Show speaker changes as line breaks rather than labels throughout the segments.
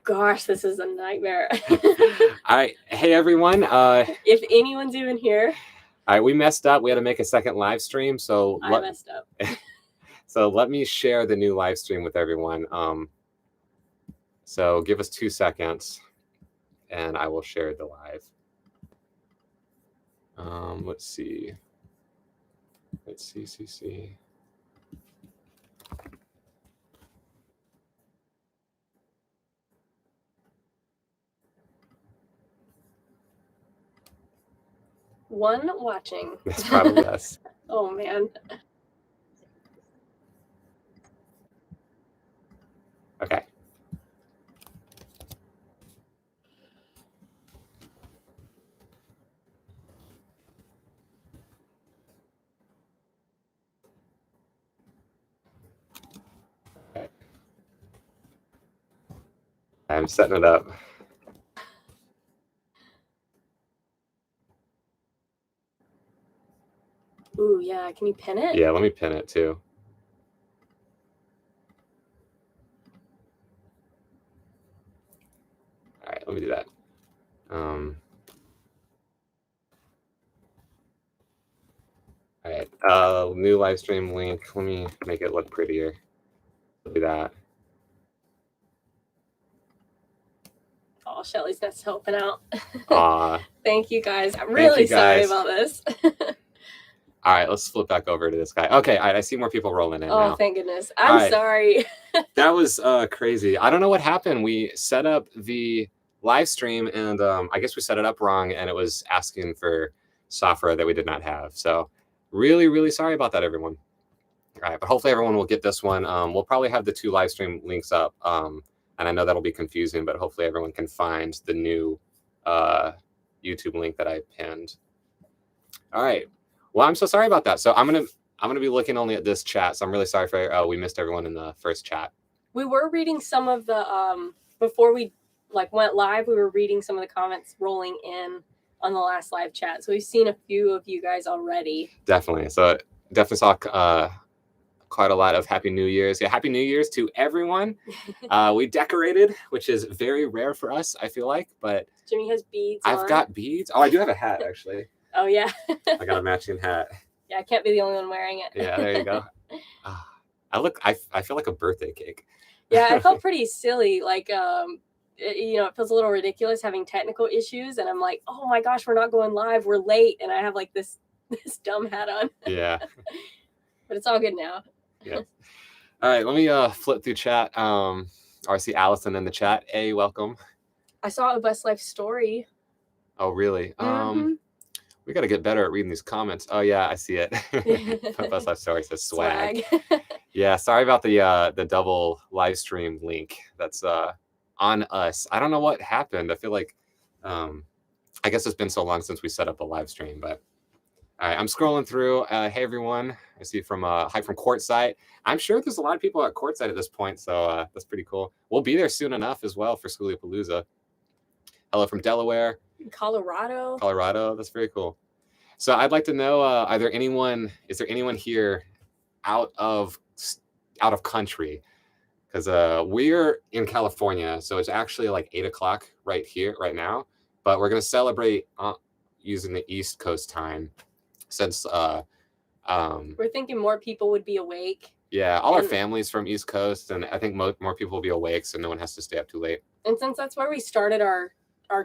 gosh, this is a nightmare.
All right. Hey, everyone.
If anyone's even here.
All right, we messed up. We had to make a second live stream. So
I messed up.
So let me share the new live stream with everyone. So give us 2 seconds and I will share the live. Let's see. See.
One watching.
That's probably us.
Oh, man.
Okay. I'm setting it up.
Ooh, yeah. Can you pin it?
Yeah, let me pin it too. All right, let me do that. All right, new live stream link. Let me make it look prettier. Do that.
Oh, Shelly's that's helping out.
Aw.
Thank you, guys. I'm really sorry about this.
All right, let's flip back over to this guy. Okay, all right, I see more people rolling in now.
Oh, thank goodness. I'm sorry.
That was crazy. I don't know what happened. We set up the live stream, and I guess we set it up wrong, and it was asking for software that we did not have. So really, really sorry about that, everyone. All right, but hopefully everyone will get this one. We'll probably have the 2 live stream links up, and I know that'll be confusing, but hopefully everyone can find the new YouTube link that I pinned. All right. Well, I'm so sorry about that. So I'm gonna be looking only at this chat. So I'm really sorry for we missed everyone in the first chat.
We were reading some of the before we went live. We were reading some of the comments rolling in on the last live chat. So we've seen a few of you guys already.
Definitely. So definitely saw quite a lot of Happy New Year's. Yeah, Happy New Year's to everyone. We decorated, which is very rare for us, I feel like. But
Jimmy has beads.
I've got beads. Oh, I do have a hat actually.
Oh, yeah.
I got a matching hat.
Yeah, I can't be the only one wearing it.
Yeah, there you go. I feel like a birthday cake.
Yeah, I felt pretty silly. It feels a little ridiculous having technical issues. And I'm like, oh my gosh, we're not going live. We're late. And I have this dumb hat on.
Yeah.
But it's all good now.
Yeah. All right, let me flip through chat. I see Allison in the chat. Hey, welcome.
I saw a Best Life story.
Oh, really?
Mm-hmm.
We got to get better at reading these comments. Oh, yeah, I see it. Best Life Story says swag. Yeah, sorry about the double live stream link. That's on us. I don't know what happened. I feel like, I guess it's been so long since we set up a live stream. But all right, I'm scrolling through. Hey, everyone. I see from hi from Courtside. I'm sure there's a lot of people at Courtside at this point, so that's pretty cool. We'll be there soon enough as well for Schooliapalooza. Hello from Delaware. Colorado. That's very cool. So I'd like to know, is there anyone here out of country? Because we're in California, so it's actually like 8 o'clock right now. But we're gonna celebrate using the East Coast time, since
we're thinking more people would be awake.
Yeah, all our families from East Coast, and I think more people will be awake, so no one has to stay up too late.
And since that's where we started our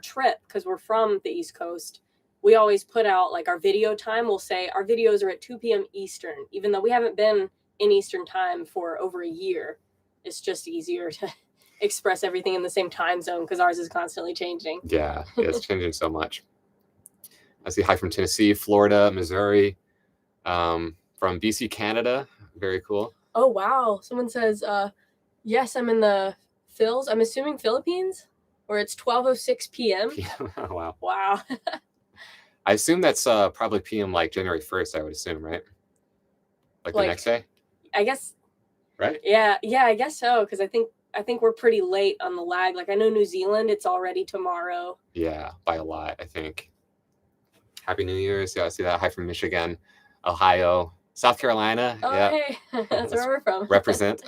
trip, because we're from the East Coast, we always put out our video time. We'll say our videos are at 2 p.m. Eastern, even though we haven't been in Eastern time for over a year. It's just easier to express everything in the same time zone because ours is constantly changing.
Yeah, it's changing so much. I see hi from Tennessee, Florida, Missouri, from BC, Canada. Very cool.
Oh, wow. Someone says, yes, I'm in the Phils. I'm assuming Philippines, where it's 12:06 p.m.
Wow.
Wow.
I assume that's probably p.m. like January 1st, I would assume, right? Like the next day?
I guess.
Right?
Yeah, I guess so, because I think we're pretty late on the lag. I know New Zealand, it's already tomorrow.
Yeah, by a lot, I think. Happy New Year's. Yeah, I see that. Hi from Michigan, Ohio, South Carolina.
Oh,
yeah.
Hey, that's where we're from.
Represent.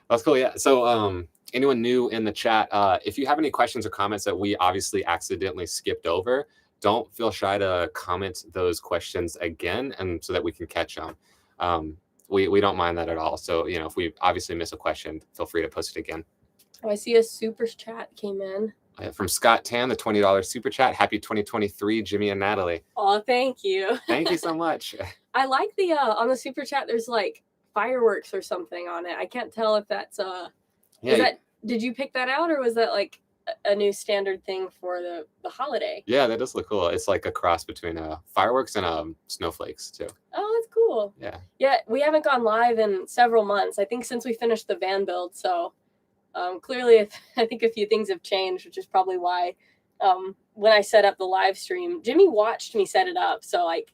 That's cool. Yeah. So anyone new in the chat, if you have any questions or comments that we obviously accidentally skipped over, don't feel shy to comment those questions again, and so that we can catch them. We don't mind that at all. So, you know, if we obviously miss a question, feel free to post it again.
Oh, I see a super chat came in.
From Scott Tan, the $20 super chat. Happy 2023, Jimmy and Natalie.
Oh, thank you.
Thank you so much.
I like the on the super chat. There's like fireworks or something on it. I can't tell if that's
Yeah.
Did you pick that out, or was that like a new standard thing for the holiday?
Yeah, that does look cool. It's like a cross between fireworks and snowflakes too.
Oh, that's cool.
Yeah.
Yeah, we haven't gone live in several months. I think since we finished the van build. So clearly, I think a few things have changed, which is probably why when I set up the live stream, Jimmy watched me set it up. So like,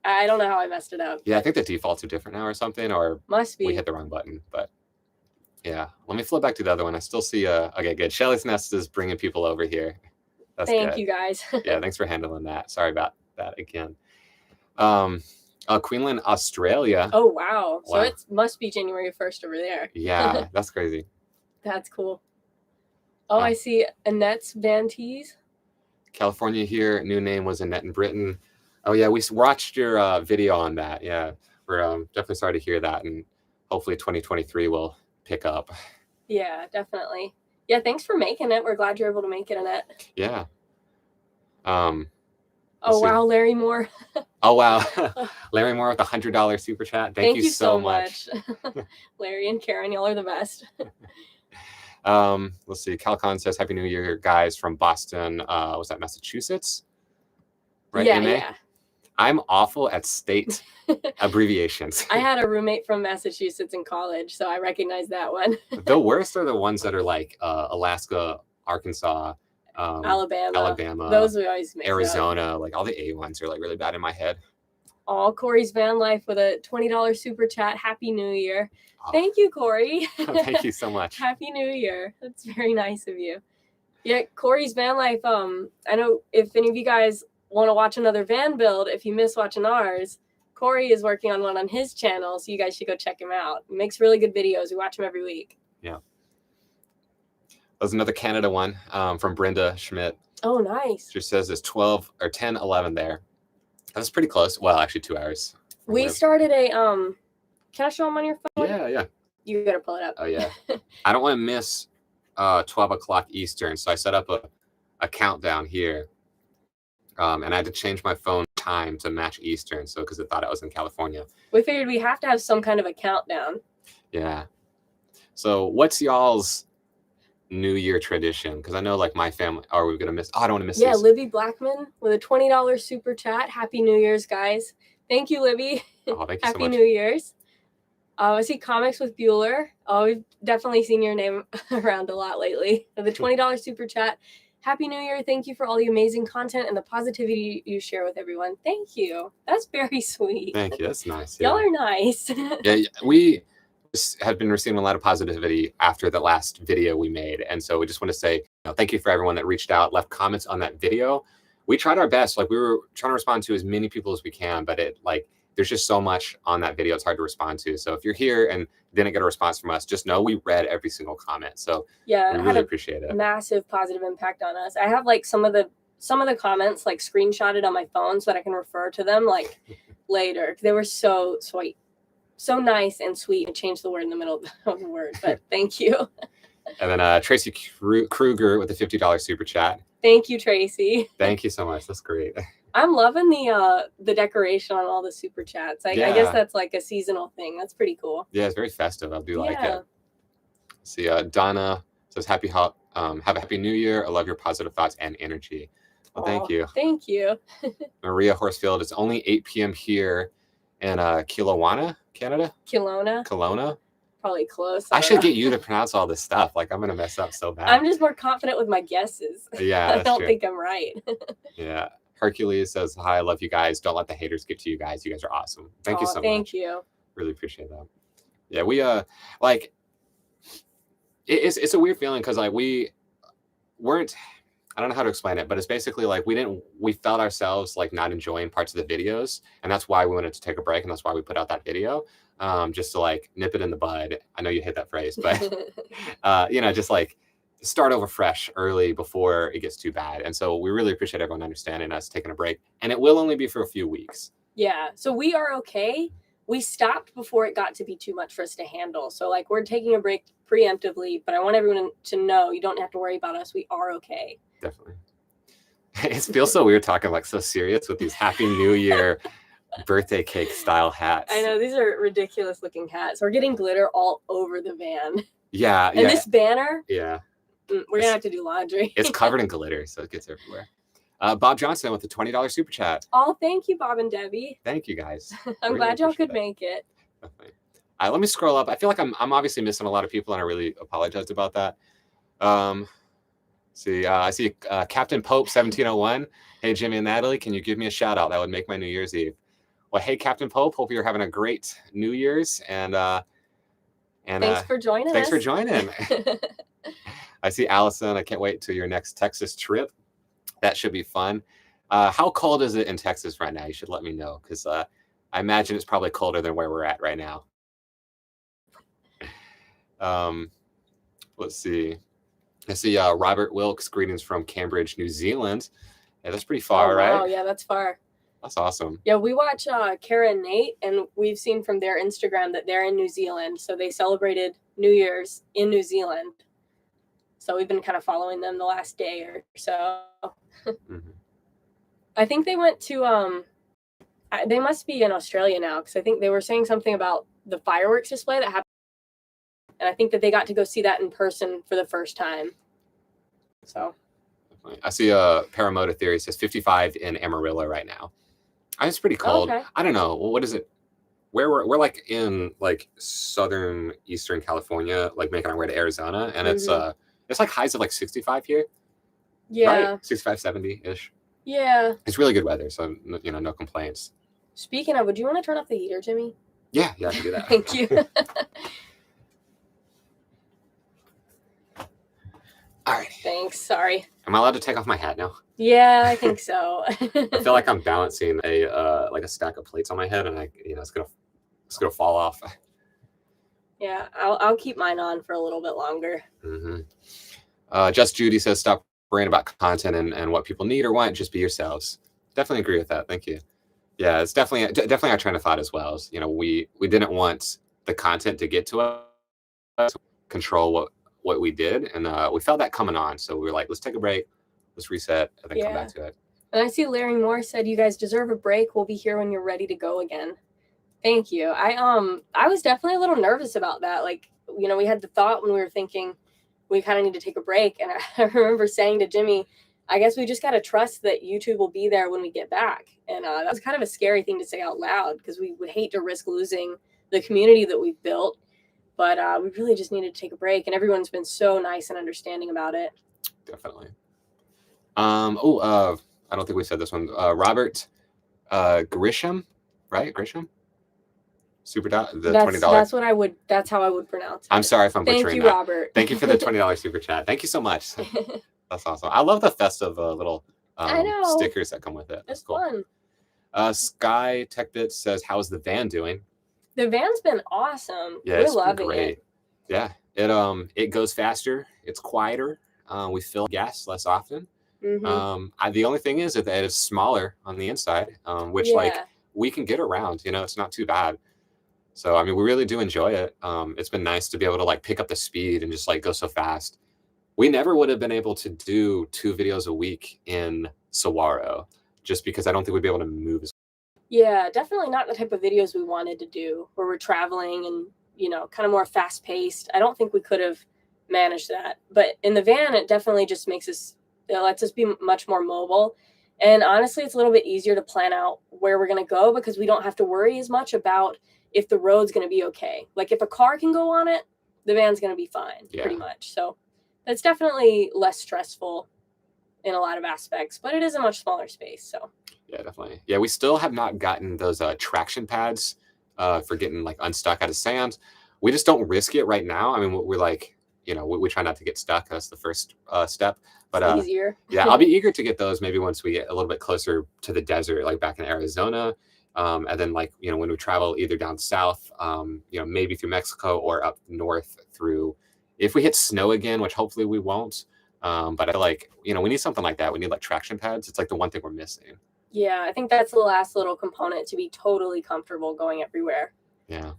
I don't know how I messed it up.
Yeah, I think the defaults are different now or something, or
must be.
We hit the wrong button, but. Yeah, let me flip back to the other one. I still see okay, good. Shelly's Nest is bringing people over here. That's
Thank
good.
you guys.
Yeah, thanks for handling that. Sorry about that again. Queensland, Australia.
Oh wow. So it must be January 1st over there.
Yeah, that's crazy.
That's cool. Oh, I see Annette's Van Tees.
California here. New name was Annette in Britain. Oh yeah, we watched your video on that. Yeah, we're definitely sorry to hear that, and hopefully 2023 will pick up.
Yeah, definitely. Yeah, thanks for making it. We're glad you're able to make it, Annette.
Yeah.
Oh wow, Larry Moore.
Oh wow, Larry Moore with a $100 super chat. Thank you so much.
Larry and Karen, y'all are the best.
Let's see. Calcon says Happy New Year, guys, from Boston. Was that Massachusetts? Right?
Yeah,
MA?
yeah.
I'm awful at state abbreviations.
I had a roommate from Massachusetts in college, so I recognize that one.
The worst are the ones that are like Alaska, Arkansas,
Alabama. Those we always mix
Arizona.
up.
Like all the A ones are like really bad in my head.
Oh, Corey's Van Life with a $20 super chat. Happy New Year. Oh. Thank you, Corey.
Thank you so much.
Happy New Year. That's very nice of you. Yeah, Corey's Van Life. I know if any of you guys want to watch another van build, if you miss watching ours, Corey is working on one on his channel, so you guys should go check him out. He makes really good videos. We watch him every week.
Yeah. There's another Canada one from Brenda Schmidt.
Oh, nice.
She says it's 12 or 10, 11 there. That's pretty close. Well, actually 2 hours.
We started a can I show them on your phone?
Yeah.
You gotta pull it up.
Oh yeah. I don't want to miss 12 o'clock Eastern, so I set up a countdown here. And I had to change my phone time to match Eastern, so because it thought I was in California.
We figured we have to have some kind of a countdown.
Yeah. So what's y'all's New Year tradition? Because I know like my family, are we gonna miss? Oh, I don't want to miss.
Yeah, Libby Blackman with a $20 super chat. Happy New Year's, guys. Thank you, Libby.
Oh, thank you so much.
Happy New Year's. I see Comics with Bueller. Oh, we've definitely seen your name around a lot lately. The $20 super chat. Happy New Year. Thank you for all the amazing content and the positivity you share with everyone. Thank you. That's very sweet.
Thank you. That's nice. Yeah.
Y'all are nice.
Yeah, we have been receiving a lot of positivity after the last video we made. And so we just want to say thank you for everyone that reached out, left comments on that video. We tried our best. Like we were trying to respond to as many people as we can, but there's just so much on that video. It's hard to respond to. So if you're here and didn't get a response from us, just know we read every single comment. So
yeah,
we really appreciate it.
Massive positive impact on us. I have like some of the comments like screenshotted on my phone so that I can refer to them like later. They were so sweet, so nice and sweet. And changed the word in the middle of the word, but thank you.
And then Tracy Kruger with a $50 super chat.
Thank you, Tracy.
Thank you so much. That's great.
I'm loving the decoration on all the super chats. I guess that's like a seasonal thing. That's pretty cool.
Yeah, it's very festive. I do like it. See, Donna says have a happy New Year. I love your positive thoughts and energy. Well, thank you.
Thank you.
Maria Horsfield, it's only 8 p.m. here in Kelowna, Canada. Kelowna.
Probably close.
I should get you to pronounce all this stuff. Like I'm gonna mess up so bad.
I'm just more confident with my guesses.
Yeah,
I don't think I'm right.
Yeah. Hercules says, hi, I love you guys. Don't let the haters get to you guys. You guys are awesome. Thank you so much.
Thank you.
Really appreciate that. Yeah, we it's a weird feeling because like we weren't, I don't know how to explain it, but it's basically like we felt ourselves like not enjoying parts of the videos, and that's why we wanted to take a break, and that's why we put out that video. just to like nip it in the bud. I know you hate that phrase, but you know, just like start over fresh early before it gets too bad. And so we really appreciate everyone understanding us taking a break, and it will only be for a few weeks.
Yeah, so we are okay. We stopped before it got to be too much for us to handle. So like we're taking a break preemptively, but I want everyone to know you don't have to worry about us. We are okay.
Definitely. It feels so weird talking like so serious with these Happy New Year birthday cake style hats.
I know, these are ridiculous looking hats. We're getting glitter all over the van.
Yeah.
And this banner,
yeah,
we're gonna have to do laundry.
It's covered in glitter, so it gets everywhere. Bob Johnson with the $20 super chat.
Oh, thank you, Bob and Debbie.
Thank you guys.
I'm glad y'all could make it.
Definitely. Let me scroll up. I feel like I'm obviously missing a lot of people, and I really apologize about that. See, I see Captain Pope 1701. Hey, Jimmy and Natalie, can you give me a shout out? That would make my New Year's Eve. Well, hey, Captain Pope, hope you're having a great New Year's, and
thanks for joining us.
Thanks for joining. I see Allison. I can't wait till your next Texas trip. That should be fun. How cold is it in Texas right now? You should let me know, because I imagine it's probably colder than where we're at right now. Let's see. I see Robert Wilkes. Greetings from Cambridge, New Zealand. Yeah, that's pretty far, right?
Wow, yeah, that's far.
That's awesome.
Yeah, we watch Kara and Nate, and we've seen from their Instagram that they're in New Zealand. So they celebrated New Year's in New Zealand. So we've been kind of following them the last day or so.
Mm-hmm.
I think they went to, they must be in Australia now, because I think they were saying something about the fireworks display that happened. And I think that they got to go see that in person for the first time. So
I see Paramoda Theory says 55 in Amarillo right now. It's pretty cold.
Okay.
I don't know. Well, what is it? Where we're like in like southern eastern California, like making our way to Arizona, and it's like highs of like 65 here.
Yeah.
Right? 65, 70-ish.
Yeah.
It's really good weather, so you know, no complaints.
Speaking of, would you want to turn off the heater, Jimmy?
Yeah, I can do that.
Thank you.
All right.
Thanks. Sorry.
Am I allowed to take off my hat now?
Yeah, I think so.
I feel like I'm balancing a like a stack of plates on my head, and it's gonna fall off.
Yeah, I'll keep mine on for a little bit longer.
Mm-hmm. Just Judy says, stop worrying about content and what people need or want. Just be yourselves. Definitely agree with that. Thank you. Yeah, it's definitely our train of thought as well. You know, we didn't want the content to get to us, control what we did, and we felt that coming on. So we were like, let's take a break, let's reset, and then come back to it.
And I see Larry Moore said, you guys deserve a break. We'll be here when you're ready to go again. Thank you. I was definitely a little nervous about that. Like, you know, we had the thought when we were thinking we kind of need to take a break. And I remember saying to Jimmy, I guess we just got to trust that YouTube will be there when we get back. And that was kind of a scary thing to say out loud, because we would hate to risk losing the community that we've built. But we really just needed to take a break, and everyone's been so nice and understanding about it.
Definitely. I don't think we said this one. Robert Grisham, right? Grisham? $20.
That's how I would pronounce it.
I'm sorry if I'm butchering that.
Thank you, Robert.
Thank you for the $20 super chat. Thank you so much. That's awesome. I love the festive little stickers that come with it. That's cool. Fun. Sky TechBits says, how's the van doing?
The van's been awesome.
Yeah,
we're loving it.
Yeah, it goes faster. It's quieter. We fill gas less often. Mm-hmm. The only thing is that it's smaller on the inside, which like we can get around. You know, it's not too bad. So I mean, we really do enjoy it. It's been nice to be able to like pick up the speed and just like go so fast. We never would have been able to do 2 videos a week in Saguaro, just because I don't think we'd be able to move as.
Yeah, definitely not the type of videos we wanted to do, where we're traveling and, you know, kind of more fast paced. I don't think we could have managed that. But in the van, it definitely just it lets us be much more mobile. And honestly, it's a little bit easier to plan out where we're going to go, because we don't have to worry as much about if the road's going to be okay. Like if a car can go on it, the van's going to be fine, pretty much. So that's definitely less stressful in a lot of aspects, but it is a much smaller space. So
yeah, definitely. Yeah, we still have not gotten those traction pads for getting like unstuck out of sand. We just don't risk it right now. I mean, we're like, you know, we try not to get stuck. That's the first step. But
easier.
Yeah, I'll be eager to get those maybe once we get a little bit closer to the desert, like back in Arizona. And then like, you know, when we travel either down south, you know, maybe through Mexico or up north through, if we hit snow again, which hopefully we won't. But I feel like, you know, we need something like that. We need like traction pads. It's like the one thing we're missing.
Yeah, I think that's the last little component to be totally comfortable going everywhere.
Yeah.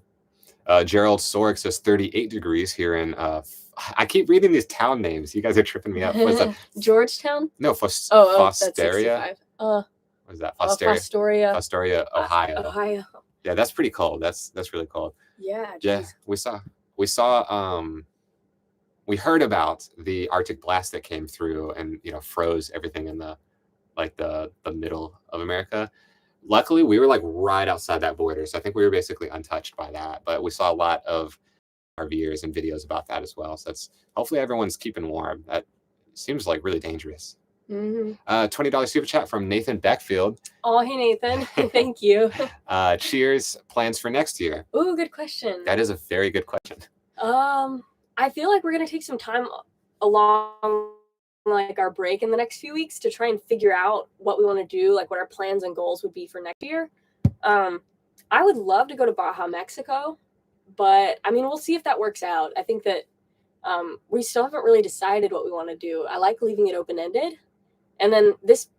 Gerald Sorg says 38 degrees here in, I keep reading these town names. You guys are tripping me up. What's that?
Georgetown?
No,
That's
Fosteria.
65.
What is that? Fosteria.
Fostoria,
Fostoria, Ohio.
Ohio.
Yeah, that's pretty cold. That's really cold.
Yeah,
Yeah,
geez.
we heard about the Arctic blast that came through and, you know, froze everything in the middle of America. Luckily, we were like right outside that border, so I think we were basically untouched by that. But we saw a lot of RVers and videos about that as well. So that's hopefully everyone's keeping warm. That seems like really dangerous. $20 super chat from Nathan Beckfield.
Oh, hey Nathan, thank you.
Cheers. Plans for next year?
Ooh, good question.
That is a very good question.
I feel like we're gonna take some time along like our break in the next few weeks to try and figure out what we want to do, like what our plans and goals would be for next year. I would love to go to Baja, Mexico, but I mean, we'll see if that works out. I think that we still haven't really decided what we want to do. I like leaving it open-ended. And then this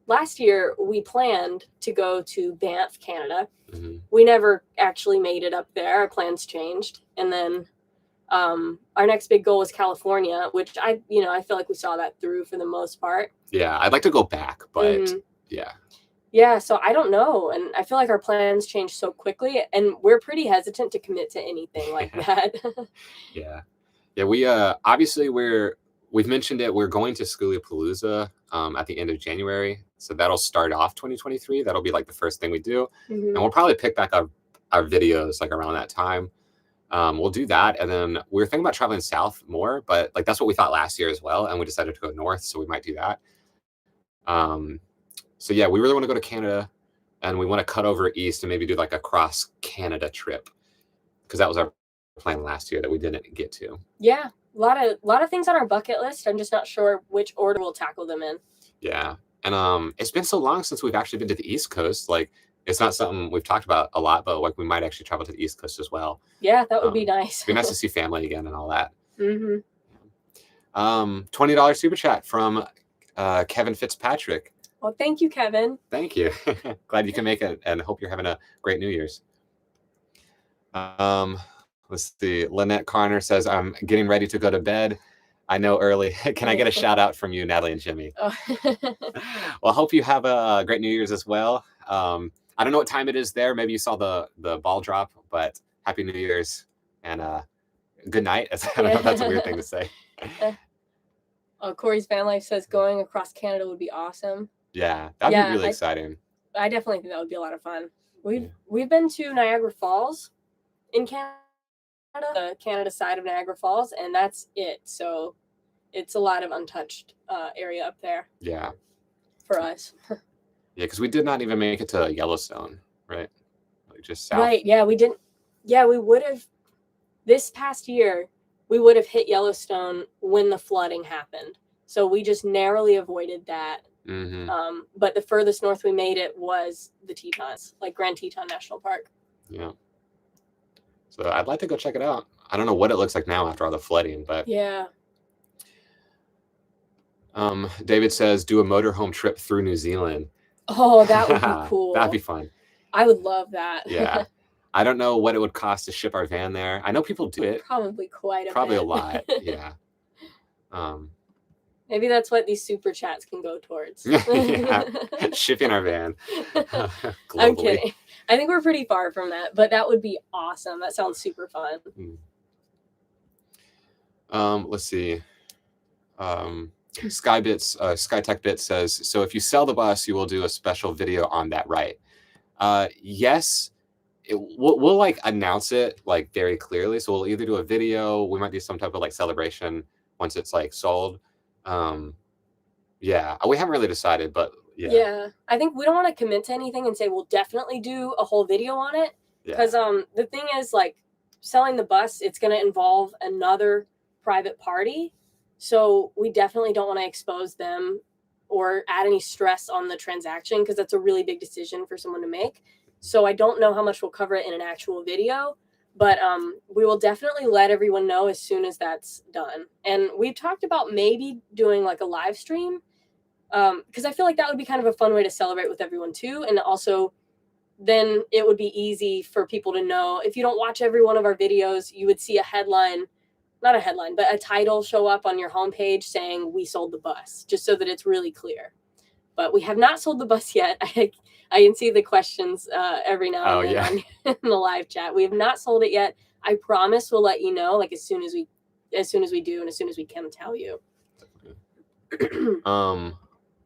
last year, we planned to go to Banff, Canada.
Mm-hmm.
We never actually made it up there. Our plans changed. And then our next big goal was California, which I feel like we saw that through for the most part.
Yeah, I'd like to go back, but yeah.
Yeah, so I don't know. And I feel like our plans change so quickly, and we're pretty hesitant to commit to anything like that.
Yeah. Yeah, we obviously we've mentioned it. We're going to Schooliapalooza at the end of January. So that'll start off 2023. That'll be like the first thing we do. And we'll probably pick back up our videos like around that time. We'll do that. And then we were thinking about traveling south more, but like that's what we thought last year as well. And we decided to go north, so we might do that. So yeah, we really want to go to Canada, and we want to cut over east and maybe do like a cross Canada trip, because that was our plan last year that we didn't get to.
Yeah, a lot of things on our bucket list. I'm just not sure which order we'll tackle them in.
Yeah. And it's been so long since we've actually been to the East Coast. Like, it's not something we've talked about a lot, but like we might actually travel to the East Coast as well.
Yeah, that would be nice.
It'd be nice to see family again and all that.
Mm-hmm.
$20 super chat from Kevin Fitzpatrick.
Well, thank you, Kevin.
Thank you. Glad you can make it, and hope you're having a great New Year's. Let's see. Lynette Carner says, I'm getting ready to go to bed. I know early. Can I get a shout out from you, Natalie and Jimmy?
Oh.
Well, I hope you have a great New Year's as well. I don't know what time it is there. Maybe you saw the ball drop, but Happy New Year's and good night. I don't know if that's a weird thing to say.
Corey's Van Life says going across Canada would be awesome.
Yeah, that'd be really exciting.
I definitely think that would be a lot of fun. We've been to Niagara Falls in Canada, the Canada side of Niagara Falls, and that's it. So it's a lot of untouched area up there.
Yeah.
For us.
Yeah, because we did not even make it to Yellowstone, right? Like just south.
Right. Yeah, we didn't. Yeah, we would have. This past year, we would have hit Yellowstone when the flooding happened. So we just narrowly avoided that.
Mm-hmm.
But the furthest north we made it was the Tetons, like Grand Teton National Park.
Yeah. So I'd like to go check it out. I don't know what it looks like now after all the flooding, but
yeah.
David says, do a motorhome trip through New Zealand.
Oh, that would be cool.
That'd be fun.
I would love that.
Yeah. I don't know what it would cost to ship our van there. I know people do it.
Probably quite a
Probably
bit.
A lot. Yeah.
Maybe that's what these super chats can go towards.
Yeah. Shipping our van.
I'm kidding. I think we're pretty far from that, but that would be awesome. That sounds super fun.
Let's see. SkyTechBit says, so if you sell the bus, you will do a special video on that, right? Yes. We'll like announce it like very clearly. So we'll either do a video, we might do some type of like celebration once it's like sold. Yeah, we haven't really decided, but yeah.
I think we don't want to commit to anything and say we'll definitely do a whole video on it, because the thing is, like, selling the bus, it's going to involve another private party, so we definitely don't want to expose them or add any stress on the transaction, because that's a really big decision for someone to make. So I don't know how much we'll cover it in an actual video, but we will definitely let everyone know as soon as that's done. And we've talked about maybe doing like a live stream, because I feel like that would be kind of a fun way to celebrate with everyone too. And also then it would be easy for people to know. If you don't watch every one of our videos, you would see a headline, not a headline, but a title show up on your homepage saying we sold the bus, just so that it's really clear. But we have not sold the bus yet. I can see the questions every now and then on in the live chat. We have not sold it yet. I promise we'll let you know, like as soon as we do, and as soon as we can tell you.
I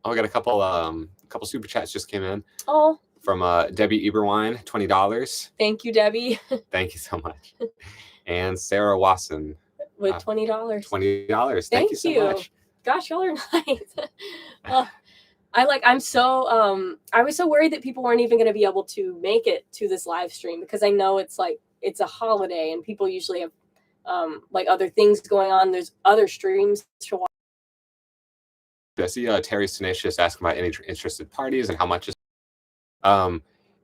got a couple super chats just came in.
Oh.
From Debbie Eberwine, $20.
Thank you, Debbie.
Thank you so much. And Sarah Wasson
with $20.
$20. Thank you so much.
Gosh, y'all are nice. I was so worried that people weren't even going to be able to make it to this live stream, because I know it's a holiday and people usually have like other things going on. There's other streams to watch.
I see Terry Tenacious asking about any interested parties and how much is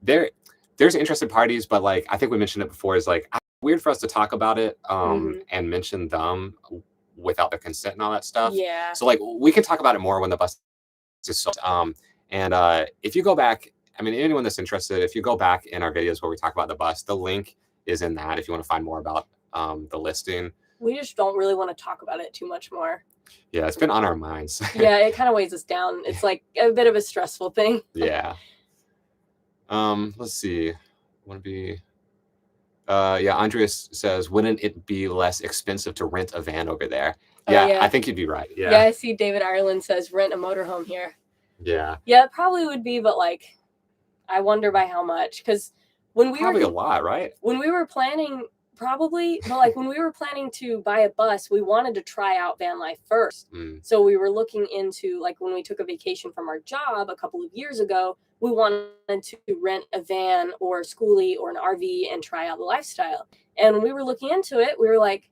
there's interested parties, but like I think we mentioned it before, is like weird for us to talk about it and mention them without their consent and all that stuff.
Yeah.
So like we can talk about it more when the bus is sold. And if you go back, I mean, anyone that's interested, if you go back in our videos where we talk about the bus, the link is in that if you want to find more about the listing.
We just don't really want to talk about it too much more.
Yeah, it's been on our minds.
Yeah, it kind of weighs us down. It's like a bit of a stressful thing.
Yeah. Let's see. Want to be yeah, Andreas says, wouldn't it be less expensive to rent a van over there? Yeah, yeah. I think you'd be right. Yeah.
I see David Ireland says rent a motorhome here.
Yeah.
Yeah, it probably would be, but like I wonder by how much, because when we
probably a lot, right?
When we were planning, probably, but like when we were planning to buy a bus, we wanted to try out van life first. So we were looking into, like, when we took a vacation from our job a couple of years ago, we wanted to rent a van or a schoolie or an RV and try out the lifestyle. And when we were looking into it, we were like,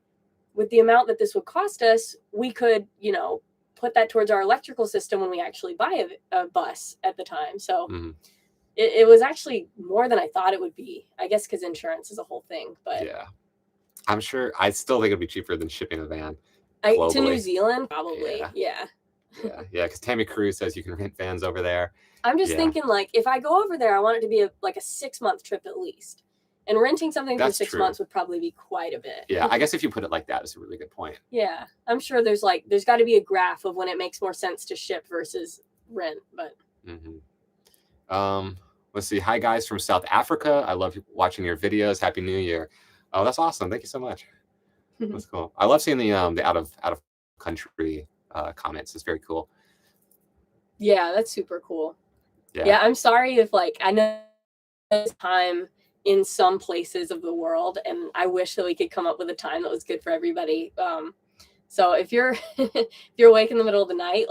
with the amount that this would cost us, we could, put that towards our electrical system when we actually buy a bus at the time. So it was actually more than I thought it would be, I guess, because insurance is a whole thing. But
yeah, I'm sure. I still think it'd be cheaper than shipping a van
to New Zealand, probably. Yeah.
Because Tammy Cruz says you can rent vans over there.
I'm just thinking, like, if I go over there, I want it to be a 6-month trip at least. And renting something for 6 months would probably be quite a bit.
Yeah, I guess if you put it like that, it's a really good point.
Yeah, I'm sure there's got to be a graph of when it makes more sense to ship versus rent. But
let's see. Hi guys from South Africa. I love watching your videos. Happy New Year. Oh, that's awesome. Thank you so much. That's cool. I love seeing the out of country comments. It's very cool.
Yeah, that's super cool. Yeah, I'm sorry if I know it's time in some places of the world, and I wish that we could come up with a time that was good for everybody. So if you're if you're awake in the middle of the night,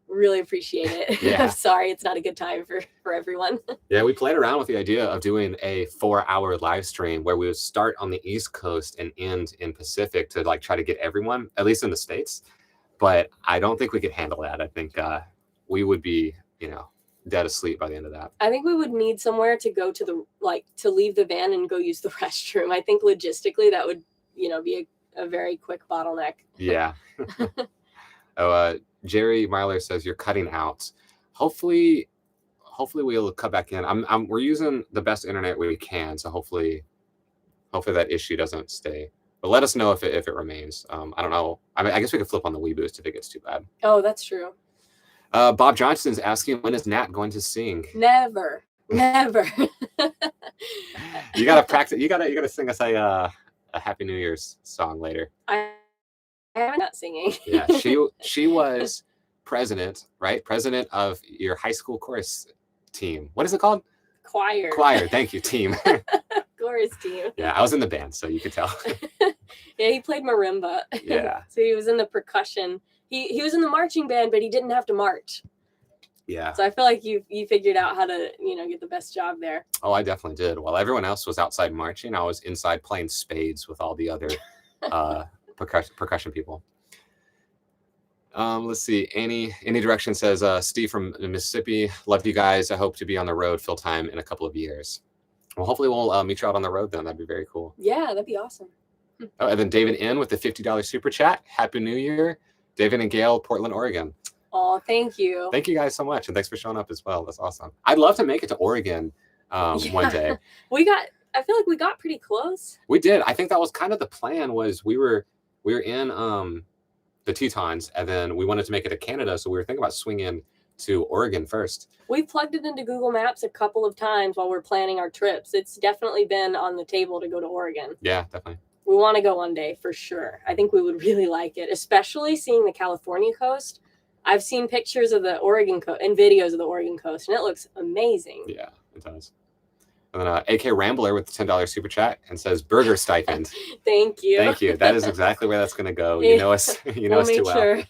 really appreciate it.
Yeah.
I'm sorry it's not a good time for everyone.
Yeah, we played around with the idea of doing a 4-hour live stream where we would start on the East Coast and end in Pacific to try to get everyone, at least in the States. But I don't think we could handle that. I think we would be, dead asleep by the end of that.
I think we would need somewhere to go to to leave the van and go use the restroom. I think logistically that would, be a very quick bottleneck.
Yeah. Jerry Myler says you're cutting out. Hopefully we'll cut back in. We're using the best internet we can, so hopefully that issue doesn't stay. But let us know if it remains. I don't know. I mean, I guess we could flip on the Wii Boost if it gets too bad.
Oh, that's true.
Bob Johnson's asking, when is Nat going to sing?
Never.
You gotta practice. You gotta sing us a Happy New Year's song later.
I'm not singing.
Yeah, she was president, right? President of your high school chorus team. What is it called?
Choir.
Thank you, team.
Chorus team.
Yeah, I was in the band, so you could tell.
Yeah, he played marimba.
Yeah.
So he was in the percussion. He was in the marching band, but he didn't have to march.
Yeah.
So I feel like you figured out how to, get the best job there.
Oh, I definitely did. While everyone else was outside marching, I was inside playing spades with all the other percussion people. Let's see. Any Direction says, Steve from Mississippi, love you guys. I hope to be on the road full time in a couple of years. Well, hopefully we'll meet you out on the road then. That'd be very cool.
Yeah, that'd be awesome.
Oh, and then David N with the $50 super chat. Happy New Year. David and Gail, Portland, Oregon.
Oh, thank you.
Thank you guys so much. And thanks for showing up as well. That's awesome. I'd love to make it to Oregon one day.
I feel like we got pretty close.
We did. I think that was kind of the plan. Was we were in the Tetons, and then we wanted to make it to Canada, so we were thinking about swinging to Oregon first.
We've plugged it into Google Maps a couple of times while we're planning our trips. It's definitely been on the table to go to Oregon.
Yeah, definitely.
We want to go one day for sure. I think we would really like it, especially seeing the California coast. I've seen pictures of the Oregon coast and videos of the Oregon coast, and it looks amazing.
Yeah, it does. And then AK Rambler with the $10 super chat and says burger stipend.
Thank you.
Thank you. That is exactly where that's going to go. You know us. You know us too well.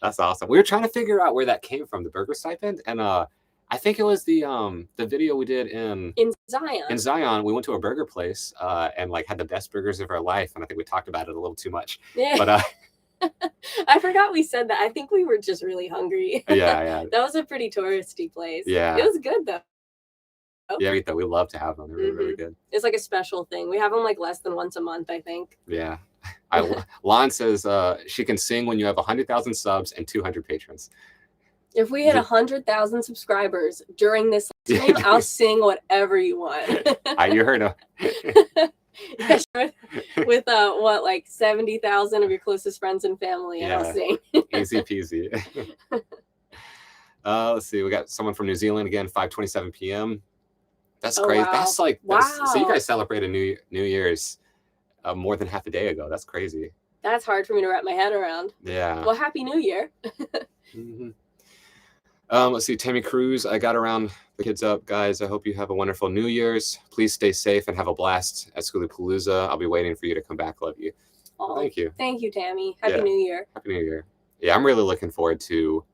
That's awesome. We were trying to figure out where that came from, the burger stipend, and I think it was the video we did in
Zion.
In Zion, we went to a burger place and like had the best burgers of our life, and I think we talked about it a little too much.
Yeah.
But
I forgot we said that. I think we were just really hungry.
Yeah.
That was a pretty touristy place.
Yeah.
It was good though.
Yeah, we love to have them. They're really, really good.
It's like a special thing. We have them like less than once a month, I think.
Yeah. Lon says she can sing when you have 100,000 subs and 200 patrons.
If we hit 100,000 subscribers during this stream, I'll sing whatever you want.
You heard him.
with what, like 70,000 of your closest friends and family, and I'll sing.
Easy peasy. Let's see. We got someone from New Zealand again, 5:27 p.m. That's crazy. Wow. That's like, so you guys celebrated New Year's more than half a day ago. That's crazy.
That's hard for me to wrap my head around.
Yeah.
Well, Happy New Year.
Let's see. Tammy Cruz, I got around the kids up, guys. I hope you have a wonderful New Year's. Please stay safe and have a blast at Schoolypalooza. I'll be waiting for you to come back. Love you.
Oh,
thank you.
Thank you, Tammy. Happy New Year.
Happy New Year. Yeah, I'm really looking forward to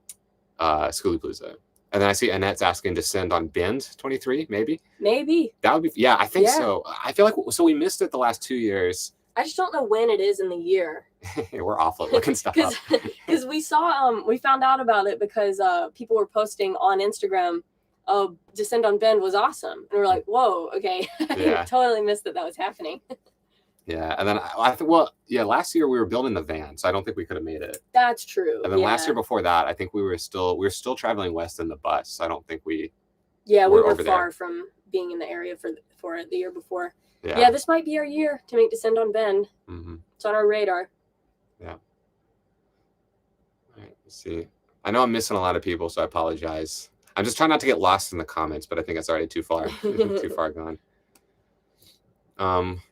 Schoolypalooza. And then I see Annette's asking to send on Bend 23, maybe?
Maybe.
That would be, yeah, I think so. I feel like, so we missed it the last 2 years.
I just don't know when it is in the year.
We're awful at looking stuff up.
Because we saw, we found out about it because people were posting on Instagram, Descend on Bend was awesome. And we're like, whoa, okay. I totally missed that was happening.
Yeah, and then I think, last year we were building the van, so I don't think we could have made it.
That's true.
And then last year before that, I think we were still traveling west in the bus. So I don't think we.
Yeah, we were far from being in the area for it the year before. Yeah, this might be our year to make Descend on Bend. It's on our radar.
Yeah. All right, let's see. I know I'm missing a lot of people, so I apologize. I'm just trying not to get lost in the comments, but I think it's already too far gone.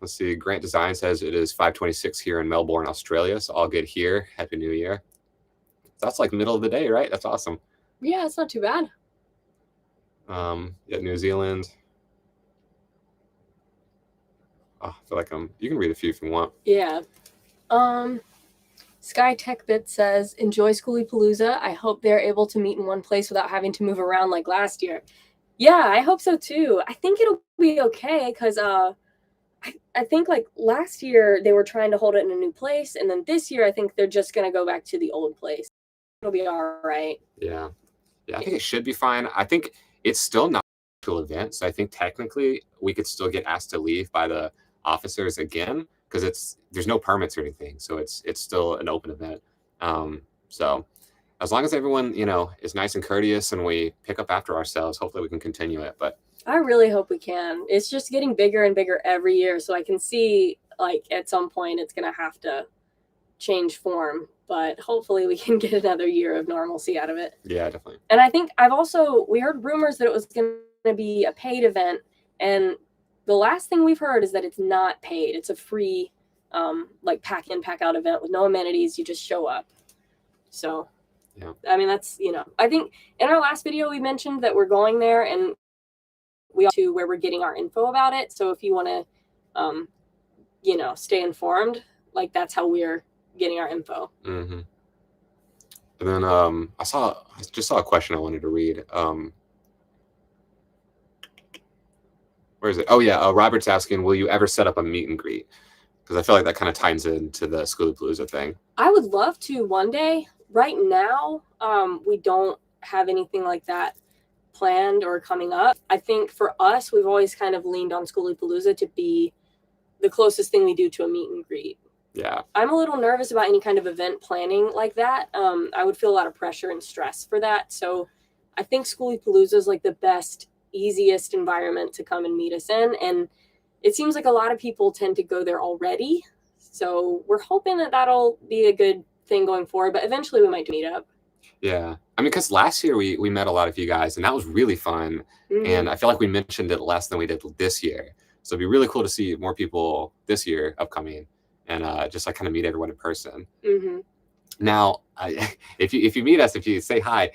Let's see. Grant Design says it is 5:26 here in Melbourne, Australia. So all good here. Happy New Year. That's like middle of the day, right? That's awesome.
Yeah, it's not too bad.
New Zealand. Oh, I feel like you can read a few if you want.
Yeah. Sky Tech Bit says, enjoy Schoolypalooza. I hope they're able to meet in one place without having to move around like last year. Yeah, I hope so too. I think it'll be okay because I think like last year they were trying to hold it in a new place, and then this year I think they're just gonna go back to the old place. It'll be all right.
Yeah, I think it should be fine. I think it's still not an actual event, so I think technically we could still get asked to leave by the officers again because there's no permits or anything, so it's still an open event. So as long as everyone is nice and courteous and we pick up after ourselves, hopefully we can continue it. But
I really hope we can. It's just getting bigger and bigger every year. So I can see like at some point it's going to have to change form, but hopefully we can get another year of normalcy out of it.
Yeah, definitely.
And I think we heard rumors that it was going to be a paid event. And the last thing we've heard is that it's not paid. It's a free, like pack in, pack out event with no amenities. You just show up. So,
yeah. I
mean, that's, I think in our last video, we mentioned that we're going there and we to where we're getting our info about it. So if you want to, stay informed, like that's how we're getting our info.
Mm-hmm. And then I just saw a question I wanted to read. Where is it? Oh yeah, Robert's asking, will you ever set up a meet and greet? Because I feel like that kind of ties into the Schoolypalooza thing.
I would love to one day. Right now, we don't have anything like that planned or coming up. I think for us, we've always kind of leaned on Schoolypalooza to be the closest thing we do to a meet and greet.
Yeah.
I'm a little nervous about any kind of event planning like that. I would feel a lot of pressure and stress for that. So I think Schoolypalooza is like the best, easiest environment to come and meet us in. And it seems like a lot of people tend to go there already. So we're hoping that that'll be a good thing going forward, but eventually we might do meet up.
Yeah. I mean, because last year we met a lot of you guys, and that was really fun. And I feel like we mentioned it less than we did this year. So it'd be really cool to see more people this year upcoming, and just like kind of meet everyone in person. Now, if you meet us, if you say hi,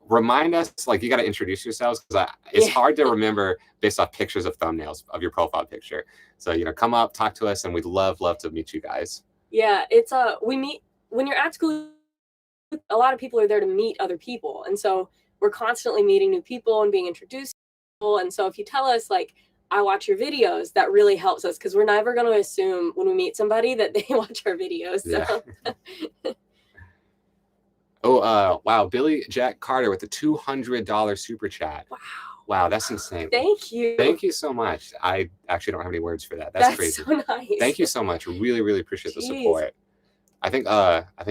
remind us, like, you got to introduce yourselves, because it's hard to remember based off pictures of thumbnails of your profile picture. So, you know, come up, talk to us, and we'd love to meet you guys.
Yeah, it's we meet when you're at school. A lot of people are there to meet other people, and so we're constantly meeting new people and being introduced to people. And so if you tell us, like, I watch your videos, that really helps us, because we're never going to assume when we meet somebody that they watch our videos. So.
Yeah. Oh, wow. Billy Jack Carter with the $200 super chat. Wow, that's insane.
Thank you.
Thank you so much. I actually don't have any words for that. That's crazy.
So nice.
Thank you so much. Really, really appreciate the support. I think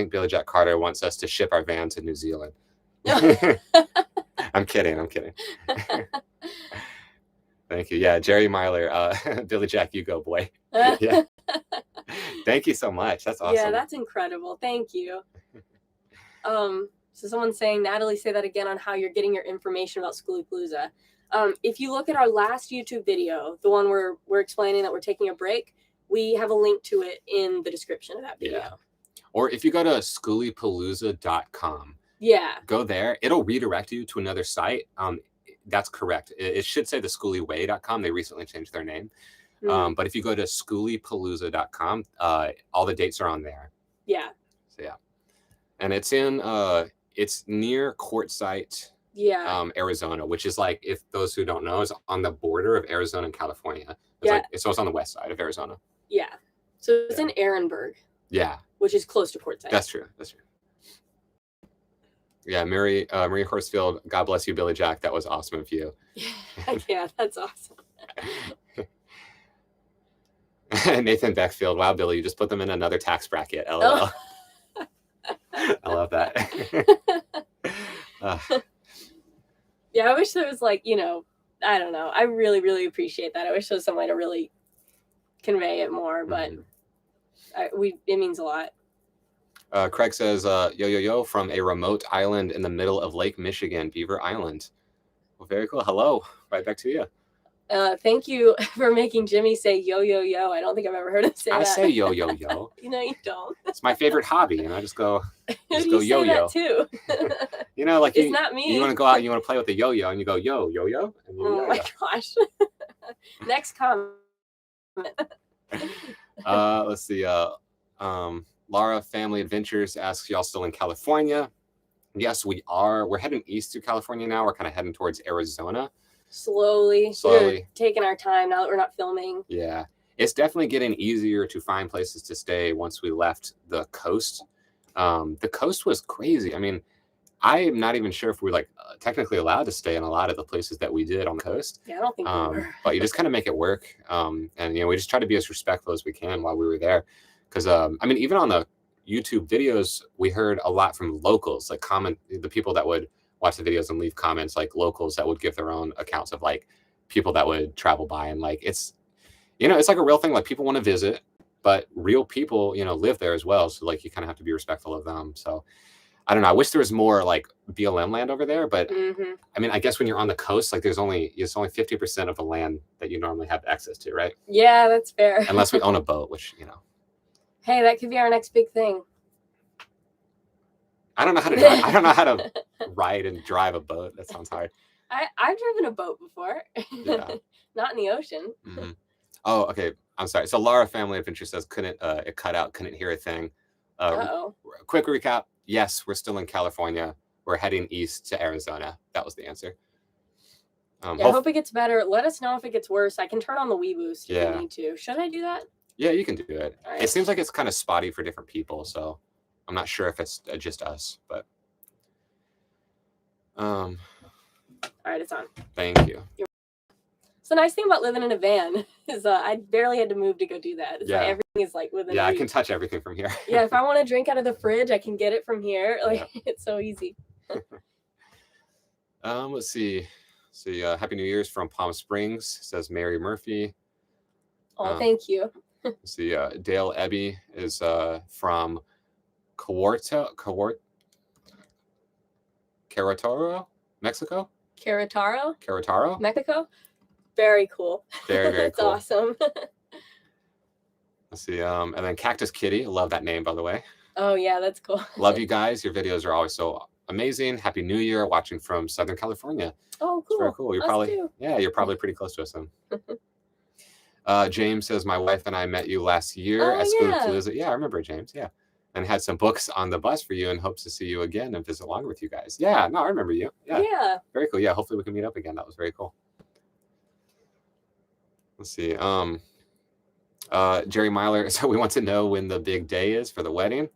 Billy Jack Carter wants us to ship our van to New Zealand. I'm kidding. Thank you. Yeah, Jerry Myler, Billy Jack, you go, boy. Yeah. Thank you so much. That's awesome.
Yeah, that's incredible. Thank you. So someone's saying, Natalie, say that again on how you're getting your information about Schoolypalooza. If you look at our last YouTube video, the one where we're explaining that we're taking a break, we have a link to it in the description of that video.
Yeah. Or if you go to schoolypalooza.com, go there. It'll redirect you to another site. That's correct. It should say the schoolyWay.com. They recently changed their name. But if you go to schoolypalooza.com, all the dates are on there.
Yeah.
So yeah. And it's in it's near Quartzsite, Arizona, which is, like, if those who don't know, is on the border of Arizona and California. So it's on the west side of Arizona.
Yeah. So it's in Ehrenberg.
Yeah.
Which is close to Quartzsite.
That's true. Yeah, Mary Horsfield, God bless you, Billy Jack. That was awesome of you.
Yeah, that's awesome.
Nathan Beckfield, wow, Billy, you just put them in another tax bracket. LOL. I love that.
Yeah, I wish there was, like, you know, I don't know. I really, really appreciate that. I wish there was some way to really convey it more, but it means a lot.
Craig says, yo, from a remote island in the middle of Lake Michigan, Beaver Island. Well, very cool. Hello. Right back to you.
Thank you for making Jimmy say yo, yo, yo. I don't think I've ever heard him say that.
I say yo, yo, yo.
You know, you don't.
It's my favorite hobby, and I just go yo,
yo. That too.
You know, like,
it's not me.
You want to go out and you want to play with the yo-yo, and you go yo, yo-yo. And you
oh, my gosh. Next comment.
Let's see. Laura Family Adventures asks, y'all still in California? Yes, we are. We're heading east to California now. We're kind of heading towards Arizona.
Slowly. We're taking our time now that we're not filming.
Yeah. It's definitely getting easier to find places to stay once we left the coast. The coast was crazy. I mean, I'm not even sure if we're, like, technically allowed to stay in a lot of the places that we did on the coast.
Yeah, I don't think we were.
But you just kind of make it work. And, you know, we just try to be as respectful as we can while we were there. Because, I mean, even on the YouTube videos, we heard a lot from locals, like the people that would watch the videos and leave comments, like locals that would give their own accounts of, like, people that would travel by. And, like, it's, you know, it's like a real thing. Like, people want to visit, but real people, you know, live there as well. So, like, you kind of have to be respectful of them. So, I don't know. I wish there was more, like, BLM land over there. But, I mean, I guess when you're on the coast, like, it's only 50% of the land that you normally have access to, right?
Yeah, that's fair.
Unless we own a boat, which, you know.
Hey, that could be our next big thing.
I don't know how to drive. I don't know how to ride and drive a boat. That sounds hard.
I've driven a boat before.
Yeah.
Not in the ocean.
Oh, okay. I'm sorry. So Laura Family Adventure says it cut out, couldn't hear a thing. Quick recap. Yes, we're still in California. We're heading east to Arizona. That was the answer.
I hope it gets better. Let us know if it gets worse. I can turn on the Wii Boost if you need to. Should I do that?
Yeah, you can do it.
Right.
It seems like it's kind of spotty for different people, so I'm not sure if it's just us, but
All right, it's on.
Thank you.
So the nice thing about living in a van is I barely had to move to go do that. It's like everything is like within
reach.
I
can touch everything from here.
Yeah, if I want to drink out of the fridge, I can get it from here. Like it's so easy.
Let's see. Happy New Year's from Palm Springs, says Mary Murphy.
Oh, thank you.
Let's see, Dale Ebby is from Querétaro, Mexico.
Querétaro, Mexico. Very cool.
Very
That's
cool.
Awesome.
Let's see, and then Cactus Kitty. Love that name, by the way.
Oh yeah, that's cool.
Love you guys. Your videos are always so amazing. Happy New Year. Watching from Southern California.
Oh, cool.
It's very cool. You're probably pretty close to us then. James says, my wife and I met you last year at Schoolapalooza. Yeah, I remember James. Yeah. And had some books on the bus for you and hopes to see you again and visit along with you guys. Yeah, no, I remember you. Yeah. Very cool. Yeah, hopefully we can meet up again. That was very cool. Let's see. Jerry Myler, so we want to know when the big day is for the wedding.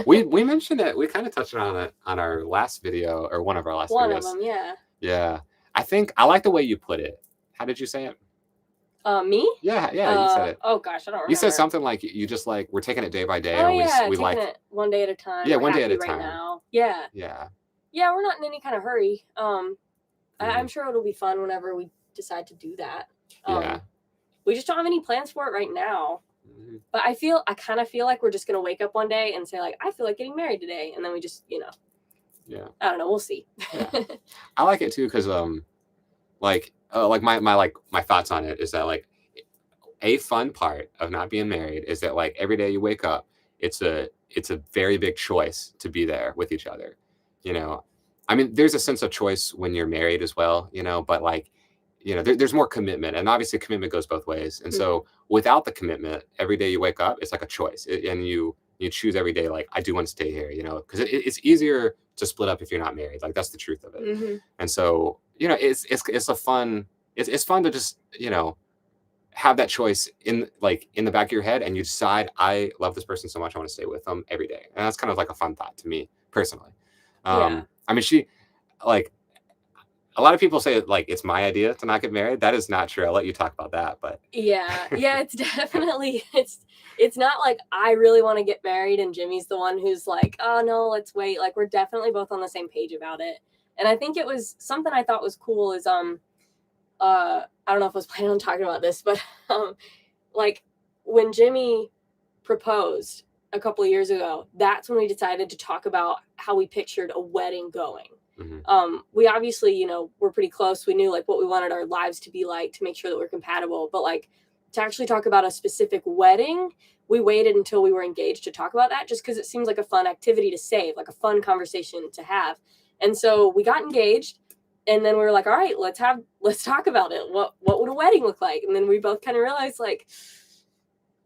We mentioned it. We kind of touched on it on our last video, or one of our last videos.
One of them, yeah.
Yeah. I think I like the way you put it. How did you say it?
Me?
Yeah, you said it.
Oh gosh, I don't remember.
You said something like you just like we're taking it day by day.
Oh,
or we
like it one day at a time.
Yeah, one day at a time.
Now. Yeah.
Yeah.
Yeah, we're not in any kind of hurry. I'm sure it'll be fun whenever we decide to do that. We just don't have any plans for it right now. But I kind of feel like we're just gonna wake up one day and say like, I feel like getting married today, and then we just, I don't know, we'll see.
Yeah. I like it too because my thoughts on it is that like a fun part of not being married is that like every day you wake up, it's a very big choice to be there with each other. I mean, there's a sense of choice when you're married as well, but like, there's more commitment, and obviously commitment goes both ways. And so without the commitment, every day you wake up, it's like a choice, and you choose every day, like, I do want to stay here, because it's easier to split up if you're not married. Like, that's the truth of it. And so, it's fun to just, have that choice in the back of your head, and you decide, I love this person so much, I want to stay with them every day. And that's kind of like a fun thought to me personally. I mean, a lot of people say like it's my idea to not get married. That is not true. I'll let you talk about that. But
yeah, it's definitely it's not like I really want to get married and Jimmy's the one who's like, oh no, let's wait. Like, we're definitely both on the same page about it. And I think it was something I thought was cool is I don't know if I was planning on talking about this, but like when Jimmy proposed a couple of years ago, that's when we decided to talk about how we pictured a wedding going. We obviously, we're pretty close. We knew like what we wanted our lives to be like to make sure that we're compatible. But like to actually talk about a specific wedding, we waited until we were engaged to talk about that, just because it seems like a fun activity to save, like a fun conversation to have. And so we got engaged, and then we were like, all right, let's talk about it. What would a wedding look like? And then we both kind of realized like,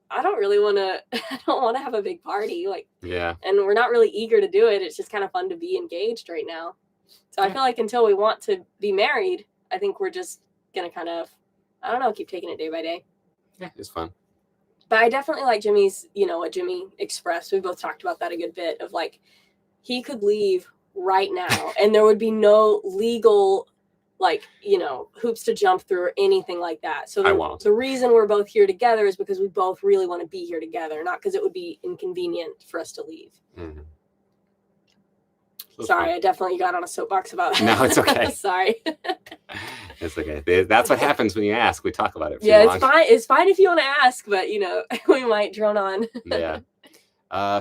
I don't want to have a big party. Like, yeah. And we're not really eager to do it. It's just kind of fun to be engaged right now. So I feel like until we want to be married, I think we're just going to kind of, I don't know, keep taking it day by day.
Yeah, it's fun.
But I definitely like Jimmy's, what Jimmy expressed. We both talked about that a good bit of like, he could leave right now and there would be no legal, like, hoops to jump through or anything like that. So the reason we're both here together is because we both really want to be here together, not because it would be inconvenient for us to leave. Sorry, I definitely got on a soapbox about that.
No, it's okay.
Sorry.
It's okay. That's what happens when you ask. We talk about it.
It's fine. It's fine if you want to ask, but we might drone on.
Yeah.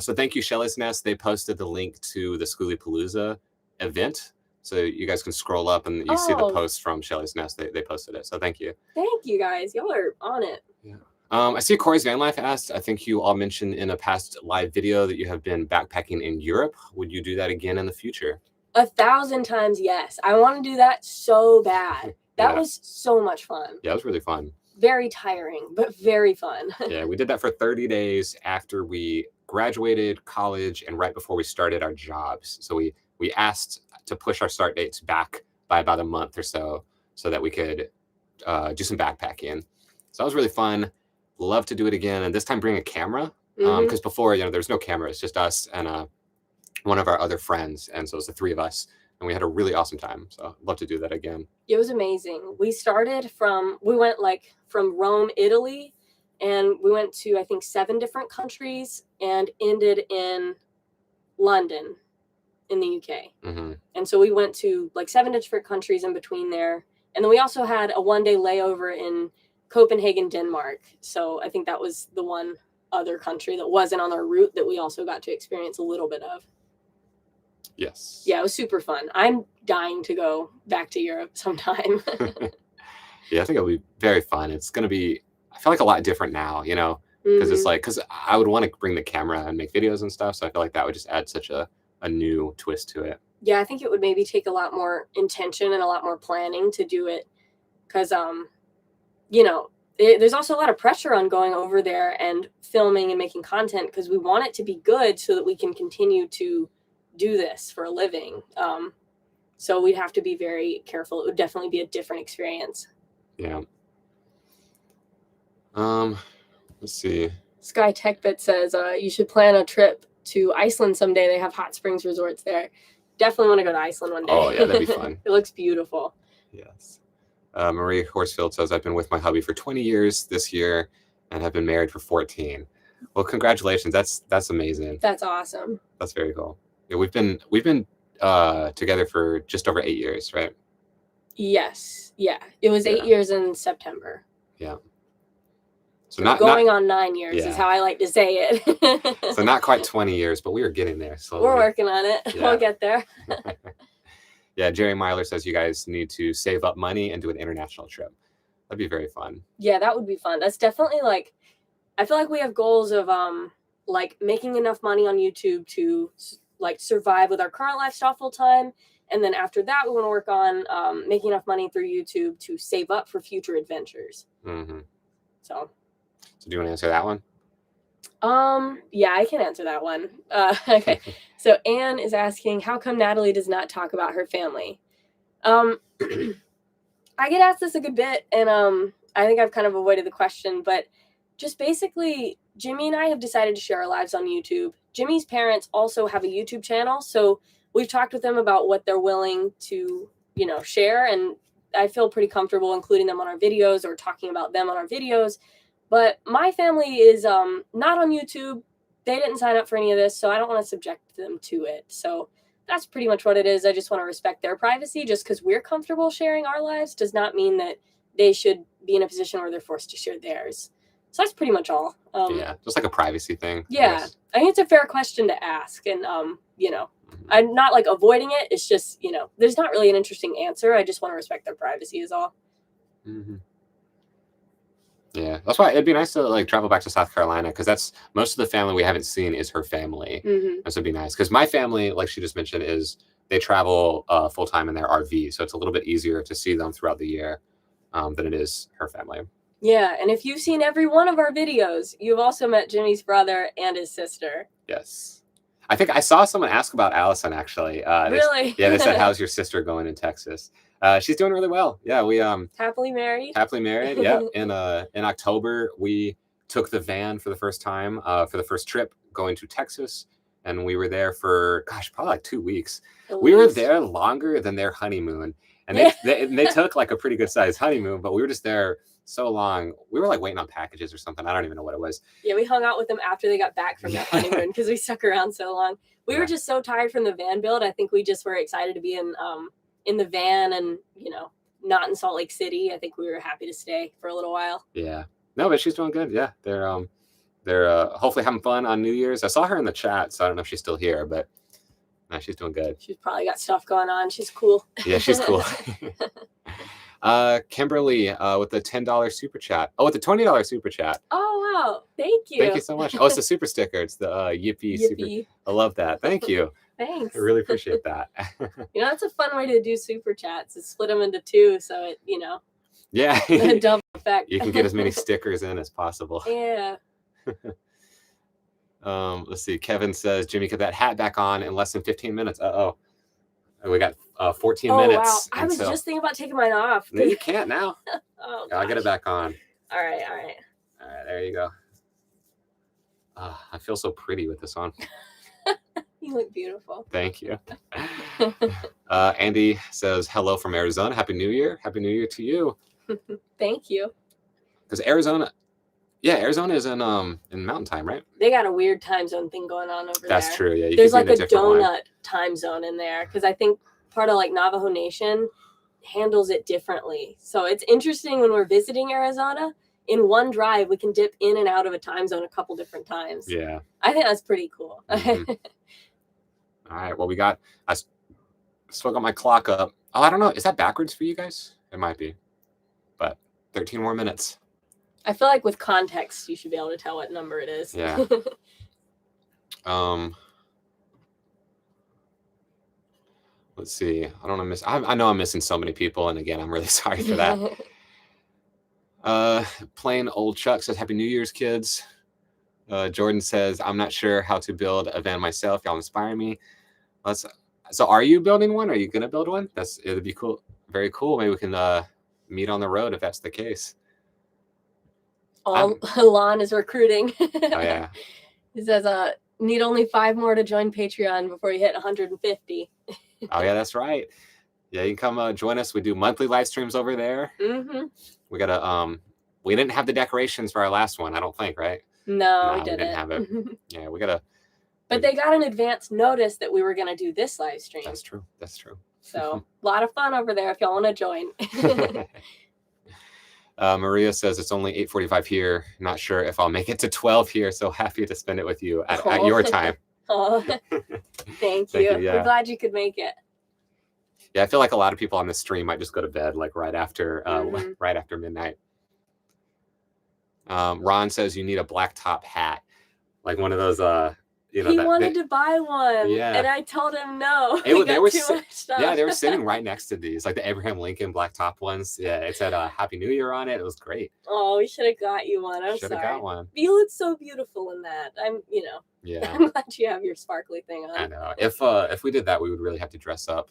So thank you, Shelly's Nest. They posted the link to the Schoolapalooza event, so you guys can scroll up and you see the post from Shelly's Nest. They posted it. So thank you.
Thank you guys. Y'all are on it.
Yeah. I see Corey's Van Life asked, I think you all mentioned in a past live video that you have been backpacking in Europe. Would you do that again in the future?
1,000 times yes. I want to do that so bad. That was so much fun.
Yeah, it was really fun.
Very tiring, but very fun.
Yeah, we did that for 30 days after we graduated college and right before we started our jobs. So we asked to push our start dates back by about a month or so that we could do some backpacking. So that was really fun. Love to do it again, and this time bring a camera, because before, there was no camera. It's just us and one of our other friends, and so it's the three of us and we had a really awesome time. So I'd love to do that again.
It was amazing. We went like from Rome, Italy, and we went to, I think, 7 different countries and ended in London in the UK.
Mm-hmm.
And so we went to like 7 different countries in between there. And then we also had a 1-day layover in Copenhagen, Denmark. So I think that was the one other country that wasn't on our route that we also got to experience a little bit of.
Yes.
Yeah, it was super fun. I'm dying to go back to Europe sometime.
Yeah, I think it'll be very fun. It's going to be, I feel like, a lot different now, you know, because it's like, because I would want to bring the camera and make videos and stuff. So I feel like that would just add such a new twist to it.
Yeah, I think it would maybe take a lot more intention and a lot more planning to do it. Because, you know, there's also a lot of pressure on going over there and filming and making content because we want it to be good so that we can continue to do this for a living. So we'd have to be very careful. It would definitely be a different experience.
Yeah. Let's see.
Sky TechBit says you should plan a trip to Iceland someday. They have hot springs resorts there. Definitely want to go to Iceland one day.
Oh yeah, that'd be fun.
It looks beautiful.
Yes. Marie Horsfield says, I've been with my hubby for 20 years this year and have been married for 14. Well, congratulations. That's amazing.
That's awesome.
That's very cool. Yeah, we've been together for just over 8 years, right?
Yes. Yeah. It was 8 years in September.
Yeah.
So going on 9 years is how I like to say it.
So not quite 20 years, but we are getting there slowly.
We're working on it. Yeah. We'll get there.
Yeah, Jerry Myler says you guys need to save up money and do an international trip. That'd be very fun.
Yeah, that would be fun. That's definitely like, I feel like we have goals of like making enough money on YouTube to like survive with our current lifestyle full time. And then after that, we want to work on making enough money through YouTube to save up for future adventures.
Mm-hmm.
So
do you want to answer that one?
Yeah, I can answer that one. Okay. So Anne is asking, how come Natalie does not talk about her family? I get asked this a good bit, and I think I've kind of avoided the question, but just basically, Jimmy and I have decided to share our lives on YouTube. Jimmy's parents also have a YouTube channel, so we've talked with them about what they're willing to, you know, share, and I feel pretty comfortable including them on our videos or talking about them on our videos. But my family is not on YouTube. They didn't sign up for any of this, so I don't want to subject them to it. So that's pretty much what it is. I just want to respect their privacy. Just because we're comfortable sharing our lives does not mean that they should be in a position where they're forced to share theirs. So that's pretty much all.
Yeah, just like a privacy thing.
Yeah, I think it's a fair question to ask. And, you know, I'm not like avoiding it. It's just, you know, there's not really an interesting answer. I just want to respect their privacy is all.
Mm-hmm. Yeah, that's why it'd be nice to like travel back to South Carolina, because that's most of the family we haven't seen is her family.
Mm-hmm.
And so it'd be nice because my family, like she just mentioned, is they travel full time in their RV, so it's a little bit easier to see them throughout the year than it is her family.
Yeah, and if you've seen every one of our videos, you've also met Jimmy's brother and his sister.
Yes, I think I saw someone ask about Allison actually.
Really?
They said, "How's your sister going in Texas?" She's doing really well. Yeah, we
happily married.
Happily married. Yeah. In October, we took the van for the first time for the first trip going to Texas, and we were there for probably like 2 weeks. We were there longer than their honeymoon, and they took like a pretty good sized honeymoon, but we were just there so long. We were like waiting on packages or something. I don't even know what it was.
Yeah, we hung out with them after they got back from their honeymoon because we stuck around so long. We were just so tired from the van build. I think we just were excited to be in the van and, you know, not in Salt Lake City. I think we were happy to stay for a little while.
Yeah. No, but she's doing good. Yeah. They're hopefully having fun on New Year's. I saw her in the chat, so I don't know if she's still here, but no, she's doing good.
She's probably got stuff going on. She's cool.
Yeah, she's cool. Kimberly with the $10 super chat. Oh, with the $20 super chat.
Oh, wow. Thank you.
Thank you so much. Oh, it's a super sticker. It's the Yippee. Super. I love that. Thank you.
Thanks.
I really appreciate that.
You know, that's a fun way to do super chats, is split them into 2, so it, you know.
Yeah.
A double effect.
You can get as many stickers in as possible.
Yeah.
Let's see. Kevin says, Jimmy, get that hat back on in less than 15 minutes. Uh-oh. We got 14 minutes.
Wow. I was just thinking about taking mine off.
No, you can't now.
Oh,
I'll get it back on.
All right.
All right, there you go. I feel so pretty with this on.
You look beautiful.
Thank you. Andy says hello from Arizona. Happy New Year. Happy New Year to you.
Thank you.
Because Arizona is in Mountain Time, right?
They got a weird time zone thing going on over there.
That's true. Yeah,
there's like a donut time zone in there because I think part of like Navajo Nation handles it differently. So it's interesting when we're visiting Arizona. In one drive, we can dip in and out of a time zone a couple different times.
Yeah,
I think that's pretty cool.
Mm-hmm. All right. Well, I still got my clock up. Oh, I don't know. Is that backwards for you guys? It might be, but 13 more minutes.
I feel like with context, you should be able to tell what number it is.
Yeah. Let's see. I don't know. I know I'm missing so many people, and again, I'm really sorry for that. Plain old Chuck says, Happy New Year's, kids. Jordan says, I'm not sure how to build a van myself. Y'all inspire me. So are you building one? Are you going to build one? It'd be cool. Very cool. Maybe we can meet on the road if that's the case.
Lon is recruiting.
Oh, yeah.
He says, need only 5 more to join Patreon before you hit 150.
Oh, yeah, that's right. Yeah, you can come join us. We do monthly live streams over there.
Mm-hmm.
We got we didn't have the decorations for our last one, I don't think, right?
No, we didn't
have it. Yeah, we got to.
But they got an advance notice that we were going to do this live stream.
That's true. That's true.
So a lot of fun over there if y'all want to join.
Maria says it's only 8:45 here. Not sure if I'll make it to 12 here. So happy to spend it with you at your time.
Oh, thank you.
Yeah.
We're glad you could make it.
Yeah, I feel like a lot of people on this stream might just go to bed like right after midnight. Ron says you need a black top hat, like one of those. He
wanted to buy one, and I told him no. They were too much stuff.
Yeah, they were sitting right next to these, like the Abraham Lincoln black top ones. Yeah, it said Happy New Year on it. It was great.
Oh, we should have got you one. I'm sorry.
Should have got one.
You look so beautiful in that.
Yeah.
I'm glad you have your sparkly thing on.
I know. If we did that, we would really have to dress up.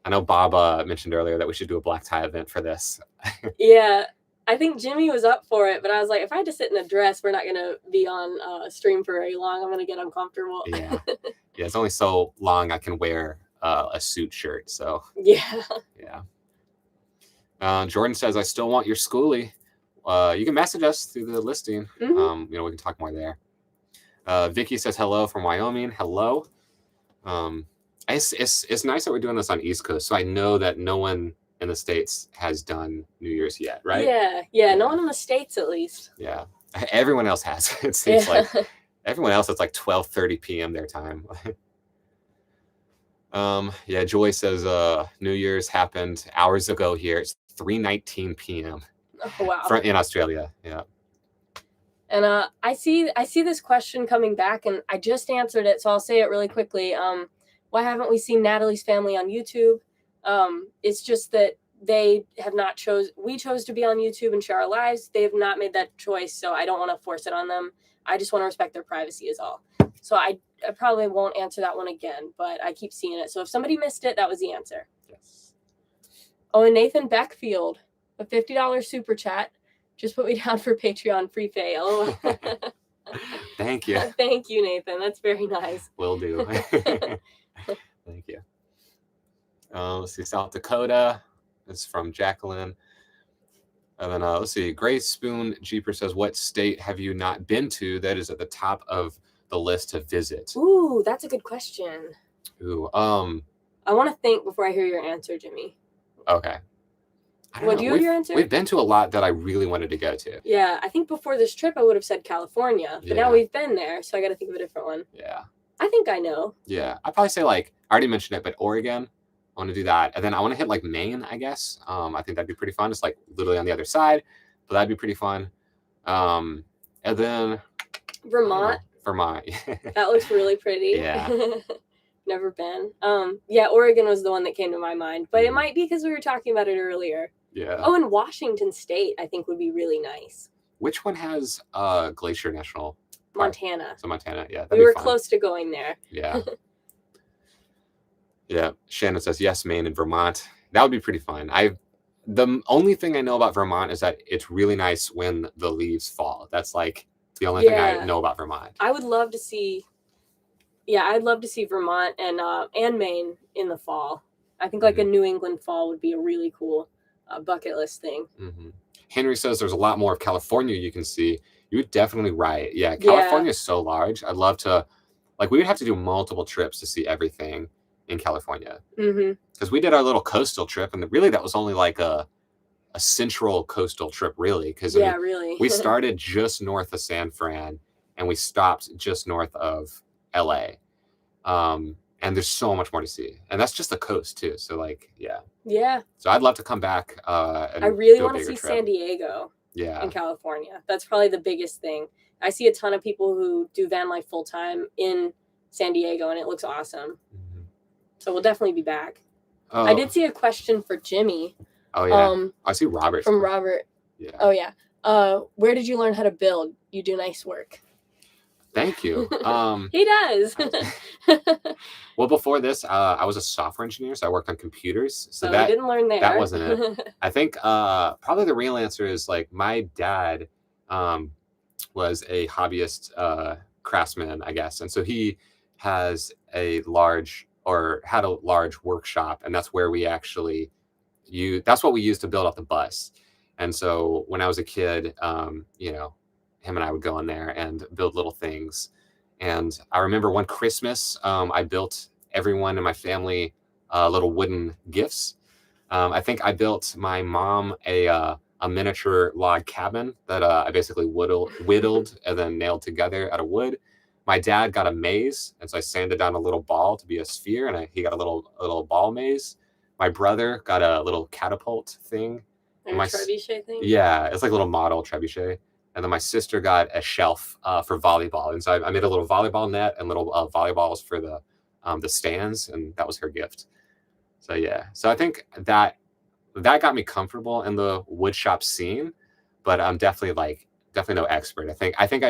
I know Bob mentioned earlier that we should do a black tie event for this.
Yeah. I think Jimmy was up for it, but I was like, if I had to sit in a dress, we're not going to be on stream for very long. I'm going to get uncomfortable.
Yeah. Yeah, it's only so long I can wear a suit shirt. So
yeah.
Jordan says, I still want your schoolie. You can message us through the listing.
Mm-hmm.
We can talk more there. Vicky says hello from Wyoming. Hello. It's nice that we're doing this on East Coast, so I know that no one in the States has done New Year's yet, right?
Yeah. No one in the States, at least.
Yeah. Everyone else has. It seems like everyone else, it's like 12:30 p.m. their time. Yeah, Joy says New Year's happened hours ago here. It's 3:19 p.m.
Oh, wow.
In Australia. Yeah.
And I see this question coming back, and I just answered it, so I'll say it really quickly. Why haven't we seen Natalie's family on YouTube? It's just that they have not we chose to be on YouTube and share our lives. They have not made that choice, so I don't want to force it on them. I just want to respect their privacy is all. So I probably won't answer that one again, but I keep seeing it. So if somebody missed it, that was the answer.
Yes.
Oh, and Nathan Beckfield, a $50 super chat. Just put me down for Patreon free fail.
Thank you.
Thank you, Nathan. That's very nice.
Will do. Thank you. Let's see, South Dakota. It's from Jacqueline. And then let's see, Gray Spoon Jeeper says, what state have you not been to that is at the top of the list to visit?
Ooh, that's a good question.
Ooh,
I want to think before I hear your answer, Jimmy.
Okay.
What do you have your answer?
We've been to a lot that I really wanted to go to.
Yeah, I think before this trip I would have said California, but now we've been there, so I got to think of a different one.
Yeah.
I think I know.
Yeah, I'd probably say I already mentioned it, but Oregon. I want to do that, and then I want to hit Maine, I guess. I think that'd be pretty fun. It's literally on the other side, but that'd be pretty fun. And then
Vermont. That looks really pretty.
Yeah.
Never been. Yeah, Oregon was the one that came to my mind, but it might be because we were talking about it earlier.
Yeah.
Oh, and Washington State, I think would be really nice.
Which one has Glacier National Park?
Montana.
So Montana, yeah.
We were close to going there.
Yeah. Yeah. Shannon says yes, Maine and Vermont. That would be pretty fun. The only thing I know about Vermont is that it's really nice when the leaves fall. That's the only thing I know about Vermont.
I would love to see. Yeah, I'd love to see Vermont and Maine in the fall. I think like a New England fall would be a really cool bucket list thing.
Henry says there's a lot more of California you can see. You're definitely right. Yeah, California is so large. I'd love to, like, we would have to do multiple trips to see everything in California. Because we did our little coastal trip, and really that was only like a central coastal trip, really. Because
really,
we started just north of San Fran, and we stopped just north of LA. And there's so much more to see, and that's just the coast too. So like, yeah. So I'd love to come back. And
I really want to see
trip.
San Diego.
Yeah.
In California, that's probably the biggest thing. I see a ton of people who do van life full time in San Diego, and it looks awesome. So we'll definitely be back. I did see a question for Jimmy.
Oh yeah. I see Robert.
From Robert.
Yeah.
Oh yeah. Where did you learn how to build? You do nice work.
Thank you.
He does.
Well, before this, I was a software engineer, so I worked on computers. So
I didn't learn there.
That wasn't it. I think probably the real answer is like my dad was a hobbyist craftsman, I guess, and so he has had a large workshop, and that's where we actually that's what we used to build up the bus. And so when I was a kid, him and I would go in there and build little things. And I remember one Christmas, I built everyone in my family little wooden gifts. I think I built my mom a miniature log cabin that I basically whittled and then nailed together out of wood. My dad got a maze, and so I sanded down a little ball to be a sphere, and he got a little ball maze. My brother got a little catapult thing.
And a trebuchet thing?
Yeah, it's like a little model trebuchet. And then my sister got a shelf for volleyball. And so I made a little volleyball net and little volleyballs for the stands. And that was her gift. So, yeah. So I think that got me comfortable in the woodshop scene. But I'm definitely no expert. I think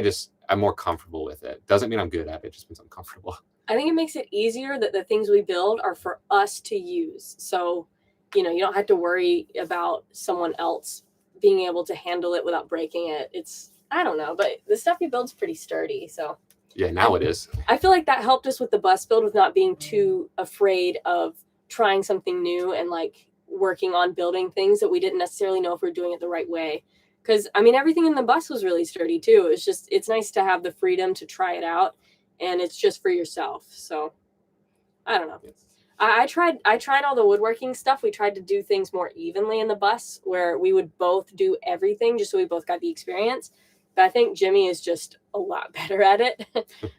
I'm more comfortable with it. Doesn't mean I'm good at it. It just means I'm comfortable.
I think it makes it easier that the things we build are for us to use. So, you don't have to worry about someone else being able to handle it without breaking it. I don't know, but the stuff you build's pretty sturdy. So
yeah, now it is.
I feel like that helped us with the bus build, with not being too afraid of trying something new and like working on building things that we didn't necessarily know if we're doing it the right way. Because everything in the bus was really sturdy too. It's nice to have the freedom to try it out, and it's just for yourself. So I don't know. I tried all the woodworking stuff. We tried to do things more evenly in the bus, where we would both do everything just so we both got the experience. But I think Jimmy is just a lot better at it.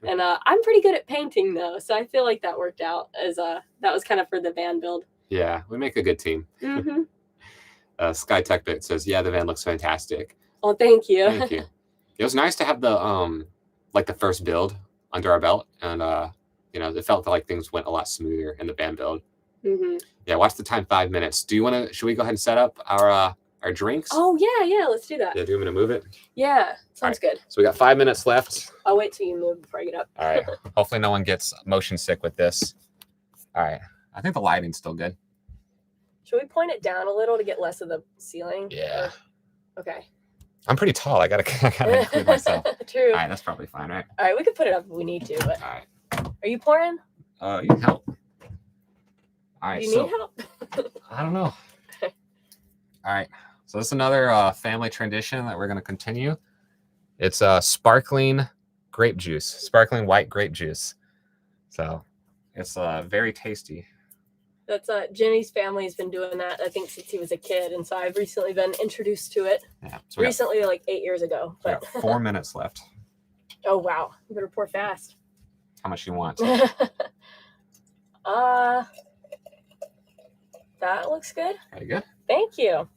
And I'm pretty good at painting though. So I feel like that worked out as that was kind of for the van build.
Yeah, we make a good team. Sky Tech Bit says, yeah, the van looks fantastic.
Oh, thank you.
Thank you. It was nice to have the the first build under our belt, and it felt like things went a lot smoother in the van build. Yeah, watch the time, 5 minutes. Should we go ahead and set up our drinks?
Oh yeah, let's do that.
Yeah, do you want me to move it?
Yeah, sounds good.
So we got 5 minutes left.
I'll wait till you move before I get up.
All right. Hopefully no one gets motion sick with this. All right. I think the lighting's still good.
Should we point it down a little to get less of the ceiling?
Yeah.
Okay.
I'm pretty tall. I gotta include myself.
True.
All right, that's probably fine, right?
All right, we can put it up if we need to. But...
All right.
Are you pouring?
You can help. All right.
Do you need help?
I don't know. All right. So this is another family tradition that we're going to continue. It's sparkling grape juice, sparkling white grape juice. So it's very tasty.
That's Jimmy's family has been doing that, I think, since he was a kid. And so I've recently been introduced to it.
Yeah. So
recently, like 8 years ago. But...
we got 4 minutes left.
Oh, wow. You better pour fast.
How much you want?
That looks good.
Very good.
Thank you.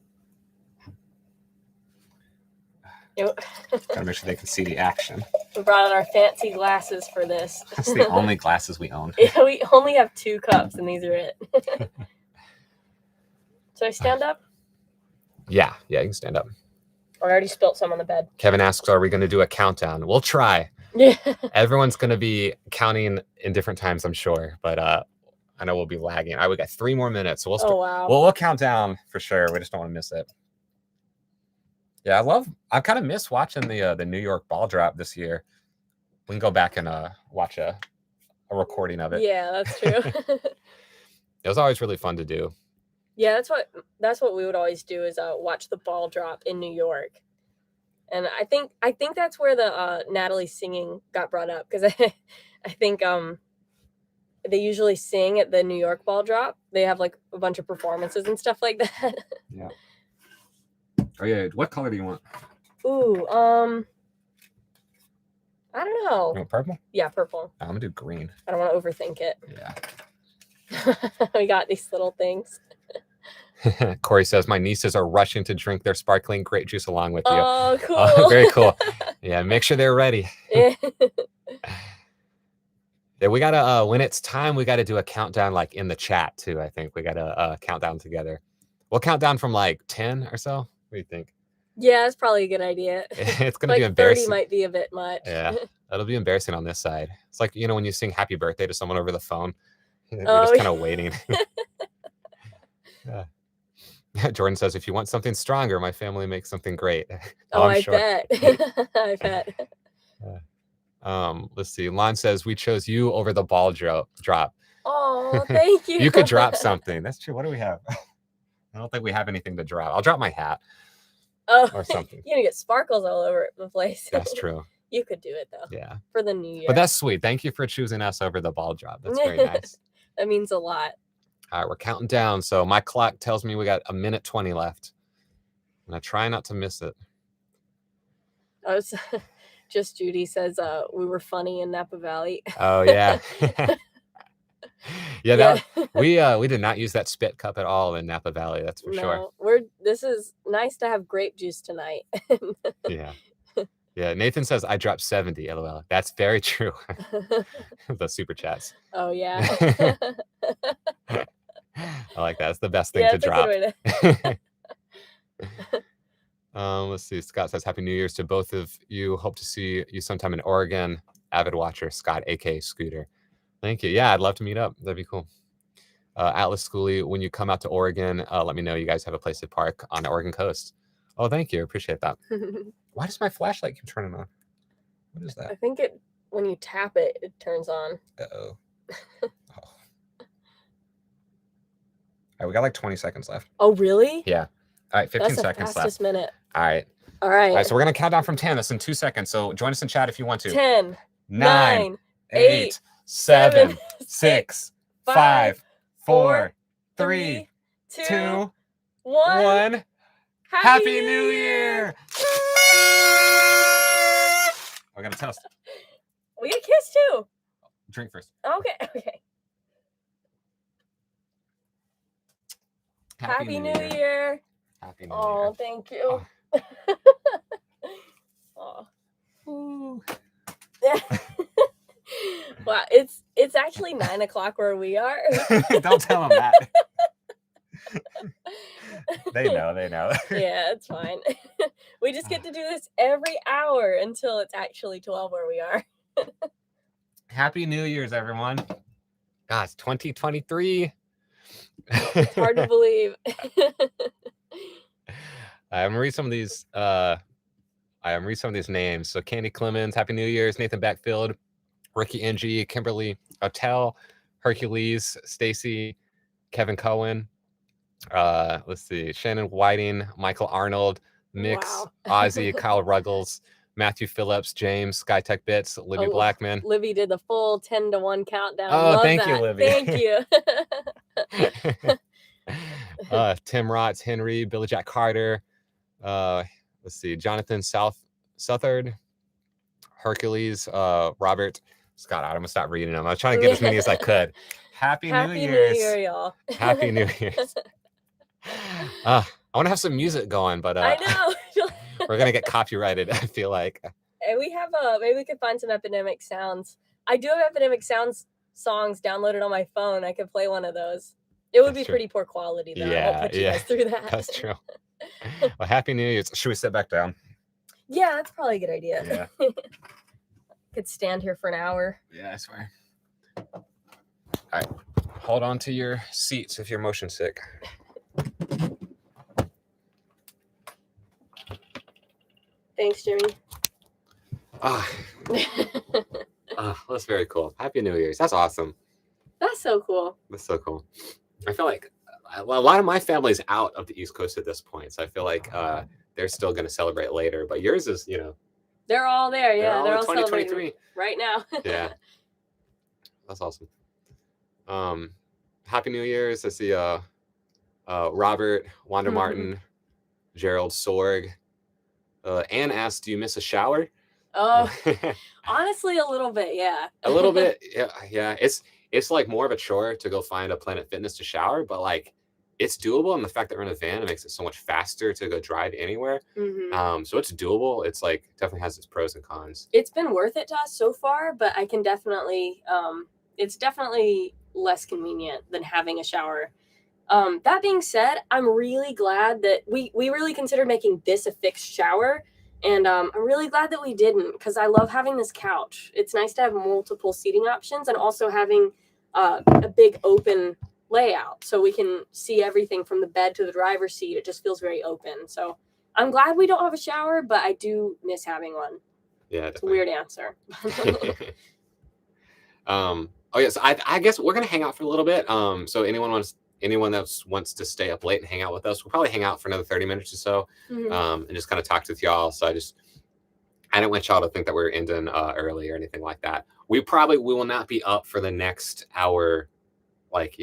Gotta make sure they can see the action.
We brought out our fancy glasses for this.
That's the only glasses we own.
Yeah, we only have 2 cups, and these are it. Should I stand up?
Yeah, you can stand up.
I already spilt some on the bed.
Kevin asks, are we going to do a countdown? We'll try.
Yeah.
Everyone's going to be counting in different times, I'm sure, but I know we'll be lagging. We got 3 more minutes, so we'll count down for sure. We just don't want to miss it. Yeah, I kind of miss watching the New York ball drop this year. We can go back and watch a recording of it.
Yeah, that's true.
It was always really fun to do.
Yeah, that's what we would always do is watch the ball drop in New York. And I think that's where the Natalie singing got brought up, because I think they usually sing at the New York ball drop. They have like a bunch of performances and stuff like that.
Yeah. Oh yeah, what color do you want?
Ooh, I don't know.
You want purple?
Yeah, purple.
I'm gonna do green.
I don't want to overthink it.
Yeah.
We got these little things.
Corey says, my nieces are rushing to drink their sparkling grape juice along with you.
Oh, cool.
Very cool. Yeah, make sure they're ready. Yeah, we gotta when it's time, we gotta do a countdown like in the chat too. I think we gotta count down together. We'll count down from like 10 or so. What do you think?
Yeah, that's probably a good idea.
It's gonna
like
be embarrassing.
30 might be a bit much.
Yeah, that'll be embarrassing on this side. It's like, you know, when you sing happy birthday to someone over the phone, we're just kind of waiting. Yeah. Jordan says, if you want something stronger, my family makes something great.
Oh, I bet. I bet.
Let's see. Lon says, we chose you over the ball drop.
Oh, thank you.
You could drop something. That's true. What do we have? I don't think we have anything to drop. I'll drop my hat.
Oh,
or something.
You're gonna get sparkles all over the place.
That's true.
You could do it though.
Yeah.
For the new year.
But that's sweet. Thank you for choosing us over the ball drop. That's very nice.
That means a lot.
All right, we're counting down. So my clock tells me we got 1:20 left. And I try not to miss it.
Oh, it's just Judy says we were funny in Napa Valley.
Oh yeah. Yeah, we did not use that spit cup at all in Napa Valley, that's for sure.
This is nice to have grape juice tonight.
Yeah. Yeah, Nathan says I dropped 70, LOL. That's very true. The super chats.
Oh yeah.
I like that. It's the best thing to drop. Let's see. Scott says Happy New Year's to both of you. Hope to see you sometime in Oregon. Avid watcher, Scott, aka Scooter. Thank you. Yeah, I'd love to meet up. That'd be cool. Atlas Schoolie, when you come out to Oregon, let me know. You guys have a place to park on the Oregon coast. Oh, thank you. Appreciate that. Why does my flashlight keep turning on? What is that?
I think when you tap it, it turns on.
Uh-oh. Oh. All right, we got like 20 seconds left.
Oh, really?
Yeah. All right, 15 seconds left.
Fastest minute.
All right.
All right.
All right, so we're going to count down from 10. That's in 2 seconds. So join us in chat if you want to.
10,
9, 8, 7, 6, 5, 4, 3, 2, 1. Happy New Year! We're going to toast.
We get kissed too.
Drink first.
Okay. Happy New Year.
Happy New Year.
Oh, thank you.
Oh.
Wow, it's actually 9 o'clock where we are.
Don't tell them that. They know.
Yeah, it's fine. We just get to do this every hour until it's actually 12 where we are.
Happy New Year's, everyone. God, it's 2023.
It's hard to believe.
I'm gonna read some of these. Names. So Candy Clemens, Happy New Year's. Nathan Backfield, Ricky Ng, Kimberly Otel, Hercules, Stacy, Kevin Cohen. Let's see, Shannon Whiting, Michael Arnold, Mix,
Wow.
Ozzy, Kyle Ruggles, Matthew Phillips, James, SkyTech Bits, Libby Blackman.
Libby did the full 10-to-1 countdown.
Oh,
Love
thank
that.
you, Libby.
Thank you.
Tim Rotz, Henry, Billy Jack Carter. Let's see, Jonathan Southard, Hercules, Robert, Scott. I'm gonna stop reading them. I was trying to get as many as I could. Happy New Year's.
New Year, y'all.
Happy New Year's. I want to have some music going, but
I know.
we're gonna get copyrighted, I feel like.
And we have maybe we could find some Epidemic Sounds. I do have Epidemic Sounds songs downloaded on my phone. I could play one of those. It would be pretty poor quality though. I won't put you guys through that.
That's true. Well, Happy New Year's. Should we sit back down?
Yeah, that's probably a good idea.
Yeah.
Could stand here for an hour.
Yeah, I swear. All right. Hold on to your seats if you're motion sick.
Thanks, Jimmy.
That's very cool. Happy New Year's. That's awesome.
That's so cool.
That's so cool. I feel like a lot of my family's out of the East Coast at this point, so I feel like they're still going to celebrate later. But yours is,
They're all there. Yeah,
all
they're
in
all celebrating
2023.
right now.
Yeah, that's awesome. Happy New Year's. I see Robert, Wanda Martin, Gerald Sorg. Anne asked, "Do you miss a shower?"
Oh, honestly, a little bit. Yeah,
a little bit. Yeah. It's like more of a chore to go find a Planet Fitness to shower, but like it's doable. And the fact that we're in a van, it makes it so much faster to go drive anywhere. So it's doable. It's like definitely has its pros and cons.
It's been worth it to us so far, but I can definitely, it's definitely less convenient than having a shower. That being said, I'm really glad that we really considered making this a fixed shower. And I'm really glad that we didn't, because I love having this couch. It's nice to have multiple seating options and also having a big open layout so we can see everything from the bed to the driver's seat. It just feels very open. So I'm glad we don't have a shower, but I do miss having one.
Yeah,
it's a weird answer.
Oh yeah, so I guess we're gonna hang out for a little bit. So anyone that wants to stay up late and hang out with us, we'll probably hang out for another 30 minutes or so, and just kind of talk with y'all. So I didn't want y'all to think that we were ending early or anything like that. We will not be up for the next hour. Like,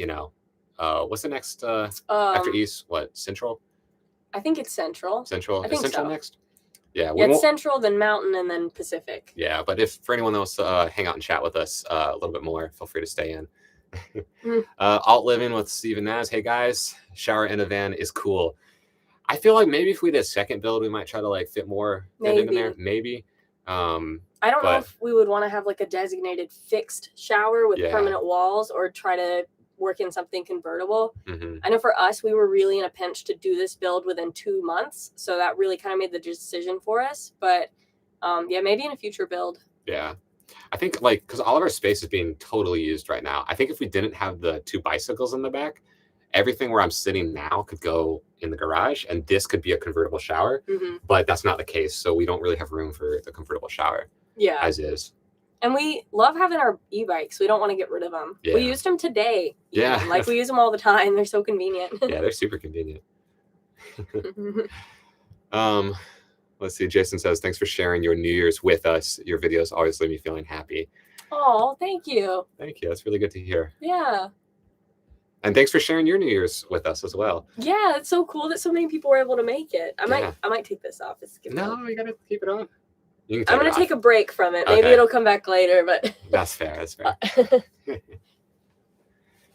what's the next after East? What, Central?
I think it's Central.
Central?
I think
Central
so.
Next? Yeah,
it's Central, then Mountain, and then Pacific.
Yeah, but if for anyone that wants to hang out and chat with us a little bit more, feel free to stay in. Alt Living with Steve Naz. Hey guys, shower in a van is cool. I feel like maybe if we did a second build, we might try to like fit more in there. Maybe.
I don't know if we would want to have like a designated fixed shower with permanent walls, or try to work in something convertible. I know for us, we were really in a pinch to do this build within 2 months, so that really kind of made the decision for us. But yeah, maybe in a future build.
Yeah, I think like because all of our space is being totally used right now. I think if we didn't have the 2 bicycles in the back, everything where I'm sitting now could go in the garage, and this could be a convertible shower. But that's not the case, so we don't really have room for the convertible shower. Yeah, as is.
And we love having our e-bikes. We don't want to get rid of them. Yeah. We used them today. Yeah. Like we use them all the time. They're so convenient.
Yeah, they're super convenient. Let's see. Jason says, thanks for sharing your New Year's with us. Your videos always leave me feeling happy.
Oh, thank you.
Thank you. That's really good to hear.
Yeah.
And thanks for sharing your New Year's with us as well.
Yeah, it's so cool that so many people were able to make it. I might take this off.
No, you gotta keep it on.
I'm going to take a break from it. Maybe it'll come back later, but
that's fair. That's fair.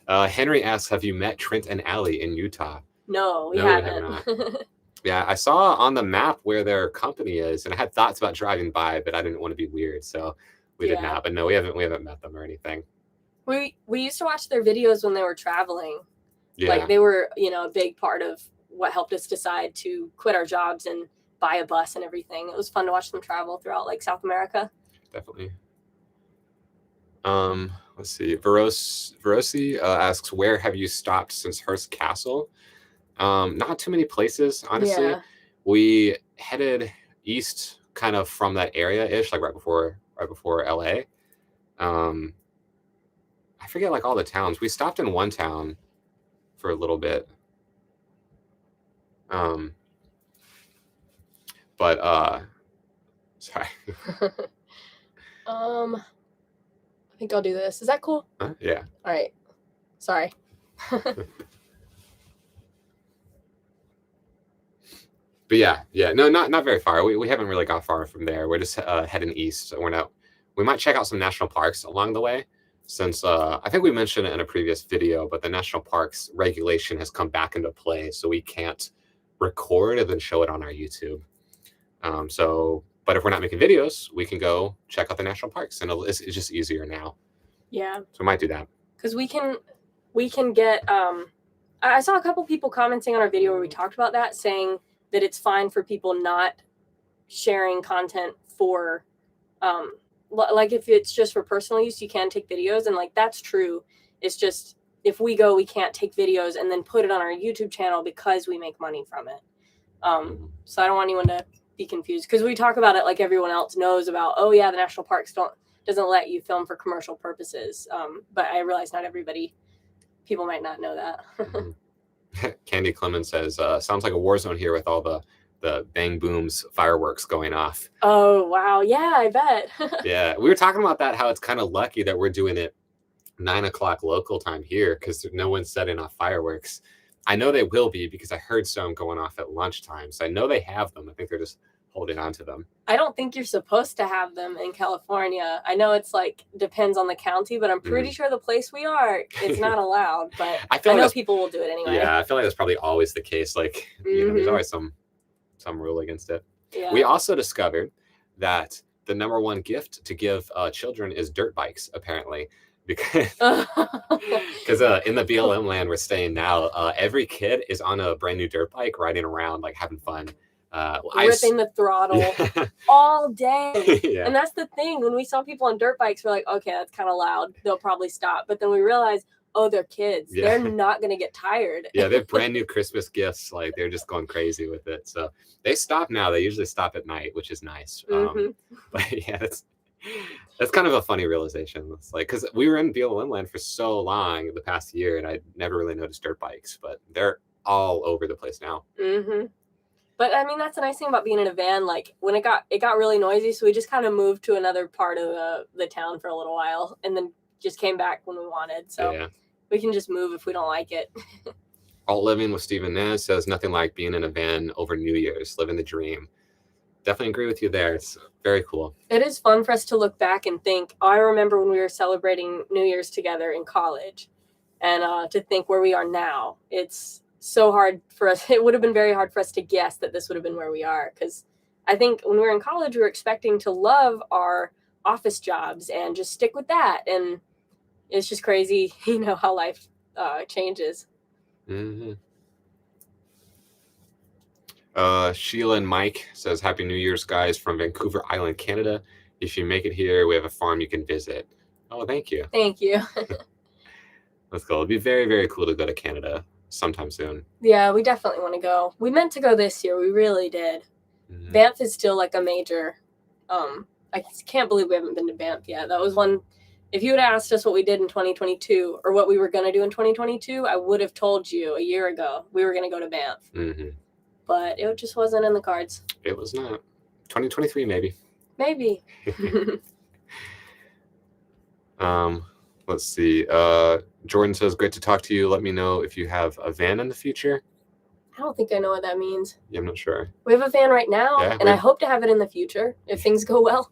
Henry asks, have you met Trent and Allie in Utah?
No, we haven't.
Yeah, I saw on the map where their company is, and I had thoughts about driving by, but I didn't want to be weird, so we did not. But no, we haven't met them or anything.
We used to watch their videos when they were traveling. Yeah. Like they were, a big part of what helped us decide to quit our jobs and buy a bus and everything. It was fun to watch them travel throughout like South America.
Definitely. Let's see. Verosi asks, where have you stopped since Hearst Castle? Not too many places, honestly. Yeah. We headed east kind of from that area-ish, like right before LA. I forget like all the towns. We stopped in one town for a little bit. But sorry.
I think I'll do this. Is that cool?
Yeah.
All right. Sorry.
But yeah. No, not very far. We haven't really got far from there. We're just heading east. So we might check out some national parks along the way, since I think we mentioned it in a previous video, but the national parks regulation has come back into play, so we can't record and then show it on our YouTube. But if we're not making videos, we can go check out the national parks, and it's just easier now.
Yeah.
So we might do that.
Because we can get. I saw a couple people commenting on our video where we talked about that, saying that it's fine for people not sharing content for, like if it's just for personal use, you can take videos, and like that's true. It's just if we go, we can't take videos and then put it on our YouTube channel because we make money from it. So I don't want anyone to be confused, because we talk about it like everyone else knows about. Oh yeah, the national parks doesn't let you film for commercial purposes. But I realize not everybody people might not know that.
Mhm. Candy Clemens says, sounds like a war zone here with all the bang booms fireworks going off.
Oh, wow. Yeah, I bet.
Yeah, we were talking about that, how it's kind of lucky that we're doing it 9 o'clock local time here because no one's setting off fireworks. I know they will be because I heard some going off at lunchtime. So I know they have them. I think they're just holding on to them.
I don't think you're supposed to have them in California. I know it's like depends on the county, but I'm pretty sure the place we are, it's not allowed. But I know people will do it anyway.
Yeah, I feel like that's probably always the case. Like, you know, there's always some rule against it. Yeah. We also discovered that the number one gift to give children is dirt bikes, apparently. Because in the BLM land we're staying now, every kid is on a brand new dirt bike riding around, like having fun.
Ripping the throttle all day. Yeah. And that's the thing. When we saw people on dirt bikes, we're like, okay, that's kind of loud. They'll probably stop. But then we realized, oh, they're kids. Yeah. They're not going to get tired. Yeah, they have brand new Christmas gifts. Like, they're just going crazy with it. So they stop now. They usually stop at night, which is nice. But yeah, that's kind of a funny realization. It's like, because we were in BLM land for so long the past year, and I never really noticed dirt bikes, but they're all over the place now. But I mean, that's the nice thing about being in a van. Like, when it got really noisy, so we just kind of moved to another part of the town for a little while, and then just came back when we wanted. So yeah. We can just move if we don't like it.
Alt Living with Stephen Nez says, nothing like being in a van over New Year's, living the dream. Definitely agree with you there. It's very cool. It
is fun for us to look back and think, oh, I remember when we were celebrating New Year's together in college, and to think where we are now. It's so hard for us. It would have been very hard for us to guess that this would have been where we are, because I think when we were in college, we were expecting to love our office jobs and just stick with that. And it's just crazy, you know, how life changes.
Mm-hmm. Sheila and Mike says, Happy New Year's, guys, from Vancouver Island, Canada. If you make it here, we have a farm you can visit. Oh, thank you.
Thank you.
Let's go. It'd be very, very cool to go to Canada sometime soon.
Yeah, we definitely want to go. We meant to go this year. We really did. Mm-hmm. Banff is still like a major. I can't believe we haven't been to Banff yet. That was one. If you had asked us what we did in 2022 or what we were going to do in 2022, I would have told you a year ago we were going to go to Banff. Mm-hmm. But it just wasn't in the cards.
It was not. 2023, maybe.
Maybe.
Let's see. Jordan says, great to talk to you. Let me know if you have a van in the future.
I don't think I know what that means.
Yeah, I'm not sure.
We have a van right now, and I hope to have it in the future if things go well.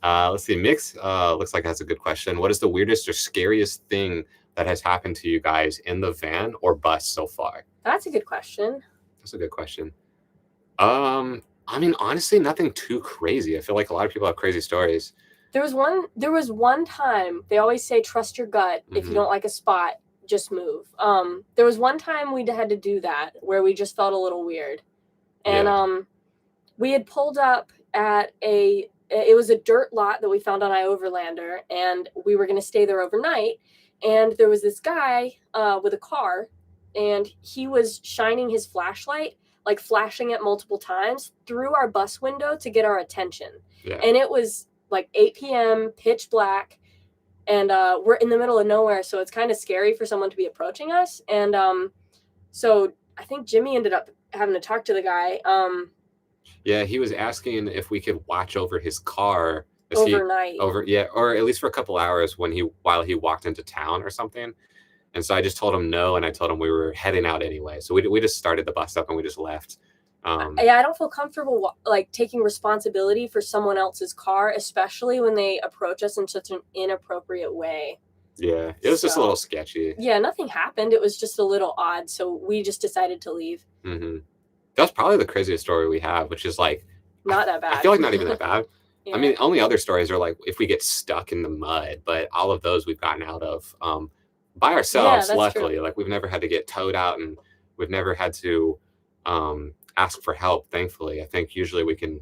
Let's see. Mix looks like that's a good question. What is the weirdest or scariest thing that has happened to you guys in the van or bus so far?
That's a good question.
That's a good question. I mean, honestly, nothing too crazy. I feel like a lot of people have crazy stories.
There was one time, they always say, trust your gut. Mm-hmm. If you don't like a spot, just move. There was one time we had to do that where we just felt a little weird. And we had pulled up at it was a dirt lot that we found on iOverlander, and we were going to stay there overnight. And there was this guy with a car, and he was shining his flashlight, like flashing it multiple times through our bus window to get our attention. Yeah. And it was like 8 p.m., pitch black, and we're in the middle of nowhere, so it's kind of scary for someone to be approaching us. And so I think Jimmy ended up having to talk to the guy.
Yeah, he was asking if we could watch over his car
overnight.
Or at least for a couple hours while he walked into town or something. And so I just told him no, and I told him we were heading out anyway. So we just started the bus up and we just left.
I don't feel comfortable like taking responsibility for someone else's car, especially when they approach us in such an inappropriate way.
Yeah, it was just a little sketchy.
Yeah, nothing happened. It was just a little odd. So we just decided to leave.
Mm-hmm. That's probably the craziest story we have, which is like
not that bad.
I feel like not even that bad. Yeah. I mean, only other stories are like if we get stuck in the mud, but all of those we've gotten out of by ourselves. Yeah, luckily, true. Like we've never had to get towed out, and we've never had to ask for help. Thankfully, I think usually we can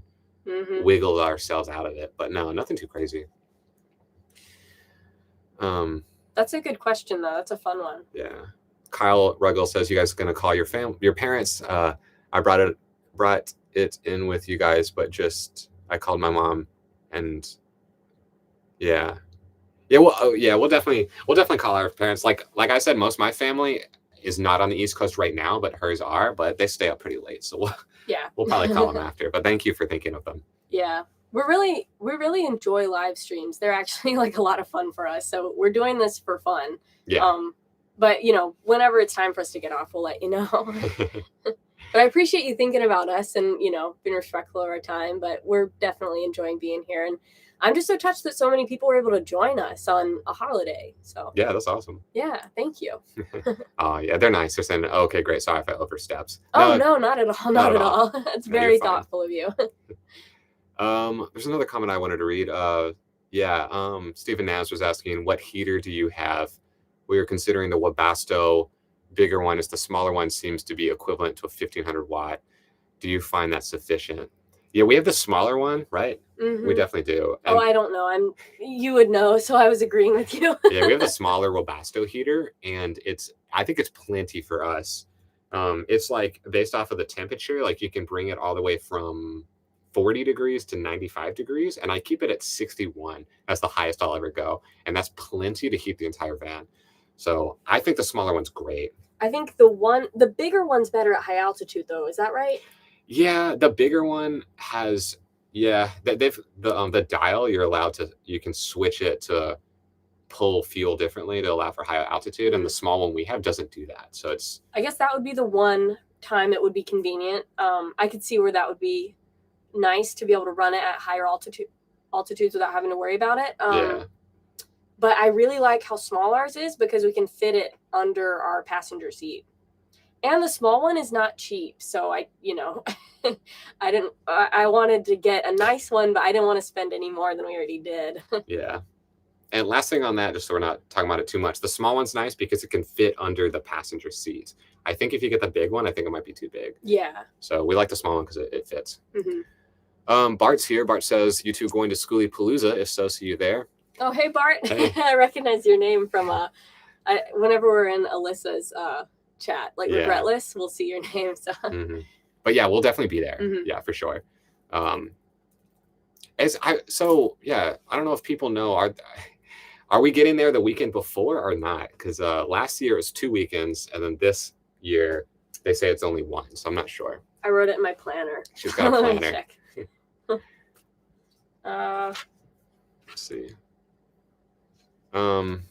wiggle ourselves out of it, but no, nothing too crazy.
That's a good question, though. That's a fun one.
Yeah. Kyle Ruggles says, you guys are going to call your parents. I brought it in with you guys, but I called my mom, and yeah. Yeah, well, we'll definitely call our parents. Like I said, most of my family is not on the East Coast right now, but hers are. But they stay up pretty late, so we'll probably call them after. But thank you for thinking of them.
Yeah, we really enjoy live streams. They're actually like a lot of fun for us. So we're doing this for fun.
Yeah.
But you know, whenever it's time for us to get off, we'll let you know. But I appreciate you thinking about us and, you know, being respectful of our time. But we're definitely enjoying being here. And I'm just so touched that so many people were able to join us on a holiday. So
yeah, that's awesome.
Yeah, thank you.
Oh, yeah, they're nice. They're saying, okay, great. Sorry if I oversteps.
Oh, no, not at all. Not at all. That's very thoughtful of you.
There's another comment I wanted to read. Stephen Naz was asking, what heater do you have? We were considering the Webasto bigger one, as the smaller one seems to be equivalent to a 1500 watt. Do you find that sufficient? Yeah, we have the smaller one, right?
Mm-hmm.
We definitely do.
And I don't know. You would know, so I was agreeing with you.
Yeah, we have the smaller Webasto heater, and I think it's plenty for us. It's like based off of the temperature, like you can bring it all the way from 40 degrees to 95 degrees, and I keep it at 61. That's the highest I'll ever go, and that's plenty to heat the entire van. So I think the smaller one's great.
I think the bigger one's better at high altitude, though. Is that right?
Yeah, the bigger one has, the dial, you can switch it to pull fuel differently to allow for higher altitude, and the small one we have doesn't do that. So
I guess that would be the one time it would be convenient. I could see where that would be nice to be able to run it at higher altitudes without having to worry about it. But I really like how small ours is because we can fit it under our passenger seat. And the small one is not cheap. So I wanted to get a nice one, but I didn't want to spend any more than we already did.
Yeah. And last thing on that, just so we're not talking about it too much, the small one's nice because it can fit under the passenger seat. I think if you get the big one, I think it might be too big.
Yeah.
So we like the small one because it fits.
Mm-hmm.
Bart's here. Bart says, you two going to Schoolie Palooza? If so, see you there.
Oh, hey, Bart.
Hey.
I recognize your name from whenever we're in Alyssa's chat, like Regretless, we'll see your name. So.
Mm-hmm. But yeah, we'll definitely be there.
Mm-hmm.
Yeah, for sure. I don't know if people know, are we getting there the weekend before or not? Because last year it was 2 weekends, and then this year they say it's only one. So I'm not sure.
I wrote it in my planner.
She's got a planner. Let's see. I'm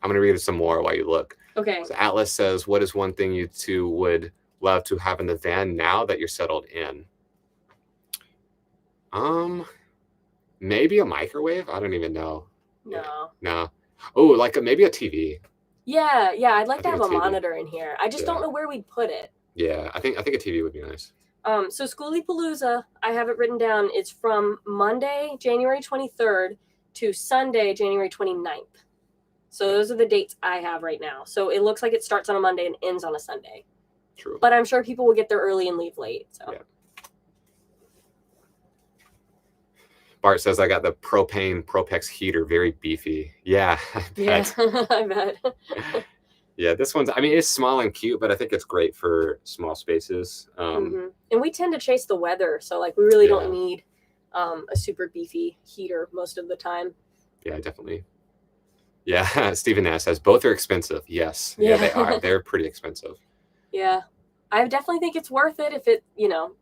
gonna read some more while you look.
Okay.
So Atlas says, what is one thing you two would love to have in the van now that you're settled in? Maybe a microwave. I don't even know. No. Oh, like maybe a TV.
Yeah. I'd like to have a monitor in here. I just don't know where we'd put it.
Yeah, I think a TV would be nice.
So Schoolie Palooza, I have it written down. It's from Monday, January 23rd to Sunday, January 29th. So those are the dates I have right now. So it looks like it starts on a Monday and ends on a Sunday.
True.
But I'm sure people will get there early and leave late. So.
Yeah. Bart says, I got the propane Propex heater, very beefy. Yeah, I bet.
I bet.
Yeah, this one's, it's small and cute, but I think it's great for small spaces.
And we tend to chase the weather. So like we really don't need a super beefy heater most of the time.
Yeah, definitely. Yeah, Stephen S says, both are expensive. Yes. Yeah, they are. They're pretty expensive.
Yeah. I definitely think it's worth it if it,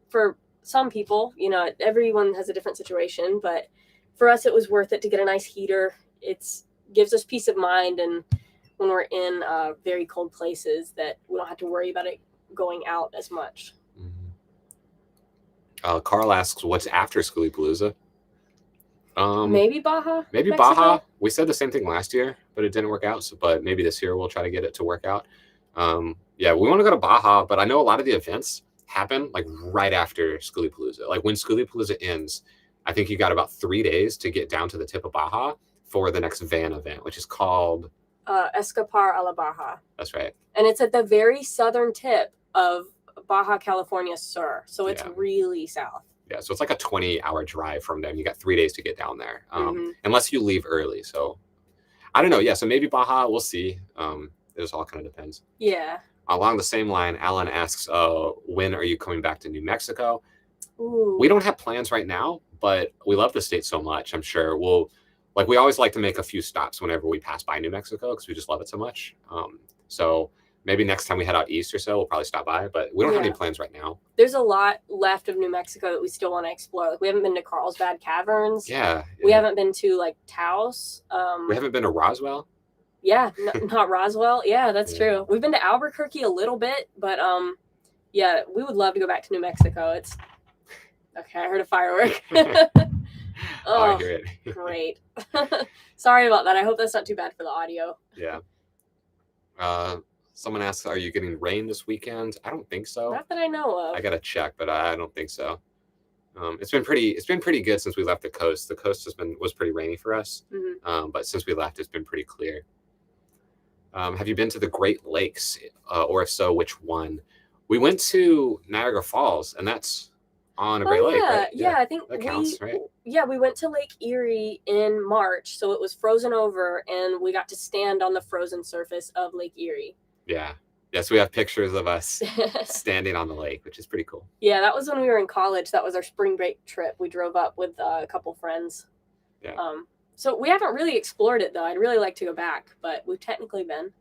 for some people, everyone has a different situation, but for us, it was worth it to get a nice heater. It's gives us peace of mind. And when we're in very cold places that we don't have to worry about it going out as much.
Mm-hmm. Carl asks, what's after Schoolie Palooza?
Maybe Baja.
Maybe
Mexico?
Baja. We said the same thing last year, but it didn't work out. So, but maybe this year we'll try to get it to work out. We want to go to Baja, but I know a lot of the events happen like right after Schoolie Palooza. Like when Schoolie Palooza ends, I think you got about 3 days to get down to the tip of Baja for the next van event, which is called
Escapar a la Baja.
That's right.
And it's at the very southern tip of Baja California Sur. So it's really south.
Yeah, so it's like a 20-hour drive from there. You got 3 days to get down there, unless you leave early. So I don't know. Yeah, so maybe Baja, we'll see. It just all kind of depends.
Yeah.
Along the same line, Alan asks, when are you coming back to New Mexico?
Ooh.
We don't have plans right now, but we love the state so much. I'm sure we'll like we always like to make a few stops whenever we pass by New Mexico because we just love it so much. So maybe next time we head out east or so, we'll probably stop by, but we don't have any plans right now.
There's a lot left of New Mexico that we still want to explore. Like, we haven't been to Carlsbad Caverns.
Yeah.
We haven't been to like Taos.
We haven't been to Roswell.
Yeah, not Roswell. Yeah, that's true. We've been to Albuquerque a little bit, but yeah, we would love to go back to New Mexico. It's okay. I heard a firework.
I hear it.
Great. Sorry about that. I hope that's not too bad for the audio.
Yeah. Someone asks, are you getting rain this weekend? I don't think so.
Not that I know of.
I gotta check, but I don't think so. It's been pretty good since we left the coast. The coast was pretty rainy for us. But since we left, it's been pretty clear. Have you been to the Great Lakes? Or if so, which one? We went to Niagara Falls, and that's on a Great Lake, right?
Yeah, I think
that counts, right?
Yeah, we went to Lake Erie in March, so it was frozen over, and we got to stand on the frozen surface of Lake Erie.
Yeah. Yes, we have pictures of us standing on the lake, which is pretty cool.
Yeah, that was when we were in college. That was our spring break trip. We drove up with a couple friends.
Yeah.
So we haven't really explored it, though. I'd really like to go back, but we've technically been.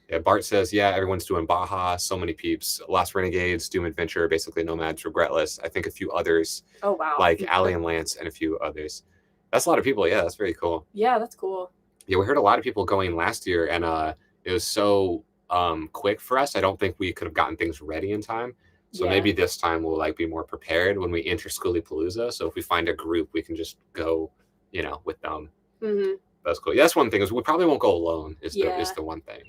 Yeah, Bart says, yeah, everyone's doing Baja. So many peeps. Lost Renegades, Doom Adventure, basically Nomads, Regretless. I think a few others.
Oh, wow.
Like Allie and Lance and a few others. That's a lot of people. Yeah, that's very cool.
Yeah, that's cool.
Yeah, we heard a lot of people going last year, and it was so quick for us. I don't think we could have gotten things ready in time. So maybe this time we'll like be more prepared when we enter Schoolie-Palooza. So if we find a group, we can just go, with them. That's cool. Yeah, that's one thing is we probably won't go alone. Is the one thing.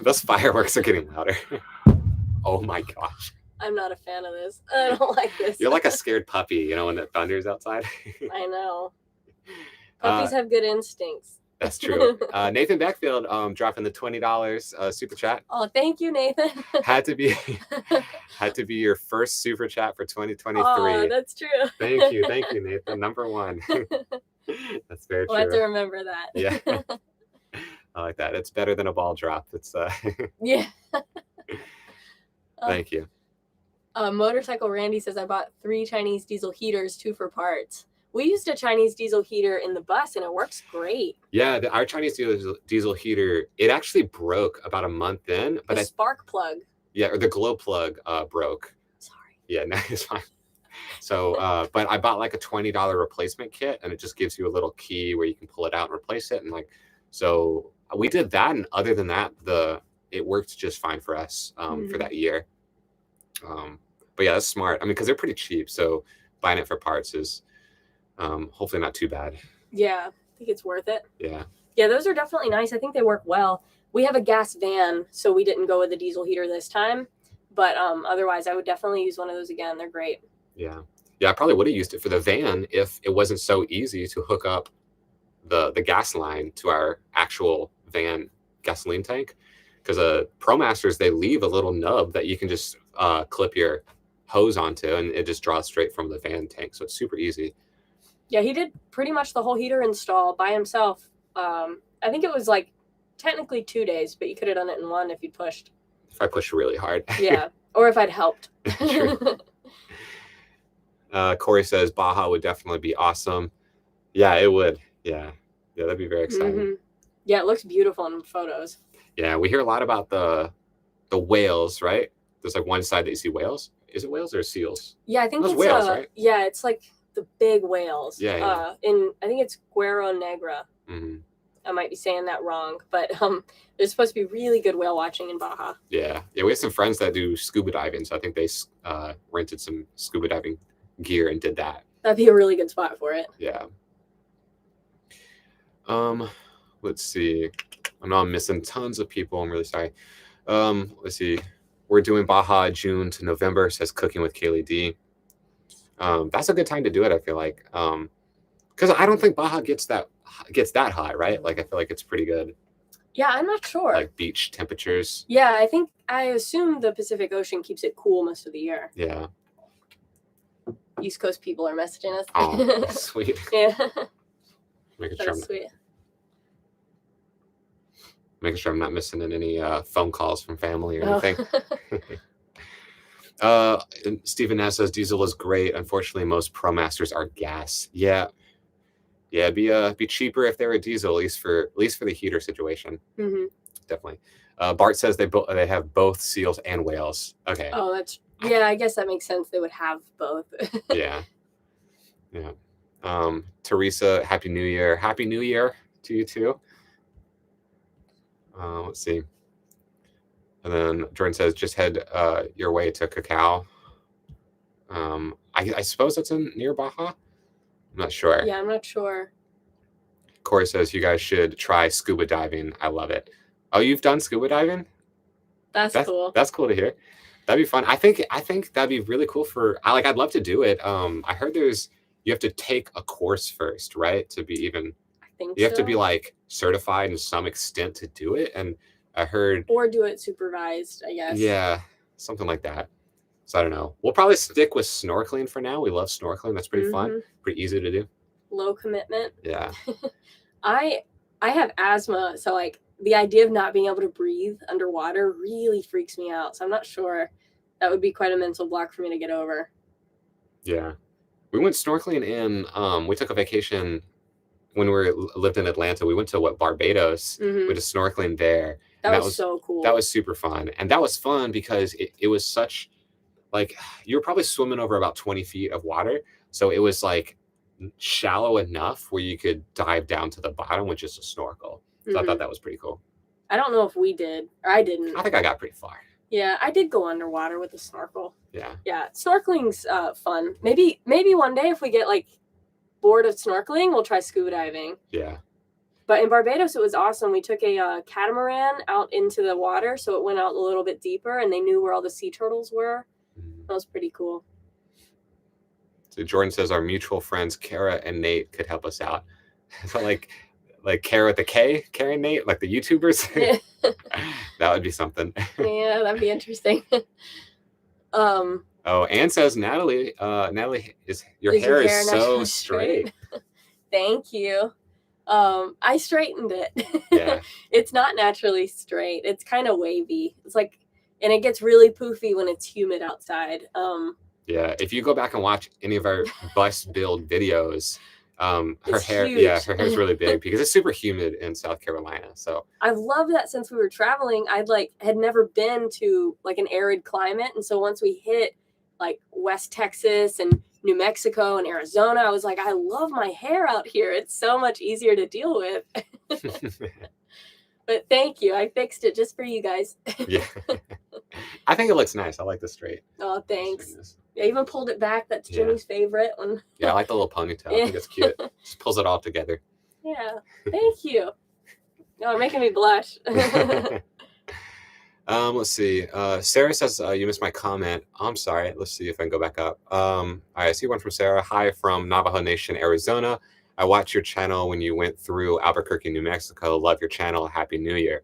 Those fireworks are getting louder. Oh my gosh.
I'm not a fan of this. I don't like this.
You're like a scared puppy, when it thunders outside.
I know. Puppies have good instincts.
That's true. Nathan Beckfield dropping the $20 super chat.
Oh, thank you, Nathan.
had to be your first super chat for 2023.
Oh, that's true.
Thank you, Nathan. Number one. That's very true.
We'll have to remember that.
Yeah. I like that. It's better than a ball drop. It's
yeah.
Thank you.
Motorcycle Randy says, I bought 3 Chinese diesel heaters, 2 for parts. We used a Chinese diesel heater in the bus, and it works great.
Yeah, our Chinese diesel heater, it actually broke about a month in. But
the spark plug.
Yeah, or the glow plug broke.
Sorry.
Yeah, no, it's fine. So, but I bought like a $20 replacement kit, and it just gives you a little key where you can pull it out and replace it. And so we did that, and other than that, it worked just fine for us for that year. But yeah, that's smart. I mean, because they're pretty cheap, so buying it for parts is hopefully not too bad.
Yeah, I think it's worth it.
Yeah.
Yeah, those are definitely nice. I think they work well. We have a gas van, so we didn't go with the diesel heater this time. But otherwise, I would definitely use one of those again. They're great.
Yeah. Yeah, I probably would have used it for the van if it wasn't so easy to hook up the gas line to our actual van gasoline tank. Because ProMasters, they leave a little nub that you can just clip your hose onto, and it just draws straight from the van tank. So it's super easy.
Yeah, he did pretty much the whole heater install by himself. I think it was like technically 2 days, but you could have done it in 1 if you pushed.
If I pushed really hard.
Yeah, or if I'd helped.
Corey says Baja would definitely be awesome. Yeah, it would. Yeah, that'd be very exciting.
Yeah, it looks beautiful in photos.
Yeah, we hear a lot about the whales, right? There's like one side that you see whales. Is it whales or seals?
Yeah, I think
it's
whales,
right?
Yeah, it's like the big whales.
Yeah.
I think it's Guero Negra. I might be saying that wrong, but there's supposed to be really good whale watching in Baja.
Yeah, we have some friends that do scuba diving, so I think they rented some scuba diving gear and did that.
That'd be a really good spot for it.
Yeah. Let's see. I know I'm missing tons of people. I'm really sorry. Let's see. We're doing Baja June to November, says Cooking with Kaylee D. That's a good time to do it, I feel like. Because I don't think Baja gets that high, right? Like, I feel like it's pretty good.
Yeah, I'm not sure.
Like beach temperatures.
Yeah, I assume the Pacific Ocean keeps it cool most of the year.
Yeah.
East Coast people are messaging us.
Oh, sweet.
Yeah.
That's sweet. Making sure I'm not missing any phone calls from family or anything. Stephen Nash says diesel is great. Unfortunately, most ProMasters are gas. Yeah. Yeah, be cheaper if they're a diesel, at least for the heater situation. Definitely. Bart says they have both seals and whales. Okay.
Oh, yeah. I guess that makes sense. They would have both.
Yeah. Teresa, Happy New Year. Happy New Year to you too. Let's see. And then Jordan says, just head your way to Cacao. I suppose that's near Baja. I'm not sure.
Yeah, I'm not sure.
Corey says, you guys should try scuba diving. I love it. Oh, you've done scuba diving?
That's cool.
That's cool to hear. That'd be fun. I think that'd be really cool I'd love to do it. I heard you have to take a course first, right? To be even,
I think
you have to be like certified in some extent to do it. And I heard,
or do it supervised, I guess.
Yeah, something like that. So I don't know. We'll probably stick with snorkeling for now. We love snorkeling. That's pretty fun. Pretty easy to do.
Low commitment.
Yeah.
I have asthma, so like the idea of not being able to breathe underwater really freaks me out. So I'm not sure that would be quite a mental block for me to get over.
Yeah. We went snorkeling we took a vacation when we lived in Atlanta. We went to Barbados. We went to snorkeling there.
That was so cool.
That was super fun. And that was fun because it was such, like, you were probably swimming over about 20 feet of water. So it was like shallow enough where you could dive down to the bottom with just a snorkel. So I thought that was pretty cool.
I don't know if we did, or I didn't.
I think I got pretty far.
Yeah, I did go underwater with a snorkel.
Yeah.
Yeah, snorkeling's fun. Maybe one day if we get like bored of snorkeling, we'll try scuba diving.
Yeah.
But in Barbados, it was awesome. We took a catamaran out into the water, so it went out a little bit deeper, and they knew where all the sea turtles were. That was pretty cool.
So Jordan says our mutual friends Kara and Nate could help us out. So like Kara with the K, Kara and Nate, like the YouTubers.
Yeah.
That would be something.
Yeah, that'd be interesting.
Oh, Anne says Natalie, your hair is so straight.
Thank you. I straightened it.
Yeah.
It's not naturally straight. It's kind of wavy. It's like, and it gets really poofy when it's humid outside.
Yeah, if you go back and watch any of our bus build videos, her hair,
huge.
Yeah, her hair's really big because it's super humid in South Carolina. So
I love that since we were traveling, had never been to like an arid climate, and so once we hit like West Texas and New Mexico and Arizona, I was like, I love my hair out here. It's so much easier to deal with. But thank you. I fixed it just for you guys.
Yeah. I think it looks nice. I like the straight.
Oh, thanks. I even pulled it back. That's Jimmy's favorite one.
Yeah, I like the little ponytail. I think it's cute. Just pulls it all together.
Yeah. Thank you. No, you're making me blush.
Let's see. Sarah says you missed my comment. I'm sorry. Let's see if I can go back up. All right, I see one from Sarah. Hi from Navajo Nation, Arizona. I watched your channel when you went through Albuquerque, New Mexico. Love your channel. Happy New Year.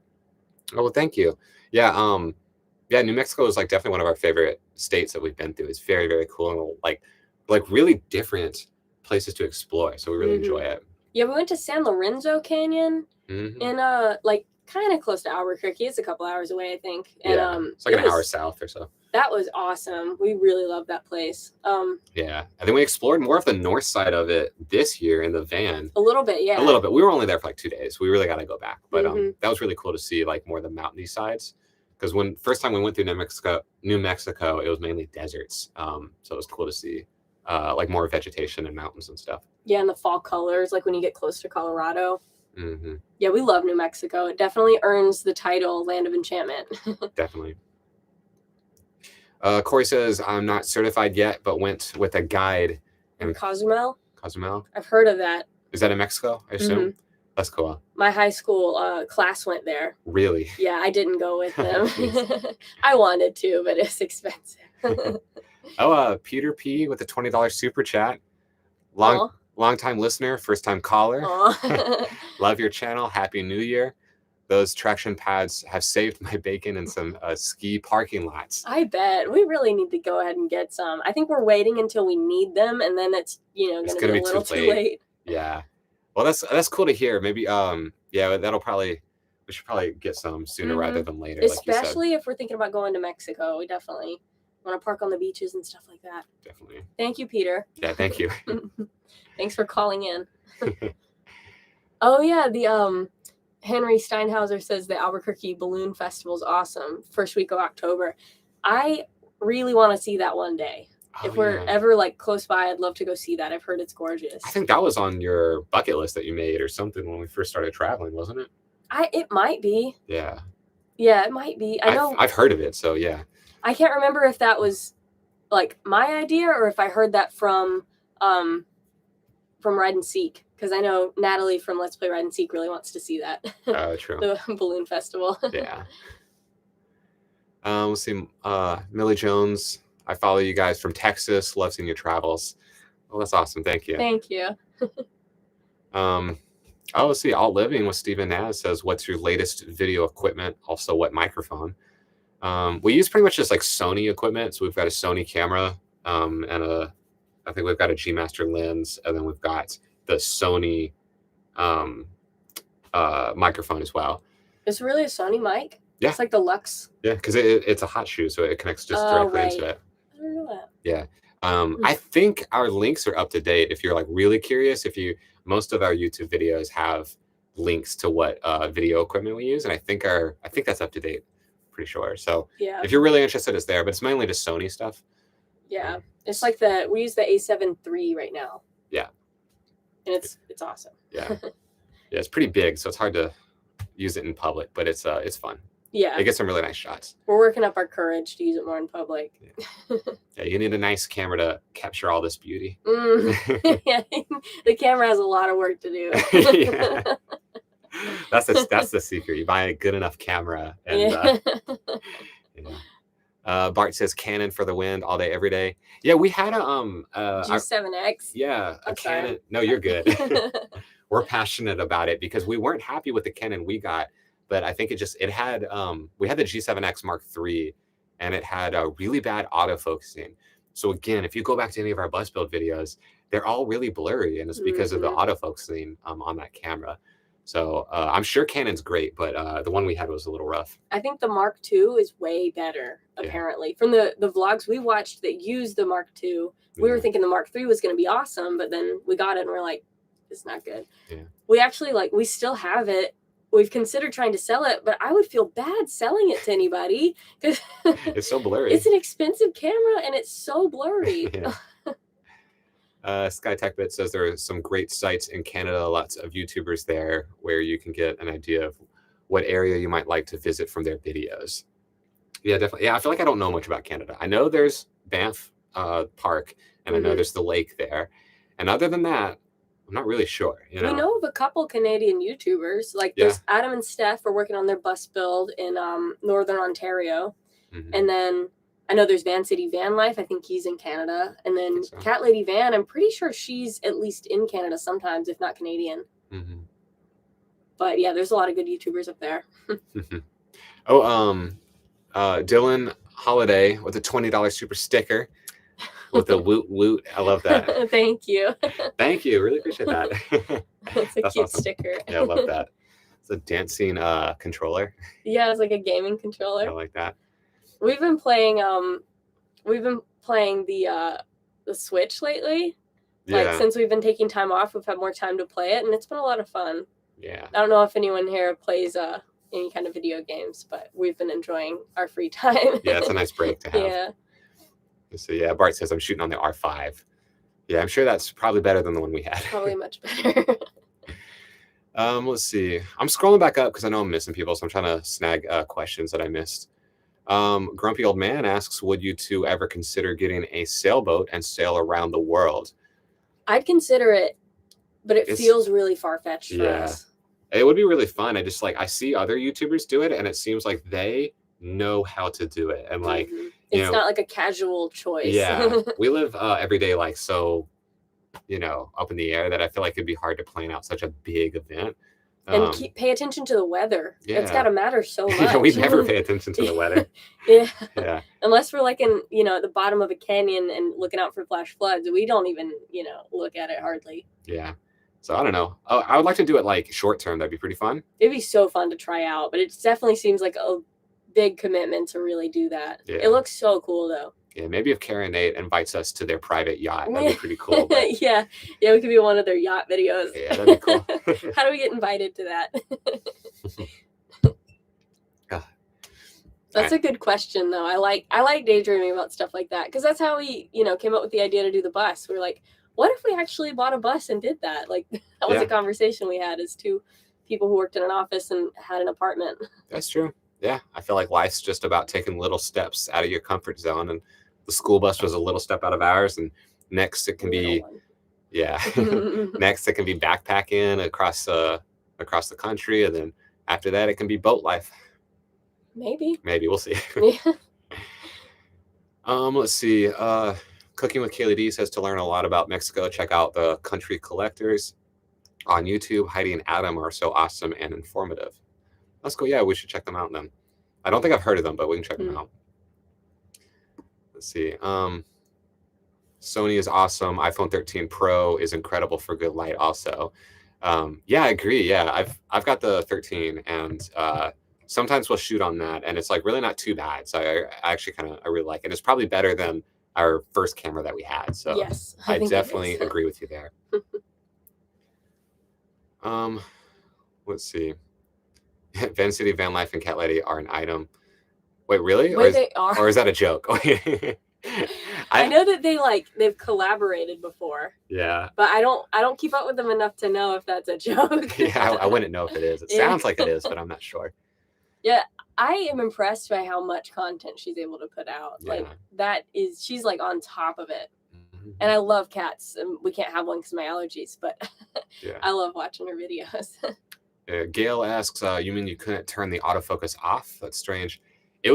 Oh, well, thank you. Yeah. Yeah, New Mexico is like definitely one of our favorite states that we've been through. It's very, very cool and like really different places to explore. So we really enjoy it.
Yeah, we went to San Lorenzo Canyon in like kind of close to Albuquerque. It's a couple hours away, I think. And
yeah, it's like an hour south or so.
That was awesome. We really loved that place.
Yeah, and then we explored more of the north side of it this year in the van.
A little bit, yeah.
A little bit. We were only there for like 2 days. We really got to go back, but that was really cool to see like more of the mountainy sides. Because first time we went through New Mexico, it was mainly deserts. So it was cool to see like more vegetation and mountains and stuff.
Yeah, and the fall colors, like when you get close to Colorado. Yeah, we love New Mexico. It definitely earns the title Land of Enchantment.
Definitely. Corey says, I'm not certified yet, but went with a guide.
In Cozumel?
Cozumel?
I've heard of that.
Is that in Mexico, I assume? That's cool.
My high school class went there.
Really?
Yeah, I didn't go with them. I wanted to, but it's expensive.
Peter P with a $20 super chat. Long time listener, first time caller. Love your channel. Happy New Year. Those traction pads have saved my bacon in some ski parking lots.
I bet. We really need to go ahead and get some. I think we're waiting until we need them, and then it's going to be a little too late.
Yeah. Well, that's cool to hear. Maybe yeah, we should probably get some sooner rather than later.
Especially if we're thinking about going to Mexico. We definitely Want to park on the beaches and stuff like that.
Definitely.
Thank you, Peter.
Yeah, thank you.
Thanks for calling in. Oh yeah, the Henry Steinhauser says the Albuquerque Balloon Festival is awesome. First week of October. I really want to see that one day. If we're ever like close by, I'd love to go see that. I've heard it's gorgeous.
I think that was on your bucket list that you made or something when we first started traveling, wasn't it?
It might be.
Yeah.
Yeah, it might be. I know.
I've heard of it, so yeah.
I can't remember if that was like my idea or if I heard that from Ride and Seek, because I know Natalie from Let's Play Ride and Seek really wants to see that.
Oh, true.
The balloon festival.
Yeah. Let's see. Millie Jones, I follow you guys from Texas. Love seeing your travels. Well, that's awesome. Thank you.
Thank you.
Let's see. All Living with Stephen Naz says, what's your latest video equipment? Also, what microphone? We use pretty much just like Sony equipment. So we've got a Sony camera and I think we've got a G Master lens, and then we've got the Sony microphone as well.
It's really a Sony mic?
Yeah.
It's like the Lux.
Yeah, because it's a hot shoe, so it connects just directly into it.
I don't know that.
Yeah. I think our links are up to date. If you're like really curious, most of our YouTube videos have links to what video equipment we use, and I think that's up to date. Pretty sure. So
yeah,
if you're really interested, it's there, but it's mainly just Sony stuff.
Yeah, it's like we use the A7 III right now.
Yeah,
and it's awesome.
Yeah, yeah, it's pretty big, so it's hard to use it in public, but it's fun.
Yeah,
it gets some really nice shots.
We're working up our courage to use it more in public.
Yeah, you need a nice camera to capture all this beauty.
Yeah, the camera has a lot of work to do.
Yeah. That's the secret. You buy a good enough camera, and Bart says Canon for the win all day, every day. Yeah, we had a
G7X.
Yeah, a Canon. No, you're good. We're passionate about it because we weren't happy with the Canon we got, but I think it had we had the G7X Mark III, and it had a really bad autofocusing. So again, if you go back to any of our bus build videos, they're all really blurry, and it's because of the autofocusing on that camera. So I'm sure Canon's great, but the one we had was a little rough.
I think the Mark II is way better, apparently. From the vlogs we watched that used the Mark II, we were thinking the Mark III was going to be awesome, but then we got it and we're like, it's not good.
Yeah.
We actually, we still have it. We've considered trying to sell it, but I would feel bad selling it to anybody because
it's so blurry.
It's an expensive camera and it's so blurry.
Yeah. Sky TechBit says there are some great sites in Canada, lots of YouTubers there where you can get an idea of what area you might like to visit from their videos. Yeah, definitely. Yeah, I feel like I don't know much about Canada. I know there's Banff Park, and I know there's the lake there. And other than that, I'm not really sure. We
know of a couple Canadian YouTubers. There's Adam and Steph are working on their bus build in Northern Ontario. And then I know there's Van City Van Life. I think he's in Canada. And then Cat Lady Van, I'm pretty sure she's at least in Canada sometimes, if not Canadian. But yeah, there's a lot of good YouTubers up there.
Dylan Holiday with a $20 super sticker with a woot woot. I love that.
Thank you.
Thank you. Really appreciate that.
It's a cute
awesome
sticker.
Yeah, I love that. It's a dancing controller.
Yeah, it's like a gaming controller.
I like that.
We've been playing the Switch lately. Since we've been taking time off, we've had more time to play it, and it's been a lot of fun.
Yeah.
I don't know if anyone here plays any kind of video games, but we've been enjoying our free time.
Yeah, it's a nice break to have.
Yeah.
So yeah, Bart says I'm shooting on the R5. Yeah, I'm sure that's probably better than the one we had.
Probably much better.
Let's see. I'm scrolling back up because I know I'm missing people, so I'm trying to snag questions that I missed. Grumpy Old Man asks, would you two ever consider getting a sailboat and sail around the world?
I'd consider it, but it feels really far-fetched for us.
It would be really fun. I see other YouTubers do it, and it seems like they know how to do it. And
it's not like a casual choice.
Yeah. We live every day so, up in the air that I feel like it'd be hard to plan out such a big event.
And pay attention to the weather.
Yeah.
It's got to matter so much.
We never pay attention to the weather.
Yeah. Unless we're in, at the bottom of a canyon and looking out for flash floods, we don't even, look at it hardly.
Yeah. So I don't know. I would like to do it short term. That'd be pretty fun.
It'd be so fun to try out, but it definitely seems like a big commitment to really do that.
Yeah.
It looks so cool though.
Yeah, maybe if Karen Nate invites us to their private yacht, that'd be pretty cool. But...
yeah, we could be one of their yacht videos.
Yeah, that'd be cool.
How do we get invited to that? That's a good question, though. I like daydreaming about stuff like that, because that's how we, came up with the idea to do the bus. We were like, what if we actually bought a bus and did that? Like, that was a conversation we had as two people who worked in an office and had an apartment.
That's true. Yeah, I feel like life's just about taking little steps out of your comfort zone, and the school bus was a little step out of ours. And next it can be, next it can be backpacking across the country, and then after that it can be boat life. Maybe we'll see.
Yeah.
Let's see. Cooking with Kaylee D says to learn a lot about Mexico, check out the Country Collectors on YouTube. Heidi and Adam are so awesome and informative. Let's go. Yeah, we should check them out then. I don't think I've heard of them, but we can check them out. Let's see. Sony is awesome. iPhone 13 Pro is incredible for good light also. Yeah, I agree. Yeah, I've got the 13, and sometimes we'll shoot on that, and it's like really not too bad. So I actually I really like it. It's probably better than our first camera that we had. So
yes,
I definitely agree with you there. Let's see. Van City, Van Life, and Cat Lady are an item. Wait, really?
They are.
Or is that a joke?
I know that they've collaborated before.
Yeah.
But I don't keep up with them enough to know if that's a joke.
Yeah, I wouldn't know if it is. It sounds like it is, but I'm not sure.
Yeah, I am impressed by how much content she's able to put out.
Yeah.
Like she's like on top of it. Mm-hmm. And I love cats, and we can't have one because of my allergies, but yeah. I love watching her videos.
Gail asks, you mean you couldn't turn the autofocus off? That's strange. The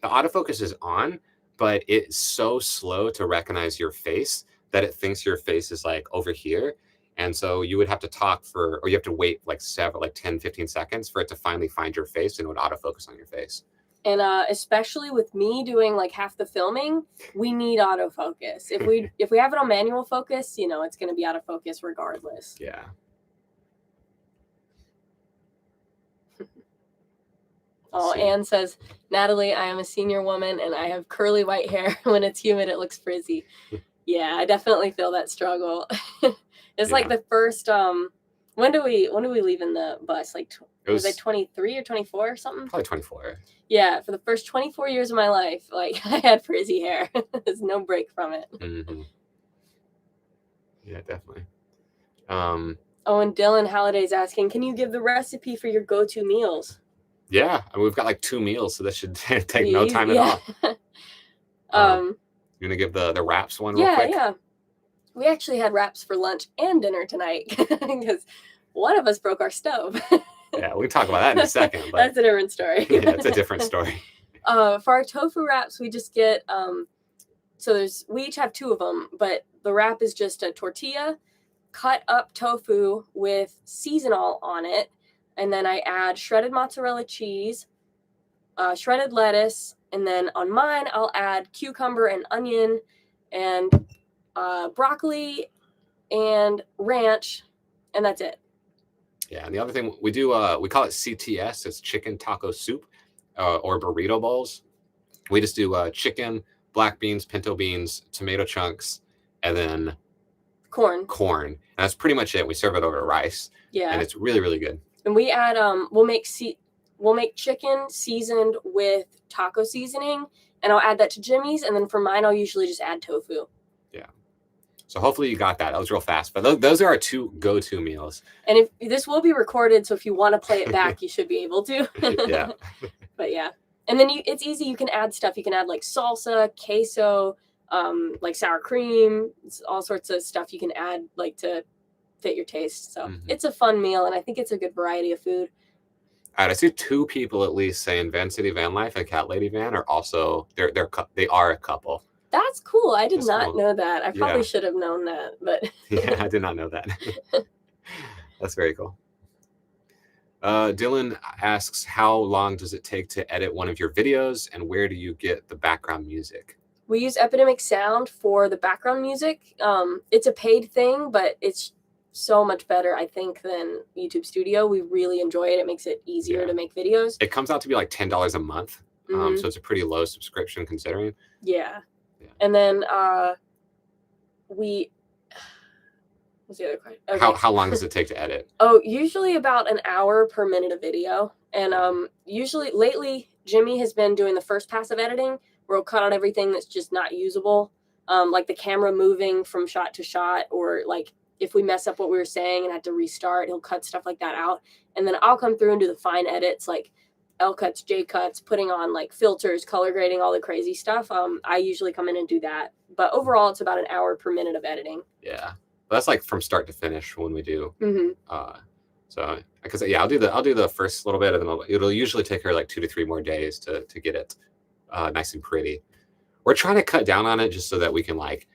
autofocus is on, but it's so slow to recognize your face that it thinks your face is like over here. And so you would have to talk or you have to wait like 10, 15 seconds for it to finally find your face, and it would autofocus on your face.
And especially with me doing like half the filming, we need autofocus. If we have it on manual focus, it's going to be out of focus regardless.
Yeah.
Oh, Anne says, Natalie, I am a senior woman and I have curly white hair. When it's humid, it looks frizzy. Yeah, I definitely feel that struggle. It's like the first, when do we leave in the bus? Like, was it 23 or 24 or something?
Probably 24.
Yeah, for the first 24 years of my life, like I had frizzy hair. There's no break from it.
Mm-hmm. Yeah, definitely.
Oh, and Dylan Halliday's asking, can you give the recipe for your go-to meals?
Yeah, I mean, we've got like 2 meals, so this should take no time at all. You gonna give the wraps one real quick?
Yeah. We actually had wraps for lunch and dinner tonight because one of us broke our stove.
Yeah, we can talk about that in a second. But
that's a different story.
Yeah, it's a different story.
For our tofu wraps, we just get we each have 2 of them, but the wrap is just a tortilla, cut up tofu with seasonal on it. And then I add shredded mozzarella cheese, shredded lettuce, and then on mine, I'll add cucumber and onion and broccoli and ranch, and that's it.
Yeah, and the other thing we do, we call it CTS. It's chicken taco soup or burrito bowls. We just do chicken, black beans, pinto beans, tomato chunks, and then corn. And that's pretty much it. We serve it over rice.
Yeah.
And it's really, really good.
And we add we'll make chicken seasoned with taco seasoning, and I'll add that to Jimmy's, and then for mine I'll usually just add tofu.
Yeah. So hopefully you got that. That was real fast. But those are our 2 go-to meals.
And if this will be recorded, so if you want to play it back, you should be able to.
Yeah.
But yeah. And then it's easy. You can add stuff. You can add like salsa, queso, like sour cream, all sorts of stuff you can add like to fit your taste. So It's a fun meal, and I think it's a good variety of food.
All right, I see 2 people at least saying Van City Van Life and Cat Lady Van are also they are a couple.
That's cool. I did not know that. I probably should have known that, but
yeah, I did not know that. That's very cool. Dylan asks, how long does it take to edit one of your videos, and where do you get the background music?
We use Epidemic Sound for the background music. It's a paid thing, but it's so much better, I think, than YouTube Studio. We really enjoy it. It makes it easier to make videos.
It comes out to be like $10 a month. So it's a pretty low subscription considering.
Yeah. And then what's the other question? Okay.
How long does it take to edit?
Oh, usually about an hour per minute of video. And usually lately Jimmy has been doing the first pass of editing where he'll cut out everything that's just not usable. Like the camera moving from shot to shot, or like if we mess up what we were saying and had to restart, he'll cut stuff like that out. And then I'll come through and do the fine edits, like L cuts, J cuts, putting on like filters, color grading, all the crazy stuff. I usually come in and do that. But overall, it's about an hour per minute of editing.
Yeah. Well, that's like from start to finish when we do. So because I'll do the first little bit, and then it'll usually take her like 2 to 3 more days to get it nice and pretty. We're trying to cut down on it just so that we can like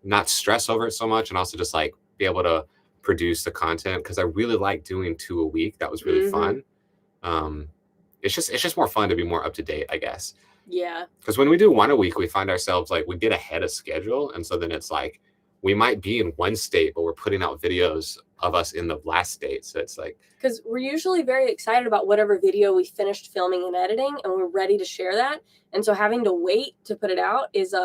not stress over it so much, and also just like be able to produce the content, because I really like doing 2 a week. That was really fun. It's just more fun to be more up to date, I guess.
Yeah.
Because when we do 1 a week, we find ourselves like we get ahead of schedule, and so then it's like we might be in one state, but we're putting out videos of us in the last state. So it's like,
because we're usually very excited about whatever video we finished filming and editing, and we're ready to share that. And so having to wait to put it out is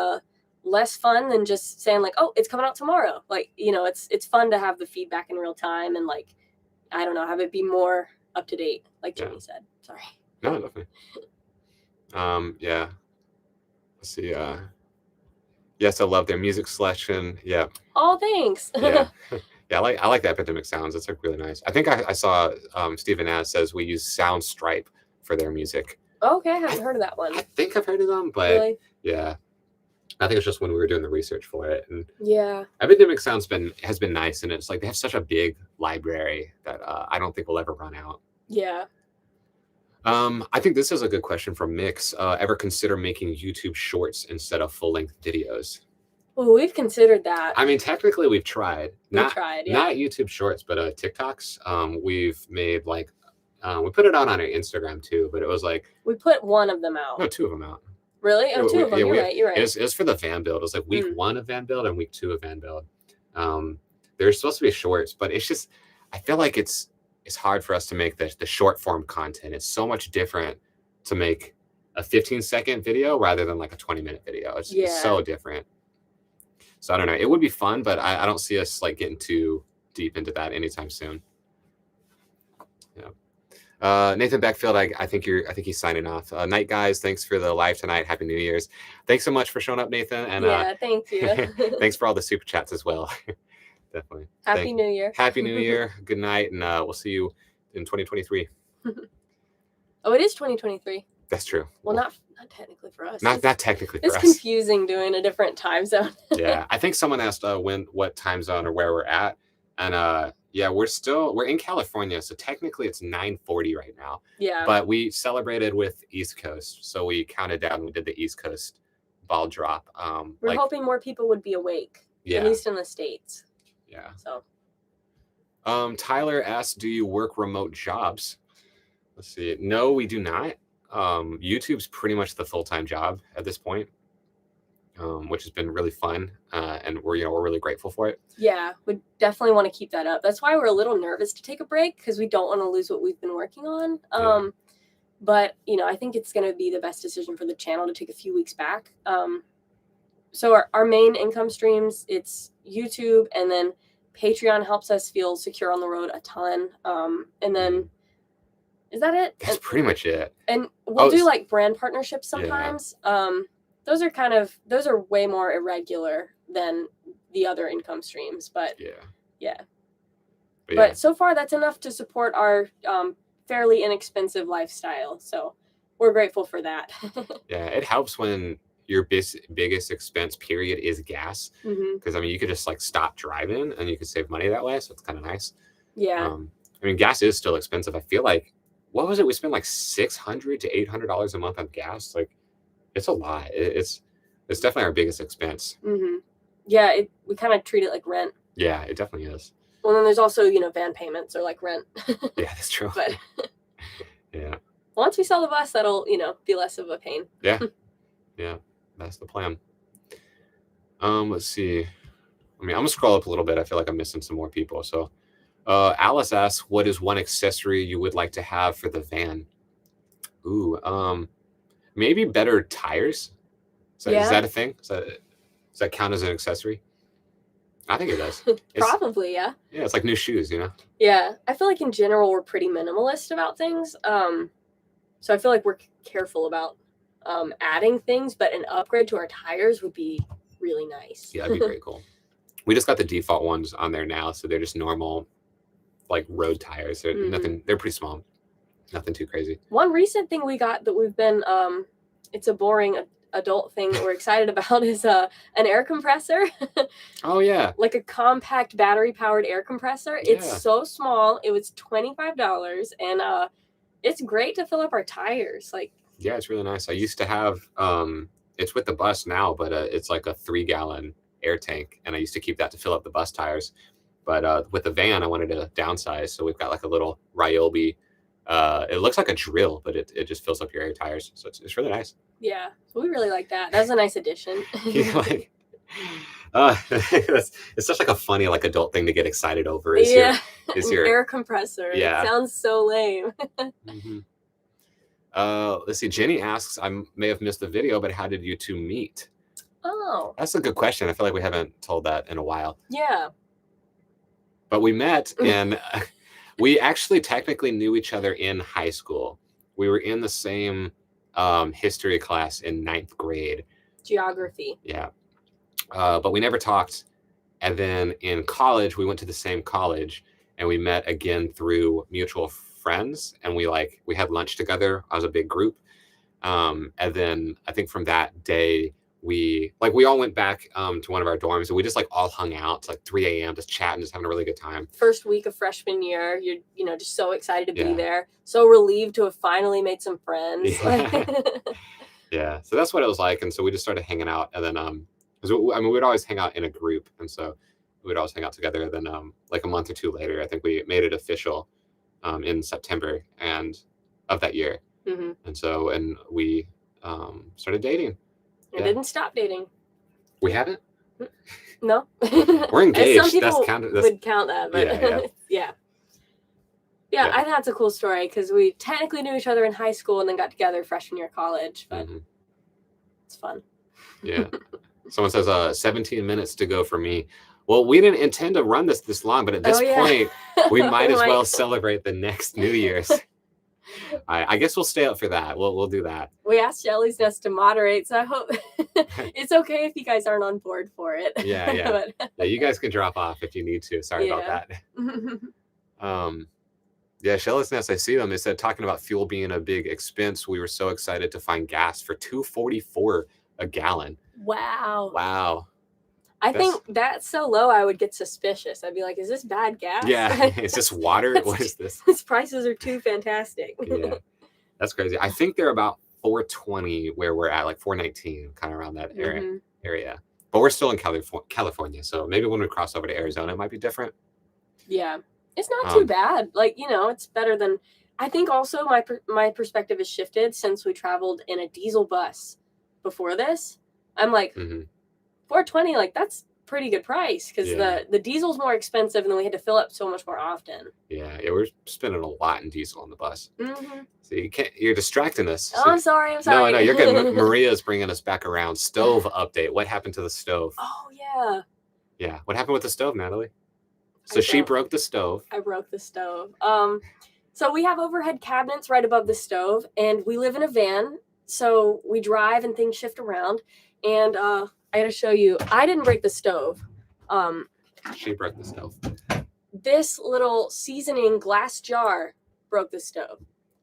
less fun than just saying like, oh, it's coming out tomorrow. Like, you know, it's fun to have the feedback in real time and like, I don't know, have it be more up to date, like Jimmy said. Sorry.
No, definitely. Yeah. Let's see. Yes, I love their music selection. Yeah.
Oh, thanks.
Yeah. Yeah, I like the Epidemic Sounds. It's like really nice. I think I saw Stephen Az says we use Soundstripe for their music.
Okay, I haven't heard of that one.
I think I've heard of them, but
really?
Yeah. I think it's just when we were doing the research for it. And
yeah.
Epidemic Sounds has been nice, and it's like they have such a big library that I don't think we'll ever run out.
Yeah.
I think this is a good question from Mix. Ever consider making YouTube shorts instead of full-length videos?
Well, we've considered that.
I mean, technically, we've tried.
Not
YouTube Shorts, but TikToks. We've made like we put it on our Instagram too, but it was like
we put one of them out.
No, 2 of them out.
Really? Oh, 2 of them. You're right.
It was for the van build. It was like week 1 of van build and week 2 of van build. They're supposed to be shorts, but it's just I feel like it's hard for us to make the short form content. It's so much different to make a 15-second video rather than like a 20-minute video. It's so different. So I don't know. It would be fun, but I don't see us like getting too deep into that anytime soon. Yeah. Nathan Beckfield, I think he's signing off. Night guys, thanks for the live tonight. Happy New Year's. Thanks so much for showing up, Nathan. And
thank you.
Thanks for all the super chats as well. Definitely.
Happy New Year.
Happy New Year. Good night, and we'll see you in 2023.
Oh, it is 2023.
That's true.
Well, not technically for us.
Not technically for us.
It's confusing doing a different time zone.
Yeah, I think someone asked what time zone or where we're at, and yeah, we're in California, so technically it's 9:40 right now.
Yeah.
But we celebrated with East Coast, so we counted down. We did the East Coast ball drop.
We're hoping more people would be awake.
Yeah.
At least in the States.
Yeah.
So.
Tyler asked, "Do you work remote jobs?" Let's see. No, we do not. YouTube's pretty much the full-time job at this point, which has been really fun, and we're really grateful for it.
Yeah, we definitely want to keep that up. That's why we're a little nervous to take a break, because we don't want to lose what we've been working on. But I think it's going to be the best decision for the channel to take a few weeks back. So our main income streams, it's YouTube, and then Patreon helps us feel secure on the road a ton. And then is that it?
That's pretty much it.
And we'll do like brand partnerships sometimes. Yeah. Those are way more irregular than the other income streams, but yeah. But so far that's enough to support our fairly inexpensive lifestyle. So we're grateful for that.
Yeah, it helps when your biggest expense period is gas, because I mean you could just like stop driving and you could save money that way, so it's kind of nice.
Yeah.
I mean gas is still expensive. I feel like what was it? We spent like $600 to $800 a month on gas. Like it's a lot. It's definitely our biggest expense.
Yeah, we kind of treat it like rent.
Yeah, it definitely is.
Well, then there's also van payments are like rent.
Yeah, that's true.
But
yeah,
once we sell the bus, that'll be less of a pain.
Yeah. Yeah, that's the plan. Let's see. I mean, I'm gonna scroll up a little bit. I feel like I'm missing some more people. So Alice asks, what is one accessory you would like to have for the van? Ooh, maybe better tires. So
Yeah.
is that a thing? So does that count as an accessory? I think it does.
Probably, yeah.
Yeah, it's like new shoes, you know?
Yeah. I feel like in general we're pretty minimalist about things. So I feel like we're careful about adding things, but an upgrade to our tires would be really nice.
Yeah, that'd be very cool. We just got the default ones on there now, so they're just normal, like road tires. They're nothing. They're pretty small, nothing too crazy.
One recent thing we got that we've been, it's a boring adult thing that we're excited about is an air compressor.
Oh yeah,
like a compact battery powered air compressor.
Yeah.
It's so small. It was $25, and it's great to fill up our tires. Like,
yeah, it's really nice. I used to have it's with the bus now, but it's like a 3-gallon air tank, and I used to keep that to fill up the bus tires. But with the van, I wanted to downsize, so we've got like a little Ryobi. It looks like a drill, but it just fills up your air tires, so it's really nice.
Yeah, so we really like that. That's a nice addition.
Yeah, like, it's such like a funny like adult thing to get excited over. Is your
air compressor?
Yeah,
it sounds so lame.
Mm-hmm. Let's see. Jenny asks, I may have missed the video, but how did you two meet?
Oh,
That's a good question. I feel like we haven't told that in a while.
Yeah.
But we met and we actually technically knew each other in high school. We were in the same history class in 9th grade.
Geography.
Yeah. But we never talked. And then in college, we went to the same college and we met again through mutual friends. And we had lunch together as a big group. And then I think from that day, we all went back to one of our dorms and we just all hung out till 3 a.m. just chatting, just having a really good time.
First week of freshman year, you're just so excited to be there, so relieved to have finally made some friends.
Yeah, so that's what it was like. And so we just started hanging out, and then we'd always hang out in a group, and so we'd always hang out together. And then like a month or two later, I think we made it official in September of that year.
Mm-hmm.
And we started dating.
I didn't stop dating.
We haven't?
No.
We're engaged.
Some people would count that, but yeah. I think that's a cool story because we technically knew each other in high school and then got together freshman year of college, but it's fun.
Yeah. Someone says 17 minutes to go for me. Well, we didn't intend to run this long, but at this point, we might as well celebrate the next New Year's. I guess we'll stay up for that. We'll do that.
We asked Jelly's Nest to moderate, so I hope it's okay if you guys aren't on board for it.
Yeah. Yeah, you guys can drop off if you need to. Sorry about that. Jelly's Nest, I see them. They said talking about fuel being a big expense. We were so excited to find gas for $2.44 a gallon. Wow.
I think that's so low, I would get suspicious. I'd be like, is this bad gas?
Yeah. Is this water? What is this?
These prices are too fantastic.
Yeah. That's crazy. I think they're about $4.20 where we're at, like $4.19, kind of around that area. But we're still in California. So maybe when we cross over to Arizona, it might be different. Yeah.
It's not too bad. It's better than, I think also my perspective has shifted since we traveled in a diesel bus before this. I'm like, $4.20, that's pretty good price because the diesel's more expensive and then we had to fill up so much more often.
Yeah, we're spending a lot in diesel on the bus. So you're distracting us.
Oh, I'm sorry.
No, you're good. Maria's bringing us back around. Stove update. What happened to the stove?
Oh, yeah.
Yeah, what happened with the stove, Natalie? So she broke the stove.
I broke the stove. So we have overhead cabinets right above the stove, and we live in a van, so we drive and things shift around. And I got to show you, I didn't break the stove.
She broke the stove.
This little seasoning glass jar broke the stove.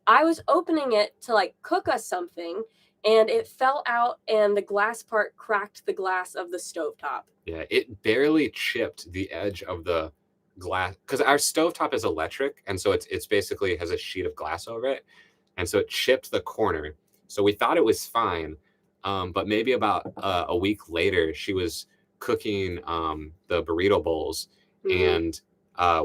I was opening it to cook us something, and it fell out, and the glass part cracked the glass of the stovetop.
Yeah, it barely chipped the edge of the glass because our stovetop is electric, and so it's basically has a sheet of glass over it, and so it chipped the corner. So we thought it was fine, but maybe about a week later, she was cooking the burrito bowls, and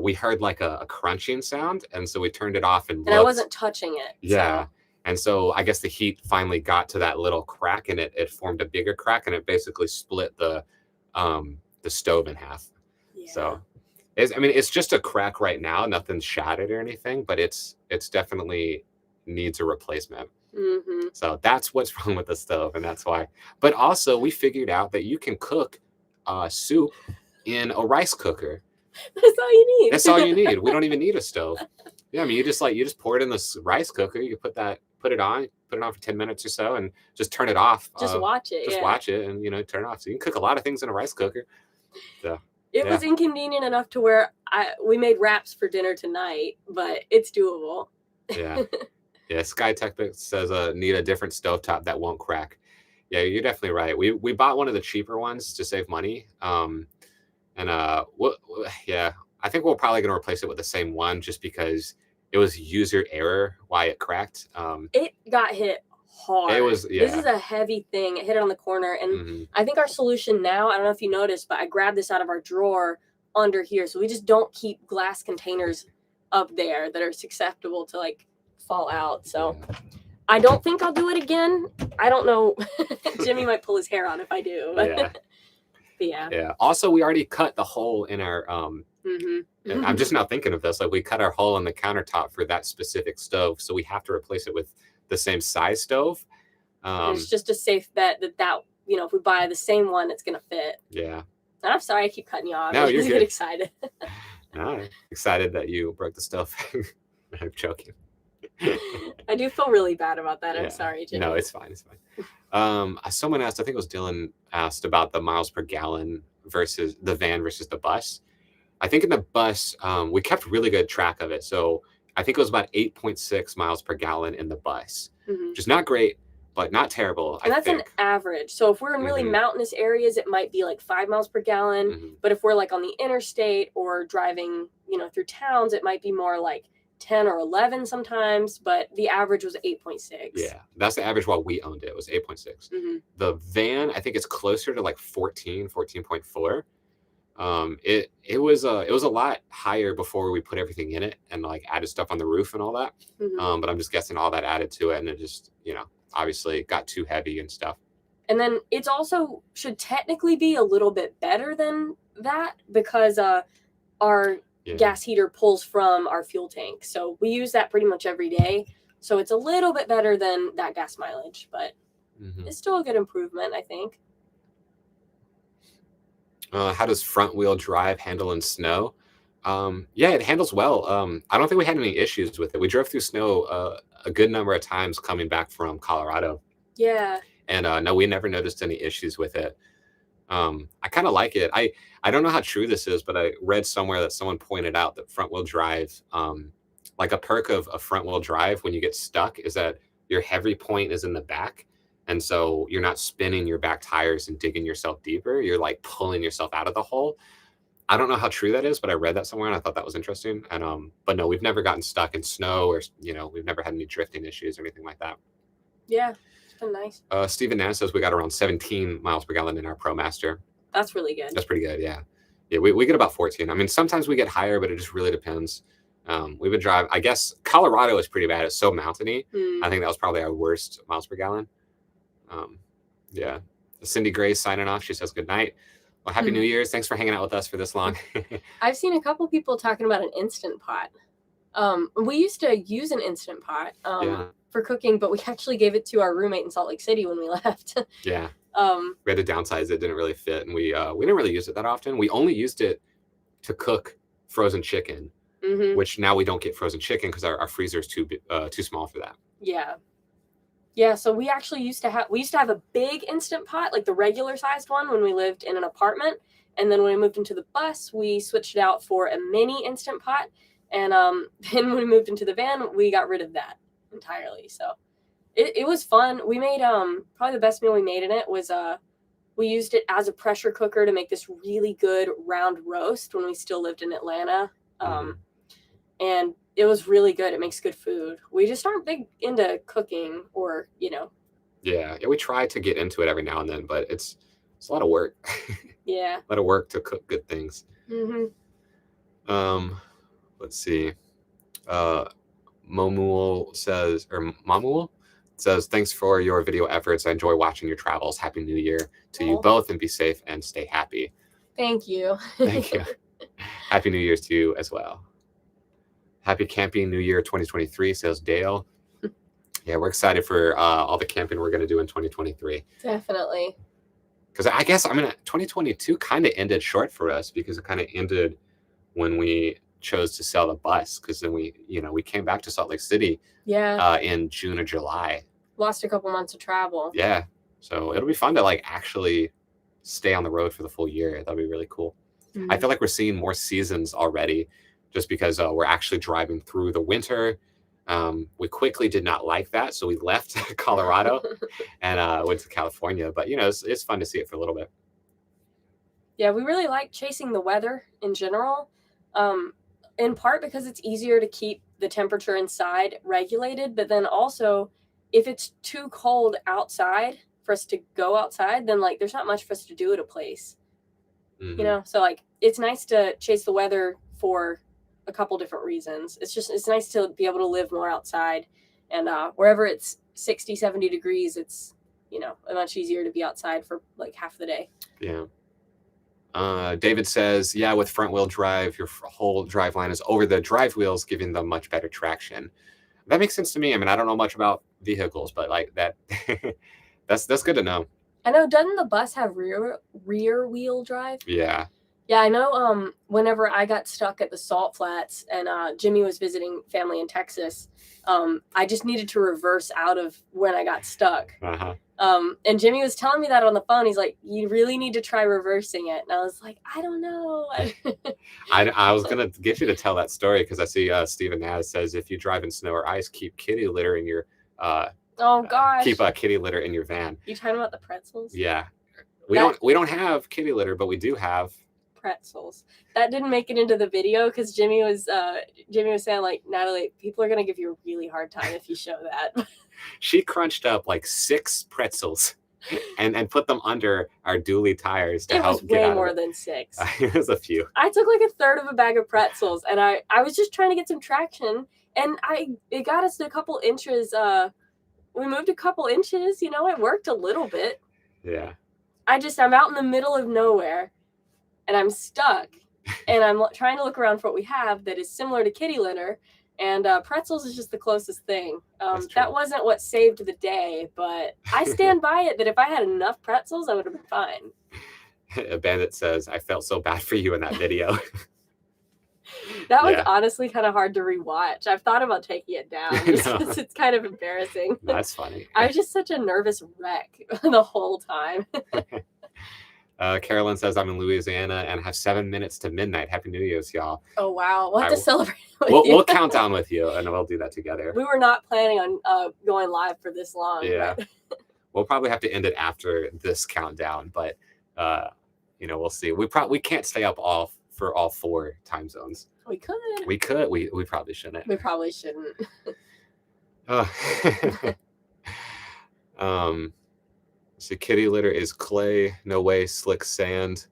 we heard a crunching sound, and so we turned it off and looked.
I wasn't touching it.
Yeah. And so I guess the heat finally got to that little crack, and it formed a bigger crack, and it basically split the stove in half. Yeah. So it's just a crack right now. Nothing's shattered or anything, but it's definitely needs a replacement. So that's what's wrong with the stove, and that's why. But also, we figured out that you can cook soup in a rice cooker.
That's all you need.
That's all you need. We don't even need a stove. Yeah, I mean, you just pour it in this rice cooker. You put it on for 10 minutes or so, and just turn it off.
Just watch it.
Just watch it, and turn it off. So you can cook a lot of things in a rice cooker. So
it was inconvenient enough to where we made wraps for dinner tonight, but it's doable.
Yeah. Yeah, Sky Tech says need a different stovetop that won't crack. Yeah, you're definitely right. We bought one of the cheaper ones to save money. Yeah, I think we're probably going to replace it with the same one just because it was user error why it cracked.
It got hit hard.
It was, yeah.
This is a heavy thing. It hit it on the corner. And I think our solution now, I don't know if you noticed, but I grabbed this out of our drawer under here. So we just don't keep glass containers up there that are susceptible to like fall out. So I don't think I'll do it again. I don't know. Jimmy might pull his hair on if I do. But yeah.
Also, we already cut the hole in our and I'm just now thinking of this. Like we cut our hole in the countertop for that specific stove, so we have to replace it with the same size stove.
It's just a safe bet that if we buy the same one, it's gonna fit.
Yeah.
And I'm sorry I keep cutting you off.
No, you're good.
Get excited.
No, I'm excited that you broke the stove. I'm joking.
I do feel really bad about that. I'm sorry, Jimmy.
No, it's fine. It's fine. Someone asked, I think it was Dylan asked about the miles per gallon versus the van versus the bus. I think in the bus, we kept really good track of it. So I think it was about 8.6 miles per gallon in the bus, which is not great, but not terrible.
And that's an average. So if we're in really mountainous areas, it might be like 5 miles per gallon. But if we're like on the interstate or driving, through towns, it might be more like 10 or 11 sometimes, but the average was 8.6.
Yeah, that's the average while we owned it. It was 8.6. The van, I think it's closer to like 14.4. It was a lot higher before we put everything in it and like added stuff on the roof and all that. But I'm just guessing all that added to it, and it just obviously got too heavy and stuff.
And then it's also should technically be a little bit better than that because our gas heater pulls from our fuel tank. So we use that pretty much every day. So it's a little bit better than that gas mileage, but it's still a good improvement, I think.
How does front wheel drive handle in snow? Yeah, it handles well. I don't think we had any issues with it. We drove through snow a good number of times coming back from Colorado.
Yeah.
And no, we never noticed any issues with it. I kind of like it. I don't know how true this is, but I read somewhere that someone pointed out that front wheel drive, like a perk of a front wheel drive when you get stuck is that your heavy point is in the back. And so you're not spinning your back tires and digging yourself deeper. You're like pulling yourself out of the hole. I don't know how true that is, but I read that somewhere and I thought that was interesting. And but no, we've never gotten stuck in snow or we've never had any drifting issues or anything like that.
Yeah, it's been nice.
Stephen Nance says we got around 17 miles per gallon in our ProMaster.
That's really good.
That's pretty good, yeah. Yeah, we get about 14. I mean, sometimes we get higher, but it just really depends. We've been driving. I guess Colorado is pretty bad. It's so mountainy. I think that was probably our worst miles per gallon. Yeah. Cindy Gray signing off. She says good night. Well, happy New Year's. Thanks for hanging out with us for this long.
I've seen a couple people talking about an Instant Pot. We used to use an Instant Pot for cooking, but we actually gave it to our roommate in Salt Lake City when we left.
Yeah. We had to downsize it. It didn't really fit, and we didn't really use it that often. We only used it to cook frozen chicken, which now we don't get frozen chicken because our freezer is too small for that.
Yeah, so we actually used to have a big Instant Pot, like the regular sized one when we lived in an apartment. And then when we moved into the bus, we switched it out for a mini Instant Pot. And then when we moved into the van, we got rid of that entirely. So it was fun. We made probably the best meal we made in it was we used it as a pressure cooker to make this really good round roast when we still lived in Atlanta. And it was really good. It makes good food. We just aren't big into cooking or,
Yeah, we try to get into it every now and then, but it's a lot of work.
Yeah.
A lot of work to cook good things. Let's see. Mamuel says, thanks for your video efforts. I enjoy watching your travels. Happy New Year to you both, and be safe and stay happy.
Thank you.
Thank you. Happy New Year's to you as well. Happy Camping New Year 2023, says Dale. Yeah, we're excited for all the camping we're going to do in 2023.
Definitely.
Because I guess, 2022 kind of ended short for us because it kind of ended when we chose to sell the bus. Because then we came back to Salt Lake City in June or July.
Lost a couple months of travel.
Yeah. So it'll be fun to like actually stay on the road for the full year. That'll be really cool. I feel like we're seeing more seasons already just because we're actually driving through the winter. We quickly did not like that, so we left Colorado and went to California. But it's fun to see it for a little bit.
Yeah, we really like chasing the weather in general, in part because it's easier to keep the temperature inside regulated, but then also if it's too cold outside for us to go outside, then like there's not much for us to do at a place. So like it's nice to chase the weather for a couple different reasons. It's nice to be able to live more outside, and wherever it's 60, 70 degrees, it's much easier to be outside for like half the day.
Yeah. David says, yeah, with front wheel drive, your whole drive line is over the drive wheels, giving them much better traction. That makes sense to me. I mean, I don't know much about vehicles, but like that, that's good to know.
I know, doesn't the bus have rear wheel drive?
Yeah.
Yeah, I know. Whenever I got stuck at the Salt Flats and Jimmy was visiting family in Texas, I just needed to reverse out of when I got stuck. And Jimmy was telling me that on the phone. He's like, "You really need to try reversing it." And I was like, "I don't know."
I was gonna get you to tell that story because I see Stephen Naz says if you drive in snow or ice, keep kitty litter in your
oh gosh,
keep a kitty litter in your van.
You talking about the pretzels?
Yeah, we don't have kitty litter, but we do have
pretzels. That didn't make it into the video because Jimmy was saying like, Natalie, people are gonna give you a really hard time if you show that.
She crunched up like 6 pretzels and put them under our dually tires to help get out. It was way
more than 6.
It was a few.
I took like a third of a bag of pretzels, and I was just trying to get some traction, and it got us a couple inches. We moved a couple inches. It worked a little bit.
Yeah.
I'm out in the middle of nowhere, and I'm stuck, and I'm trying to look around for what we have that is similar to kitty litter. And pretzels is just the closest thing. That wasn't what saved the day, but I stand by it that if I had enough pretzels, I would have been fine.
A bandit says, I felt so bad for you in that video.
That was honestly kind of hard to rewatch. I've thought about taking it down. It's kind of embarrassing.
That's funny.
I was just such a nervous wreck the whole time.
Carolyn says, I'm in Louisiana and have 7 minutes to midnight. Happy New Year's, y'all.
Oh, wow. We'll have to celebrate with you.
We'll count down with you, and we'll do that together.
We were not planning on going live for this long.
Yeah. We'll probably have to end it after this countdown, but, we'll see. We can't stay up for all 4 time zones.
We could.
We could. We probably shouldn't.
We probably shouldn't.
So kitty litter is clay, no way, slick sand.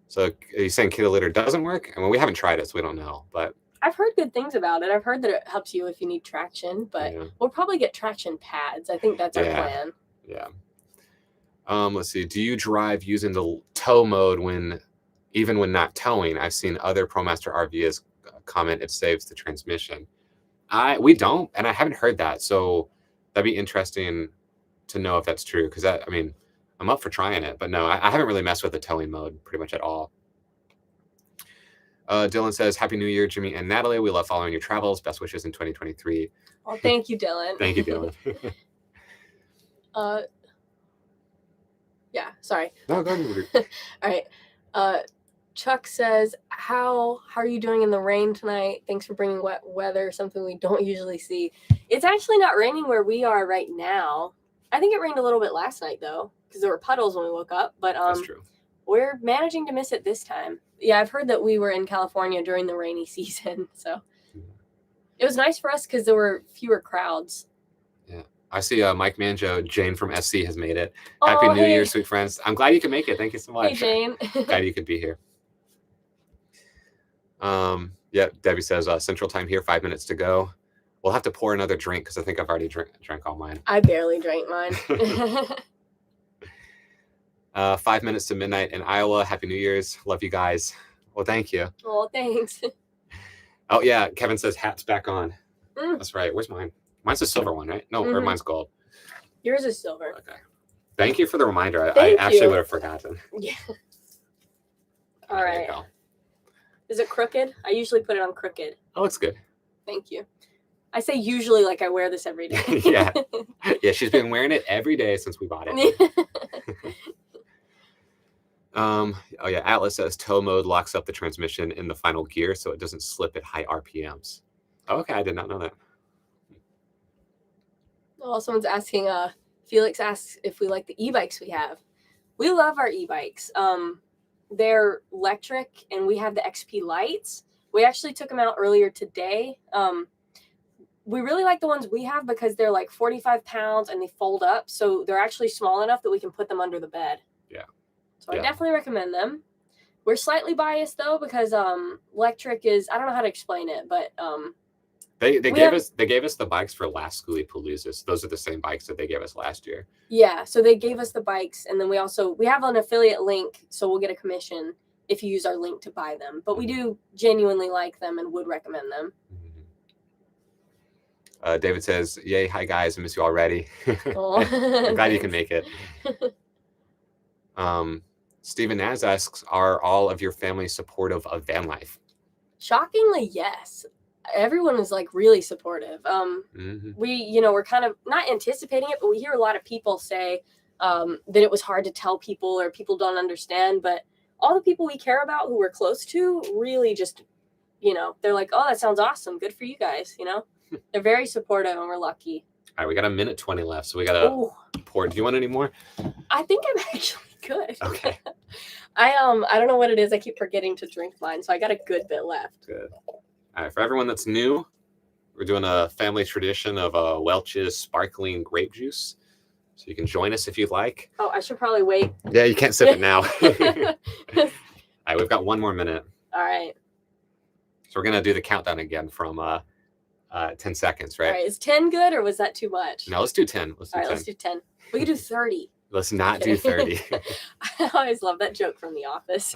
So are you saying kitty litter doesn't work? I mean, we haven't tried it, so we don't know. But
I've heard good things about it. I've heard that it helps you if you need traction, but we'll probably get traction pads. I think that's our plan.
Yeah. Let's see. Do you drive using the tow mode even when not towing? I've seen other ProMaster RVs comment it saves the transmission. We don't, and I haven't heard that. So that'd be interesting to know if that's true, because I'm up for trying it, but no, I haven't really messed with the towing mode pretty much at all. Dylan says, Happy New Year, Jimmy and Natalie. We love following your travels. Best wishes in 2023.
Well, thank you, Dylan.
Thank you, Dylan.
Yeah, sorry.
No, go ahead.
All right. Chuck says, how are you doing in the rain tonight? Thanks for bringing wet weather, something we don't usually see. It's actually not raining where we are right now. I think it rained a little bit last night, though, because there were puddles when we woke up. But
that's true.
We're managing to miss it this time. Yeah, I've heard that we were in California during the rainy season. So it was nice for us because there were fewer crowds.
Yeah. I see Mike Manjo, Jane from SC has made it. Happy New Year, sweet friends. I'm glad you could make it. Thank you so much.
Hey, Jane.
Glad you could be here. Yeah, Debbie says Central Time here, 5 minutes to go. We'll have to pour another drink because I think I've already drank all mine.
I barely drank mine.
5 minutes to midnight in Iowa. Happy New Year's. Love you guys. Well, thank you.
Well, thanks.
Oh, yeah. Kevin says hat's back on. That's right. Where's mine? Mine's a silver one, right? No, or mine's gold.
Yours is silver.
Okay. Thank you for the reminder. I
Thank
actually
you.
would have forgotten.
Yeah.
All
All
right.
right.
There you go.
Is it crooked? I usually put it on crooked.
Oh, looks good.
Thank you. I say usually like I wear this every day.
Yeah. Yeah, she's been wearing it every day since we bought it. Oh yeah, Atlas says tow mode locks up the transmission in the final gear so it doesn't slip at high RPMs. Okay, I did not know that.
Oh, someone's asking, Felix asks if we like the e-bikes we have. We love our e-bikes. They're electric and we have the XP lights. We actually took them out earlier today. We really like the ones we have because they're like 45 pounds and they fold up. So they're actually small enough that we can put them under the bed.
Yeah.
So I definitely recommend them. We're slightly biased though because electric is, I don't know how to explain it, but
they gave us the bikes for last Schoolie Paloozas. Those are the same bikes that they gave us last year.
Yeah, so they gave us the bikes and then we have an affiliate link, so we'll get a commission if you use our link to buy them. But we do genuinely like them and would recommend them.
David says, yay, hi guys, I miss you already. I'm glad you can make it. Stephen Naz asks, are all of your family supportive of van life?
Shockingly, yes. Everyone is like really supportive. We, we're kind of not anticipating it, but we hear a lot of people say that it was hard to tell people or people don't understand. But all the people we care about who we're close to really just, they're like, oh, that sounds awesome. Good for you guys. They're very supportive and we're lucky.
All right, we got 1:20 left, so we got to pour. Do you want any more?
I think I'm actually good.
Okay.
I don't know what it is. I keep forgetting to drink mine, so I got a good bit left.
Good. All right, for everyone that's new, we're doing a family tradition of Welch's sparkling grape juice. So you can join us if you'd like.
Oh, I should probably wait.
Yeah, you can't sip it now. All right, we've got 1 more minute.
All right.
So we're going to do the countdown again from 10 seconds, right?
All right, is 10 good or was that too much?
No, let's do 10. Let's do 10.
Let's do 10. We could do 30.
Let's not do 30.
I always love that joke from The Office.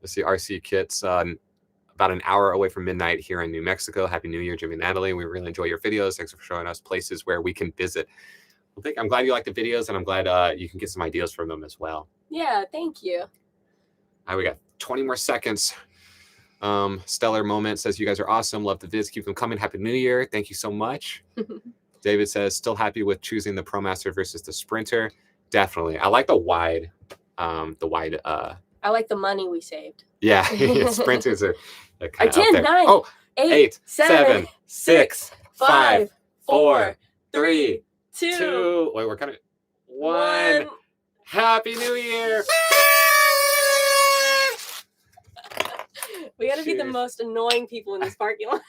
Let's see, RC Kits, about an hour away from midnight here in New Mexico. Happy New Year, Jimmy Natalie. We really enjoy your videos. Thanks for showing us places where we can visit. I'm glad you like the videos, and I'm glad you can get some ideas from them as well.
Yeah, thank you.
All right, we got 20 more seconds. Stellar Moment says, you guys are awesome. Love the vids. Keep them coming. Happy New Year. Thank you so much. David says, still happy with choosing the ProMaster versus the Sprinter. Definitely. I like the wide.
I like the money we saved.
Yeah, Sprinters are kind of
10, 9, 8, 7, 6, 5, 4, 3, 2.
Wait, we're kind of 1. Happy New Year.
We got to be the most annoying people in this parking lot.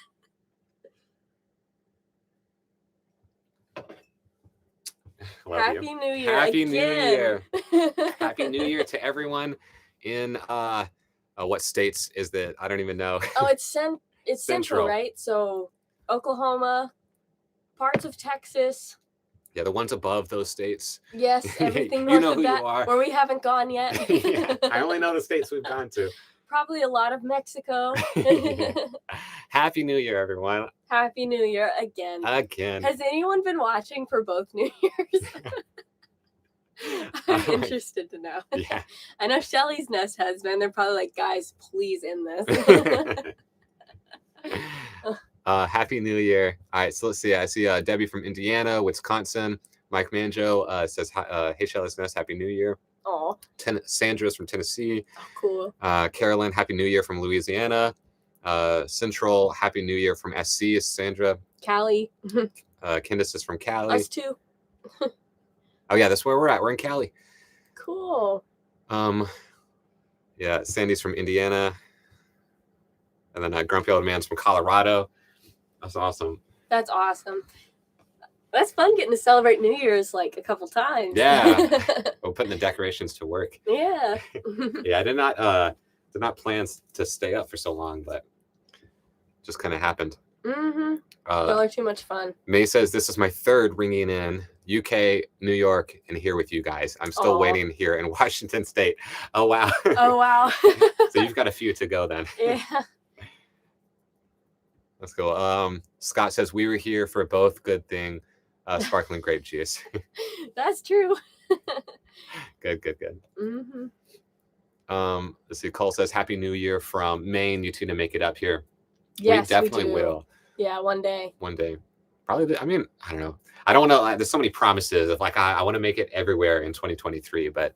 Happy New Year.
Happy
again.
New Year. Happy New Year to everyone in what states is that? I don't even know.
Oh, it's central, right? So Oklahoma, parts of Texas.
Yeah, the ones above those states.
Yes, everything
you
north
know
of
who
that,
you are.
where we haven't gone yet.
Yeah, I only know the states we've gone to.
Probably a lot of Mexico.
Happy New Year, everyone.
Happy New Year again. Has anyone been watching for both New Years? I'm interested to know.
Yeah.
I know Shelly's Nest has been. They're probably like, guys, please end this.
Happy New Year. All right, so let's see. I see Debbie from Indiana, Wisconsin. Mike Manjo says, hey, Shelly's Nest, Happy New Year.
Oh.
Sandra's from Tennessee.
Oh, cool.
Carolyn, Happy New Year from Louisiana. Central, Happy New Year from SC is Sandra.
Cali.
Candace is from Cali.
Us too.
Oh yeah, that's where we're at. We're in Cali.
Cool.
Yeah, Sandy's from Indiana. And then Grumpy Old Man's from Colorado. That's awesome.
That's awesome. That's fun getting to celebrate New Year's like a couple times.
Yeah. We're putting the decorations to work.
Yeah.
Yeah, I did not plan to stay up for so long, but just kind of happened.
Mm-hmm. Y'all are too much fun.
May says, this is my 3rd ringing in UK, New York, and here with you guys. I'm still waiting here in Washington State. Oh, wow.
Oh, wow.
So you've got a few to go then.
Yeah.
That's cool. Scott says we were here for both good thing, sparkling grape juice.
That's true.
Good. Let's see. Cole says Happy New Year from Maine. You two to make it up here.
Yes,
we definitely
do.
will.
Yeah, one day.
Probably. I mean, I don't know. I don't know. There's so many promises of like I want to make it everywhere in 2023, but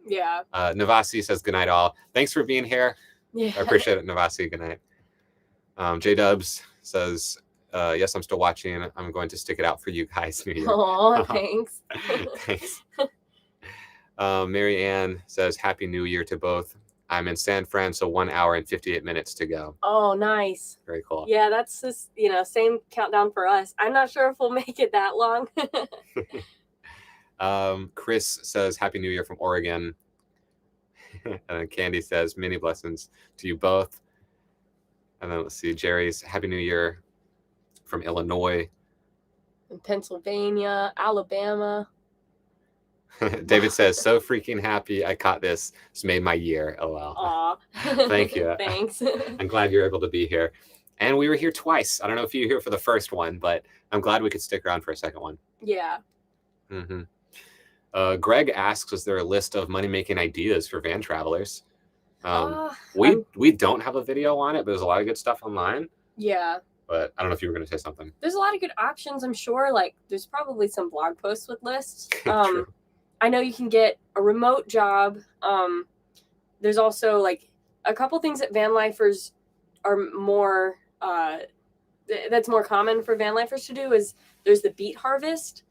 yeah.
Navasi says good night all. Thanks for being here.
Yeah.
I appreciate it, Navasi. Good night. J Dubs says, yes, I'm still watching. I'm going to stick it out for you guys. New Year.
Oh, thanks.
Thanks. Mary Ann says Happy New Year to both. I'm in San Fran, so 1 hour and 58 minutes to go.
Oh, nice.
Very cool.
Yeah, that's just, same countdown for us. I'm not sure if we'll make it that long.
Chris says Happy New Year from Oregon. And then Candy says many blessings to you both. And then let's see, Jerry's Happy New Year from Illinois.
In Pennsylvania, Alabama.
David says, so freaking happy I caught this. It's made my year. LOL.
Aw.
Thank you.
Thanks.
I'm glad you're able to be here. And we were here twice. I don't know if you were here for the first one, but I'm glad we could stick around for a second one.
Yeah.
Greg asks, is there a list of money-making ideas for van travelers? We don't have a video on it, but there's a lot of good stuff online.
Yeah.
But I don't know if you were going to say something.
There's a lot of good options, I'm sure. Like, there's probably some blog posts with lists.
True.
I know you can get a remote job. There's also like a couple things that van lifers are more that's more common for van lifers to do is there's the beet harvest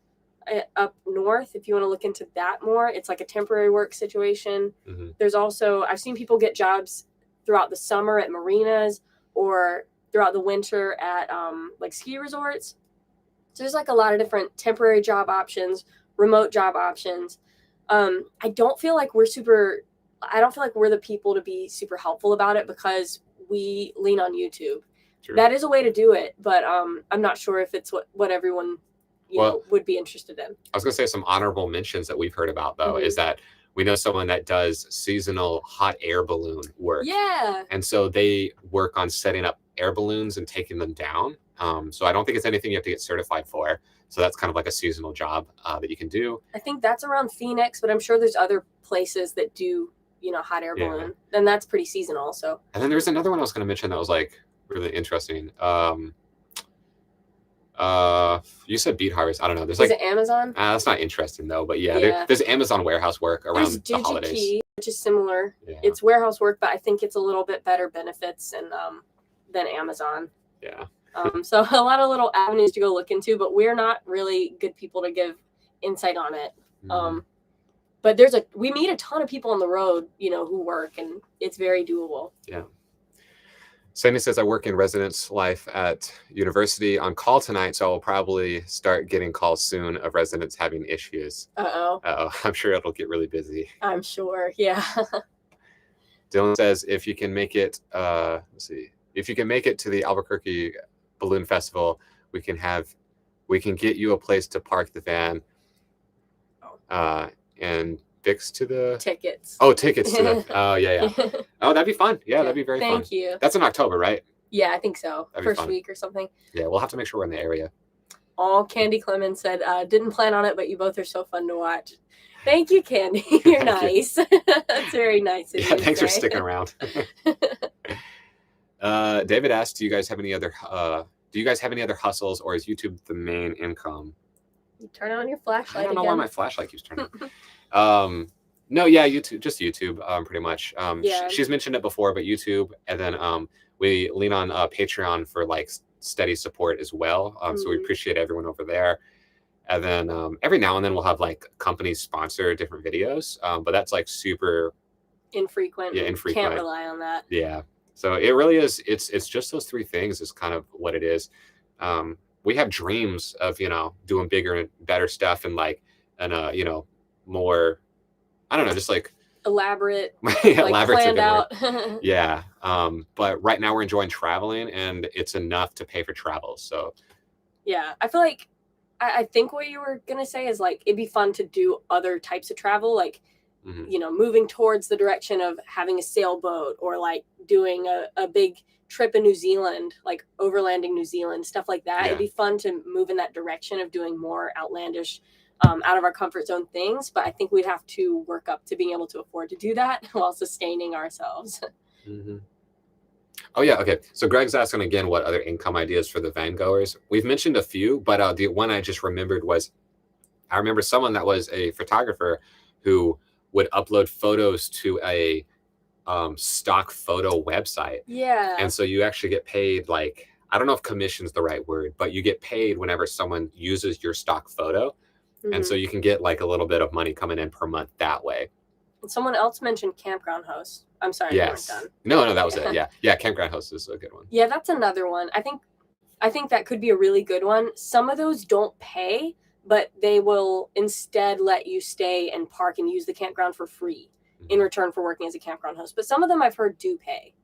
up north. If you want to look into that more, it's like a temporary work situation. There's also, I've seen people get jobs throughout the summer at marinas or throughout the winter at like ski resorts. So there's like a lot of different temporary job options, remote job options. I don't feel like we're the people to be super helpful about it because we lean on YouTube. True. That is a way to do it, but I'm not sure if it's what everyone would be interested in. I
was going to say some honorable mentions that we've heard about though is that we know someone that does seasonal hot air balloon work.
Yeah.
And so they work on setting up air balloons and taking them down. So I don't think it's anything you have to get certified for. So that's kind of like a seasonal job that you can do.
I think that's around Phoenix, but I'm sure there's other places that do, hot air balloon. And that's pretty seasonal. So. And
then there's another one I was going to mention that was like really interesting. You said beet harvest. I don't know. There's
is it Amazon?
That's not interesting though. But there's Amazon warehouse work around the holidays.
Which is similar. Yeah. It's warehouse work, but I think it's a little bit better benefits than Amazon.
Yeah.
So a lot of little avenues to go look into, but we're not really good people to give insight on it. But we meet a ton of people on the road, who work, and it's very doable.
Yeah. Sandy says, I work in residence life at university on call tonight, so I'll probably start getting calls soon of residents having issues.
Uh-oh.
I'm sure it'll get really busy.
I'm sure. Yeah.
Dylan says, if you can make it, if you can make it to the Albuquerque Balloon Festival, we can get you a place to park the van and fix to the
tickets.
Oh, tickets to the yeah. Oh, that'd be fun. Yeah, that'd be very fun.
Thank you.
That's in October, right?
Yeah, I think so. First week or something.
Yeah, we'll have to make sure we're in the area.
Candy Clemens said, didn't plan on it, but you both are so fun to watch. Thank you, Candy. You're nice. That's very nice of you.
Thanks for sticking around. David asked, do you guys have any other hustles, or is YouTube the main income?
You turn on your flashlight.
I don't know why my flashlight keeps turning. No, yeah, YouTube, just YouTube, pretty much. She's mentioned it before, but YouTube, and then we lean on Patreon for like steady support as well. So we appreciate everyone over there. And then every now and then we'll have like companies sponsor different videos, but that's like super
infrequent.
Yeah, infrequent.
Can't rely on that.
Yeah. So it really is. It's just those three things is kind of what it is. We have dreams of doing bigger and better stuff and more. I don't know, just like
elaborate,
elaborate
planned out.
Yeah. But right now we're enjoying traveling, and it's enough to pay for travel. So.
Yeah, I feel like I think what you were gonna say is like it'd be fun to do other types of travel, like. Moving towards the direction of having a sailboat or like doing a big trip in New Zealand, like overlanding New Zealand, stuff like that.
Yeah.
It'd be fun to move in that direction of doing more outlandish, out of our comfort zone things. But I think we'd have to work up to being able to afford to do that while sustaining ourselves.
Mm-hmm. Oh yeah, okay. So Greg's asking again what other income ideas for the van goers. We've mentioned a few, but the one I just remembered was, I remember someone that was a photographer who would upload photos to a stock photo website.
Yeah.
And so you actually get paid, like, I don't know if commission's the right word, but you get paid whenever someone uses your stock photo.
Mm-hmm.
And so you can get like a little bit of money coming in per month that way.
And someone else mentioned campground hosts. I'm sorry,
Yes.
you weren't done.
No, that was it. Yeah, campground host is a good one.
Yeah, that's another one. I think that could be a really good one. Some of those don't pay, but they will instead let you stay and park and use the campground for free in return for working as a campground host. But some of them I've heard do pay.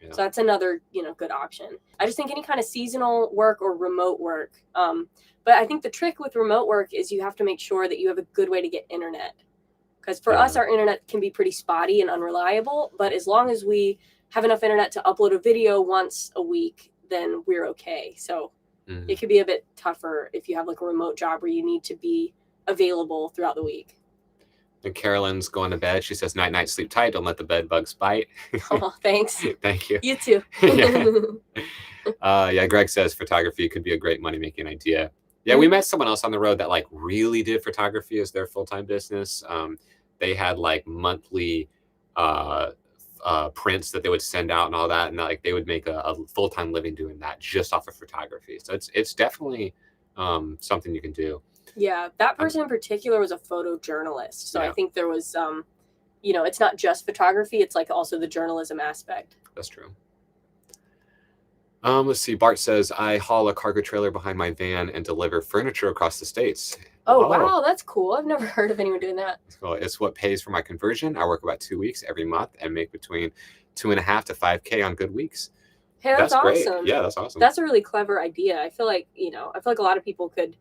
Yeah. So that's another, good option. I just think any kind of seasonal work or remote work. But I think the trick with remote work is you have to make sure that you have a good way to get internet. Because for us, our internet can be pretty spotty and unreliable. But as long as we have enough internet to upload a video once a week, then we're okay. So it could be a bit tougher if you have like a remote job where you need to be available throughout the week.
And Carolyn's going to bed. She says, night, night, sleep tight. Don't let the bed bugs bite.
Oh, thanks.
Thank you.
You too.
Yeah, Greg says photography could be a great money-making idea. Yeah, we met someone else on the road that like really did photography as their full-time business. They had like monthly prints that they would send out and all that. And like they would make a full-time living doing that just off of photography. So it's definitely something you can do.
Yeah, that person in particular was a photojournalist. So I think there was, it's not just photography. It's like also the journalism aspect.
That's true. Let's see. Bart says, I haul a cargo trailer behind my van and deliver furniture across the states.
Oh, wow. That's cool. I've never heard of anyone doing that.
So it's what pays for my conversion. I work about 2 weeks every month and make between 2.5 to 5K on good weeks.
Hey, that's awesome.
Great. Yeah, that's awesome.
That's a really clever idea. I feel like, a lot of people could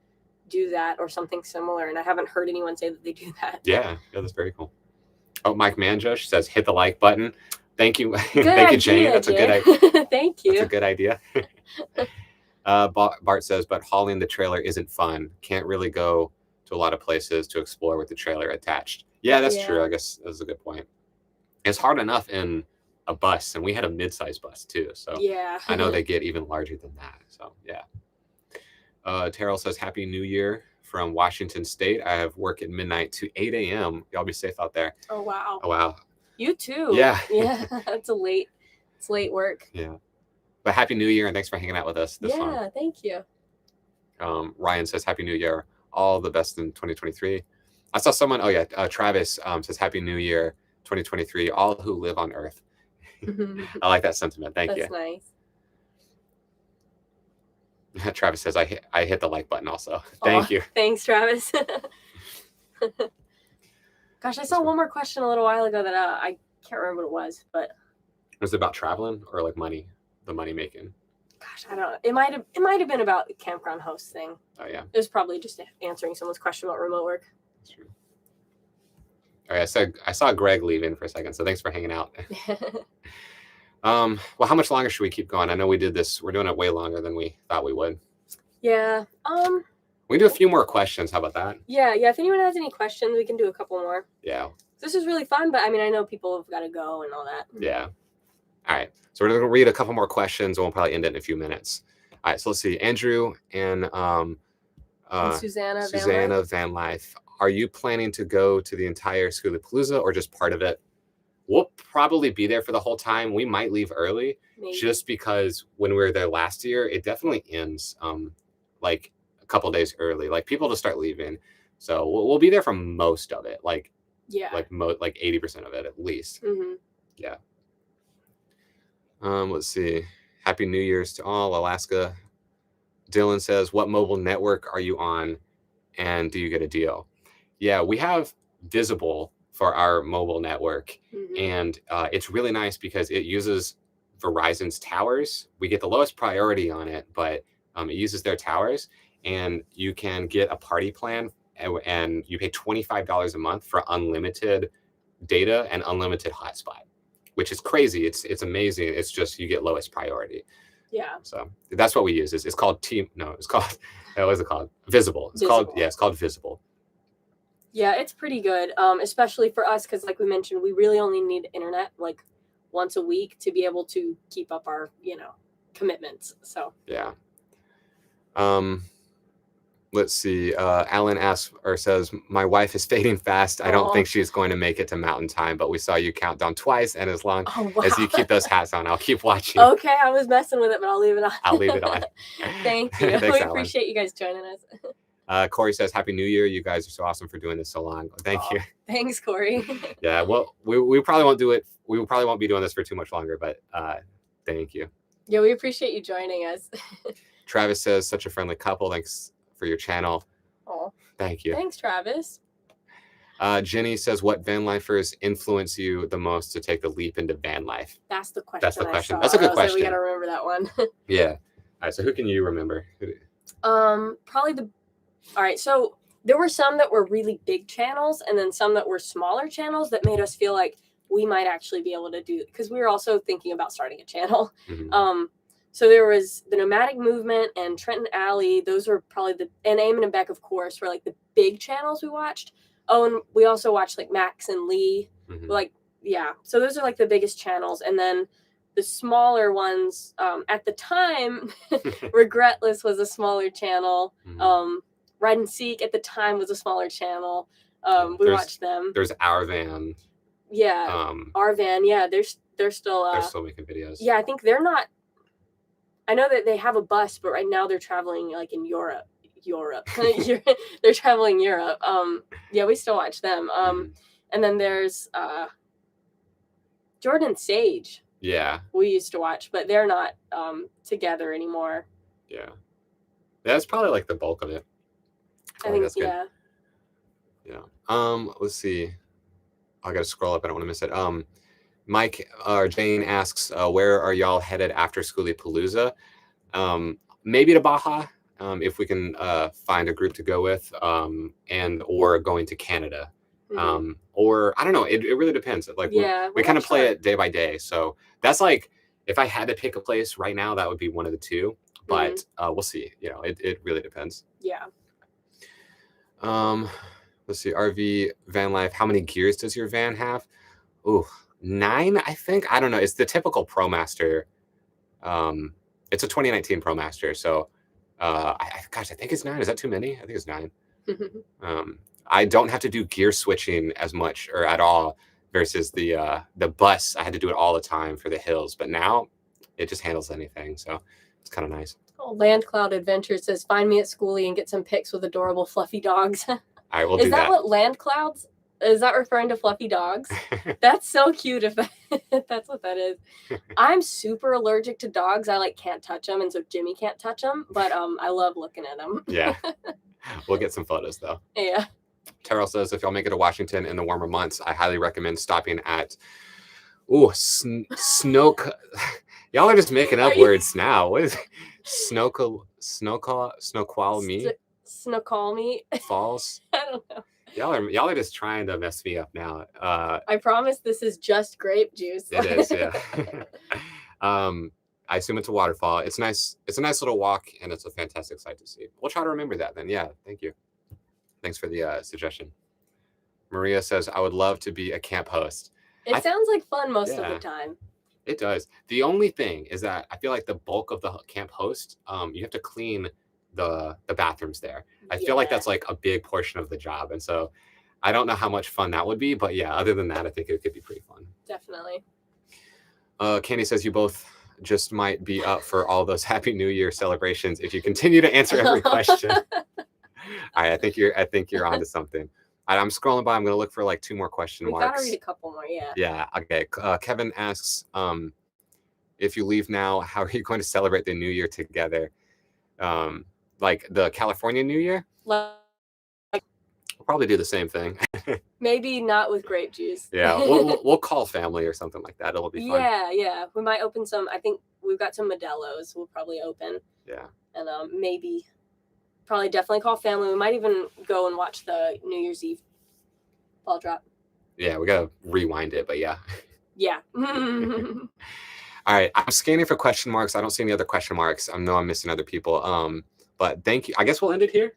do that or something similar. And I haven't heard anyone say that they do that.
Yeah, that's very cool. Oh, Mike Manjosh says, hit the like button. Thank you.
Good
Thank you,
idea,
Jane. That's
Jay.
a good idea.
Thank you.
That's a good idea. Bart says, but hauling the trailer isn't fun. Can't really go to a lot of places to explore with the trailer attached. Yeah, that's true. I guess that's a good point. It's hard enough in a bus, and we had a mid-sized bus too. So yeah, I know they get even larger than that. So yeah. Terrell says, Happy New Year from Washington State. I have work at midnight to 8 a.m. Y'all be safe out there.
Oh, wow.
Oh, wow.
You too.
Yeah.
Yeah, it's late work.
Yeah. But Happy New Year, and thanks for hanging out with us this long.
Yeah, thank you.
Ryan says, Happy New Year. All the best in 2023. I saw someone, Travis says, Happy New Year 2023. All who live on Earth. I like that sentiment. Thank you.
That's nice.
Travis says, I hit the like button also. Thank you.
Thanks, Travis. Gosh, I saw one more question a little while ago that I can't remember what it was, but
was it about traveling or like money, the money making?
Gosh, I don't know. It might have been about the campground host thing.
Oh yeah.
It was probably just answering someone's question about remote work.
That's true. All right, I saw Greg leave in for a second, so thanks for hanging out. Well, how much longer should we keep going? I know we did this. We're doing it way longer than we thought we would.
Yeah.
We can do a few more questions. How about that?
Yeah. If anyone has any questions, we can do a couple more.
Yeah.
This is really fun, but I mean, I know people have got to go and all that.
Yeah. All right. So we're going to read a couple more questions, and we'll probably end it in a few minutes. All right. So let's see. Andrew and Susanna Van Life. Are you planning to go to the entire Schoolapalooza or just part of it? We'll probably be there for the whole time. We might leave early. Maybe. Just because when we were there last year, it definitely ends like a couple days early. Like people just start leaving. So we'll be there for most of it. Like 80% of it at least.
Mm-hmm.
Yeah. Let's see. Happy New Year's to all. Alaska. Dylan says, what mobile network are you on and do you get a deal? Yeah, we have Visible for our mobile network. Mm-hmm. And it's really nice because it uses Verizon's towers. We get the lowest priority on it, but it uses their towers, and you can get a party plan and you pay $25 a month for unlimited data and unlimited hotspot, which is crazy. It's amazing. It's just you get lowest priority.
Yeah.
So that's what we use. It's called what is it called? Visible. It's called Visible.
Yeah, it's pretty good, especially for us because, like we mentioned, we really only need internet like once a week to be able to keep up our, commitments. So
yeah. Let's see. Alan asks or says, my wife is fading fast. I don't think she's going to make it to mountain time, but we saw you count down twice, and as long as you keep those hats on, I'll keep watching.
Okay, I was messing with it, but I'll leave it on.
I'll leave it on.
Thank you.
Thanks,
we
Alan.
appreciate you guys joining us.
Corey says, Happy New Year. You guys are so awesome for doing this so long. Thank you.
Thanks, Corey.
Yeah, well, we probably won't do it. We probably won't be doing this for too much longer, but thank you.
Yeah, we appreciate you joining us.
Travis says, such a friendly couple. Thanks for your channel.
Oh,
thank you.
Thanks, Travis.
Jenny says, what van lifers influence you the most to take the leap into van life?
That's the question.
That's the question. That's a good question.
We got to remember that one.
Yeah. All right. So who can you remember?
Probably all right. So there were some that were really big channels and then some that were smaller channels that made us feel like we might actually be able to do, because we were also thinking about starting a channel. Mm-hmm. So there was the Nomadic Movement and Trenton Alley. Those were probably and Eamon and Beck, of course, were like the big channels we watched. Oh, and we also watched like Max and Lee. Mm-hmm. Like, yeah. So those are like the biggest channels. And then the smaller ones, at the time, Regretless was a smaller channel. Mm-hmm. Ride and Seek at the time was a smaller channel. We watched them.
There's Our Van.
Yeah. Our Van. Yeah. They're still
making videos.
Yeah. I think they're not. I know that they have a bus, but right now they're traveling like in Europe. They're traveling Europe. Yeah, we still watch them. And then there's Jordan Sage.
Yeah.
We used to watch, but they're not together anymore.
Yeah. That's probably like the bulk of it.
I think that's good.
Yeah. Let's see. I gotta scroll up. I don't want to miss it. Mike or Jane asks, where are y'all headed after Schoolie Palooza? Maybe to Baja, if we can find a group to go with, or going to Canada. Mm-hmm. Or I don't know. It really depends. Like we kind of play it day by day. So that's like, if I had to pick a place right now, that would be one of the two. But we'll see. It really depends.
Yeah.
Let's see. RV van life. How many gears does your van have? Ooh. 9, I think. I don't know. It's the typical ProMaster. It's a 2019 ProMaster. So, I think it's 9. Is that too many? I think it's 9. I don't have to do gear switching as much or at all versus the bus. I had to do it all the time for the hills, but now it just handles anything. So it's kind of nice.
Oh, Land Cloud Adventure says, find me at Schoolie and get some pics with adorable fluffy dogs.
I will do that.
Is that what Land Clouds? Is that referring to fluffy dogs? That's so cute if that's what that is. I'm super allergic to dogs. I can't touch them, and so Jimmy can't touch them, but I love looking at them.
Yeah. We'll get some photos though.
Yeah.
Terrell says, if y'all make it to Washington in the warmer months, I highly recommend stopping at Snow. Y'all are just making up words now. What is it? Snoqualmie?
Snoqualmie Falls. I don't know.
Y'all are just trying to mess me up now.
I promise this is just grape juice.
It is, yeah. I assume it's a waterfall. It's nice. It's a nice little walk, and it's a fantastic sight to see. We'll try to remember that then. Yeah, thank you. Thanks for the suggestion. Maria says, I would love to be a camp host.
It sounds like fun most of the time.
It does. The only thing is that I feel like the bulk of the camp host, you have to clean the bathrooms there. I feel like that's like a big portion of the job. And so I don't know how much fun that would be, but yeah, other than that, I think it could be pretty fun.
Definitely.
Candy says you both just might be up for all those Happy New Year celebrations if you continue to answer every question. All right, I think you're onto something. All right, I'm scrolling by. I'm going to look for like 2 more question marks.
We gotta read a couple more, yeah.
Yeah, okay. Kevin asks, if you leave now, how are you going to celebrate the New Year together? Like the California New Year? We'll probably do the same thing.
Maybe not with grape juice.
Yeah, we'll call family or something like that. It'll be fun.
Yeah. We might open some. I think we've got some Modelo's. We'll probably open.
Yeah.
And definitely call family. We might even go and watch the New Year's Eve ball drop.
Yeah, we gotta rewind it, but yeah.
Yeah.
All right, I'm scanning for question marks. I don't see any other question marks. I know I'm missing other people. But thank you. I guess we'll end it here.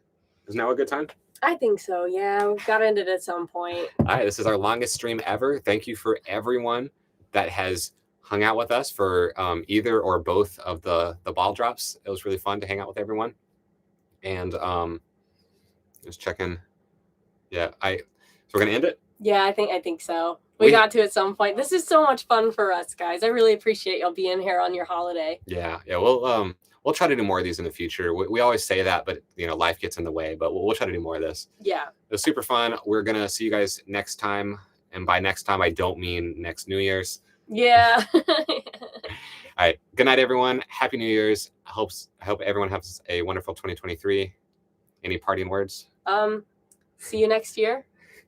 Is now a good time?
I think so. Yeah, we've got to end it at some point.
All right, this is our longest stream ever. Thank you for everyone that has hung out with us for either or both of the ball drops. It was really fun to hang out with everyone. And just checking. Yeah, so we're gonna end it.
Yeah, I think so. We got to at some point. This is so much fun for us, guys. I really appreciate y'all being here on your holiday.
Yeah. We'll try to do more of these in the future. We always say that, but life gets in the way. But we'll try to do more of this.
Yeah.
It was super fun. We're gonna see you guys next time, and by next time I don't mean next New Year's.
Yeah.
All right. Good night, everyone. Happy New Year's. I hope everyone has a wonderful 2023. Any parting words?
See you next year.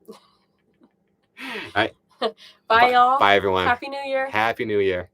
All right.
Bye, y'all.
Bye, everyone.
Happy New Year.
Happy New Year.